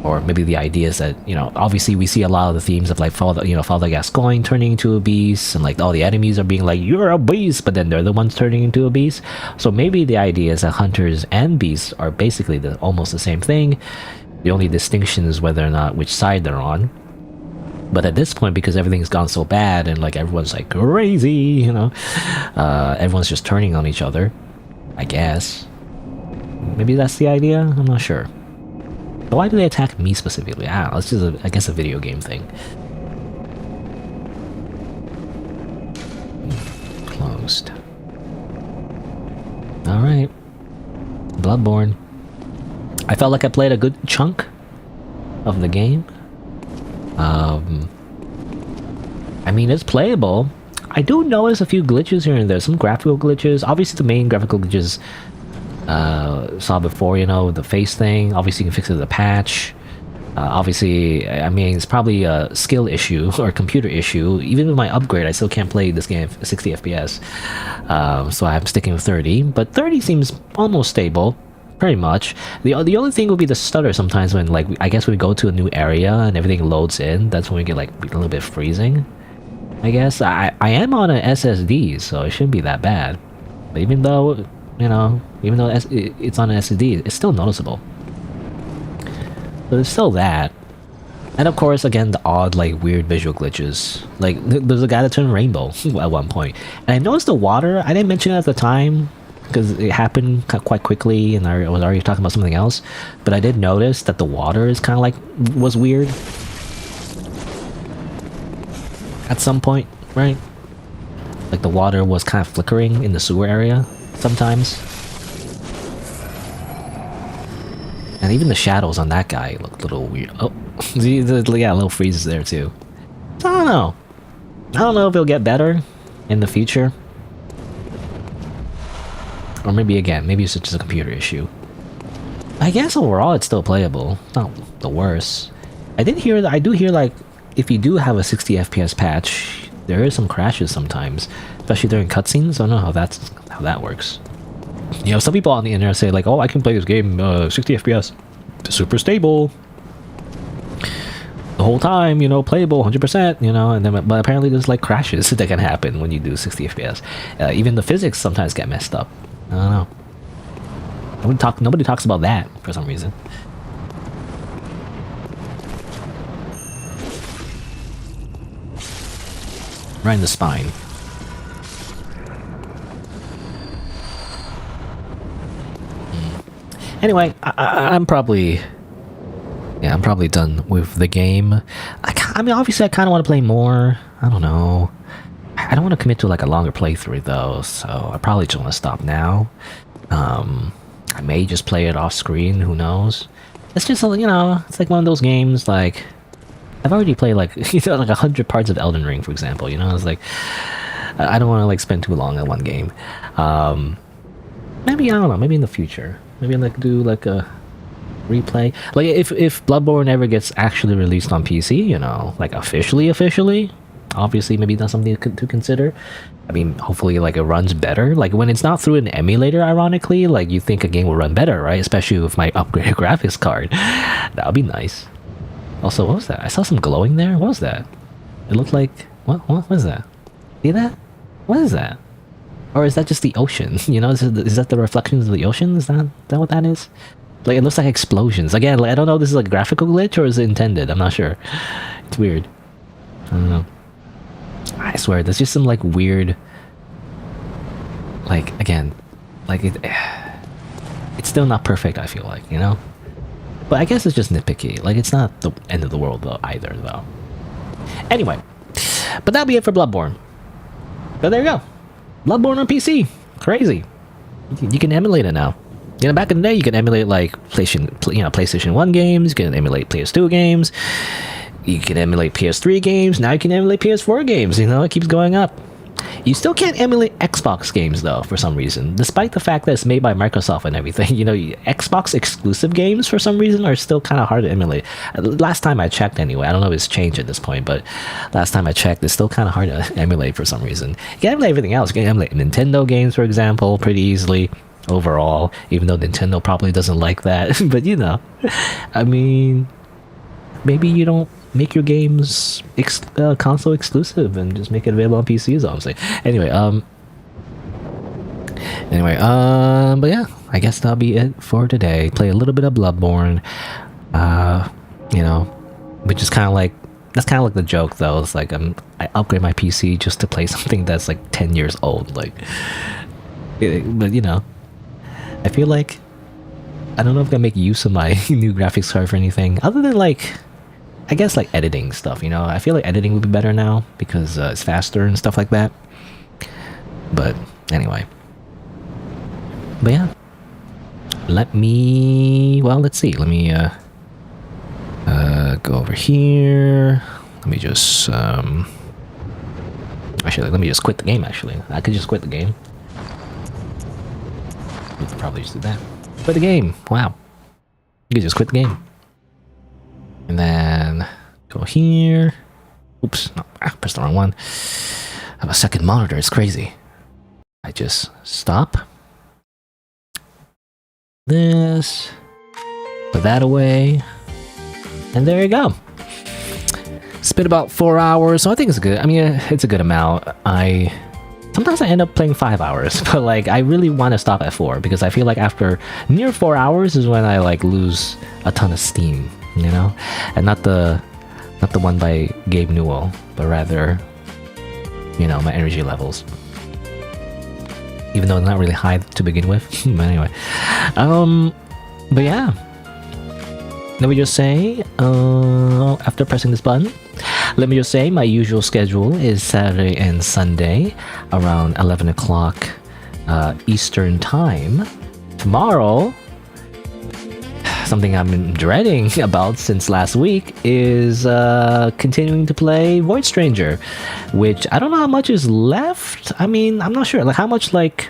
Or maybe the idea is that, you know, obviously we see a lot of the themes of like Father Gascoigne turning into a beast, and like all the enemies are being like, you're a beast, but then they're the ones turning into a beast. So maybe the idea is that hunters and beasts are basically almost the same thing. The only distinction is whether or not which side they're on. But at this point, because everything's gone so bad and like everyone's like crazy, you know, everyone's just turning on each other, I guess. Maybe that's the idea? I'm not sure. But why do they attack me specifically? I don't know, it's just, I guess, a video game thing. Closed. Alright. Bloodborne. I felt like I played a good chunk of the game. I mean, it's playable. I do notice a few glitches here and there, some graphical glitches. Obviously, the main graphical glitches saw before, you know, the face thing. Obviously, you can fix it with a patch. Obviously, I mean, it's probably a skill issue or a computer issue. Even with my upgrade, I still can't play this game at 60 FPS. So I'm sticking with 30, but 30 seems almost stable. Pretty much. The only thing would be the stutter sometimes when, like, I guess we go to a new area and everything loads in. That's when we get, like, a little bit freezing, I guess. I am on an SSD, so it shouldn't be that bad. But even though, you know, it's on an SSD, it's still noticeable. So there's still that. And of course, again, the odd, like, weird visual glitches. Like, there's a guy that turned rainbow at one point. And I noticed the water, I didn't mention it at the time, because it happened quite quickly and I was already talking about something else, but I did notice that the water is kind of like, was weird at some point, right? Like the water was kind of flickering in the sewer area sometimes. And even the shadows on that guy look a little weird. Oh, yeah, little freezes there too. So I don't know if it'll get better in the future. Or maybe again, maybe it's just a computer issue. I guess overall it's still playable. Not the worst. I do hear like if you do have a 60 FPS patch, there is some crashes sometimes, especially during cutscenes. I don't know how that works. You know, some people on the internet say like, "Oh, I can play this game 60 FPS, super stable, the whole time, you know, playable 100%, you know," and then but apparently there's like crashes that can happen when you do 60 FPS. Even the physics sometimes get messed up. I don't know. Nobody talks about that for some reason. Right in the spine. Anyway, I'm probably done with the game. I mean, obviously, I kind of want to play more. I don't know. I don't want to commit to like a longer playthrough though, so I probably just want to stop now. I may just play it off screen. Who knows? It's just, you know, it's like one of those games. Like I've already played like like 100 parts of Elden Ring, for example. You know, it's like I don't want to like spend too long on one game. Maybe I don't know. Maybe in the future. Maybe like do like a replay. Like if Bloodborne ever gets actually released on PC, you know, like officially, obviously maybe that's something to consider. I mean, hopefully like it runs better. Like when it's not through an emulator, ironically, like you think a game will run better, right? Especially with my upgraded graphics card. That would be nice. Also, what was that? I saw some glowing there. What was that? It looked like what was that? See that? What is that? Or is that just the ocean? You know, is that the reflections of the ocean? Is that what that is? Like it looks like explosions. Again, like, I don't know if this is like a graphical glitch or is it intended. I'm not sure. It's weird. I don't know. I swear, there's just some like weird, like again, like it's still not perfect. I feel like, you know, but I guess it's just nitpicky. Like it's not the end of the world though either though. Anyway, but that'll be it for Bloodborne. But there you go, Bloodborne on PC, crazy. You can emulate it now. You know, back in the day, you could emulate like PlayStation 1 games. You can emulate PS2 games. You can emulate PS3 games. Now you can emulate PS4 games. You know, it keeps going up. You still can't emulate Xbox games though, for some reason, despite the fact that it's made by Microsoft and everything. You know, Xbox exclusive games for some reason are still kind of hard to emulate. Last time I checked, anyway. I don't know if it's changed at this point, but last time I checked, it's still kind of hard to emulate for some reason. You can emulate everything else. You can emulate Nintendo games, for example, pretty easily. Overall, even though Nintendo probably doesn't like that, but you know, I mean, maybe you don't make your games console exclusive and just make it available on PCs, obviously. Anyway, but yeah, I guess that'll be it for today. Play a little bit of Bloodborne, you know, which is kind of like, that's kind of like the joke though. It's like I upgrade my PC just to play something that's like 10 years old, like, but you know, I feel like I don't know if I'm gonna make use of my new graphics card for anything other than like, I guess like editing stuff, you know. I feel like editing would be better now because it's faster and stuff like that. But anyway, but yeah, let's see. Let me go over here. Let me just actually, let me just quit the game. Actually, I could just quit the game. We could probably just do that. Quit the game. Wow. You could just quit the game. And then go here. Oops. No, pressed the wrong one. I have a second monitor. It's crazy. I just stop. This. Put that away. And there you go. It's been about 4 hours, so I think it's good. I mean, it's a good amount. Sometimes I end up playing 5 hours, but like I really want to stop at 4 because I feel like after near 4 hours is when I like lose a ton of steam, you know, and not the one by Gabe Newell, but rather, you know, my energy levels. Even though it's not really high to begin with, but anyway, but yeah. Let me just say, after pressing this button, let me just say my usual schedule is Saturday and Sunday around 11 o'clock Eastern Time. Tomorrow, something I've been dreading about since last week is continuing to play Void Stranger, which I don't know how much is left. I mean, I'm not sure. Like how much like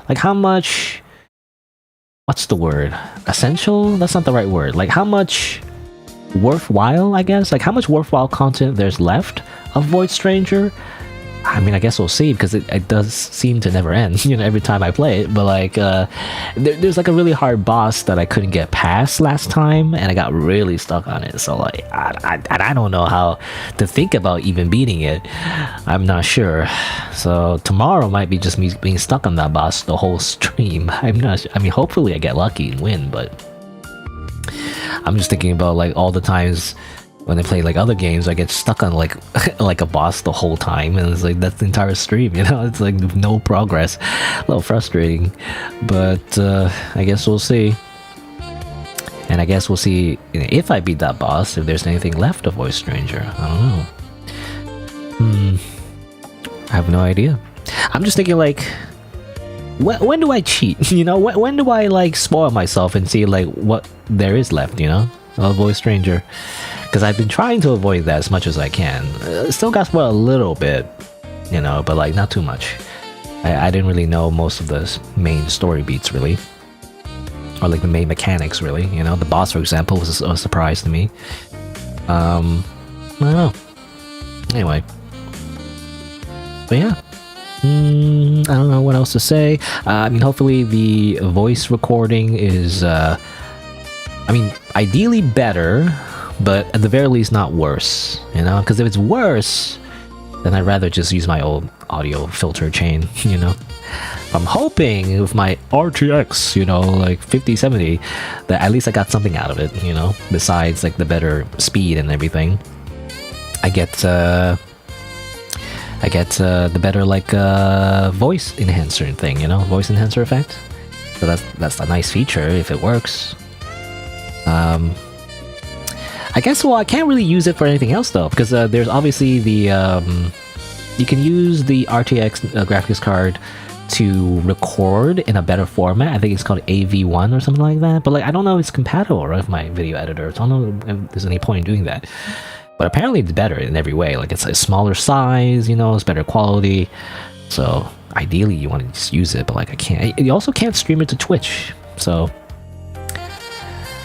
Like how much, what's the word? Essential? That's not the right word. Like how much worthwhile, I guess? Like how much worthwhile content there's left of Void Stranger? I mean, I guess we'll see, because it does seem to never end, you know, every time I play it. But like, there's like a really hard boss that I couldn't get past last time, and I got really stuck on it. So like, I don't know how to think about even beating it. I'm not sure. So tomorrow might be just me being stuck on that boss the whole stream. I'm not. I mean, hopefully I get lucky and win, but I'm just thinking about like all the times when I play like other games, I get stuck on like like a boss the whole time, and it's like that's the entire stream, you know. It's like no progress, a little frustrating, but I guess we'll see. And I guess we'll see, you know, if I beat that boss, if there's anything left of Void Stranger. I don't know. I have no idea. I'm just thinking like, when do I cheat? You know, when do I like spoil myself and see like what there is left? You know, of Void Stranger. Because I've been trying to avoid that as much as I can. Still got spoiled a little bit, you know, but like not too much. I didn't really know most of the main story beats, really. Or like the main mechanics, really. You know, the boss, for example, was a surprise to me. I don't know. Anyway. But yeah. I don't know what else to say. I mean, hopefully the voice recording is, I mean, ideally better, but at the very least not worse, you know? Because if it's worse, then I'd rather just use my old audio filter chain, you know? I'm hoping with my RTX, you know, like 5070, that at least I got something out of it, you know? Besides like the better speed and everything. I get the better like voice enhancer thing, you know? Voice enhancer effect. So that's a nice feature if it works. I guess, well, I can't really use it for anything else though, because there's obviously the you can use the RTX graphics card to record in a better format. I think it's called AV1 or something like that. But like, I don't know if it's compatible with my video editor. So I don't know if there's any point in doing that. But apparently it's better in every way. Like it's a smaller size, you know, it's better quality. So ideally you want to just use it, but like I can't. You also can't stream it to Twitch. So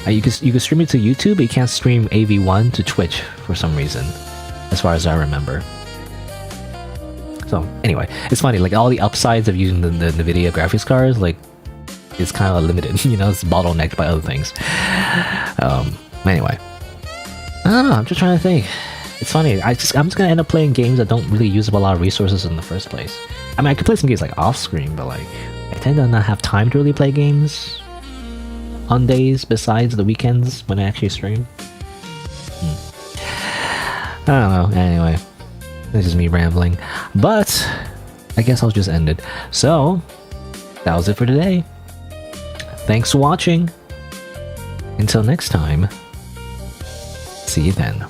you can stream it to YouTube, but you can't stream AV1 to Twitch for some reason, as far as I remember. So anyway, it's funny, like all the upsides of using the NVIDIA graphics cards, like it's kind of limited, you know, it's bottlenecked by other things. Anyway, I don't know, I'm just trying to think. It's funny, I'm just gonna end up playing games that don't really use up a lot of resources in the first place. I mean, I could play some games like off screen, but like I tend to not have time to really play games on days besides the weekends when I actually stream. I don't know, anyway. This is me rambling. But I guess I'll just end it. So, that was it for today. Thanks for watching. Until next time, see you then.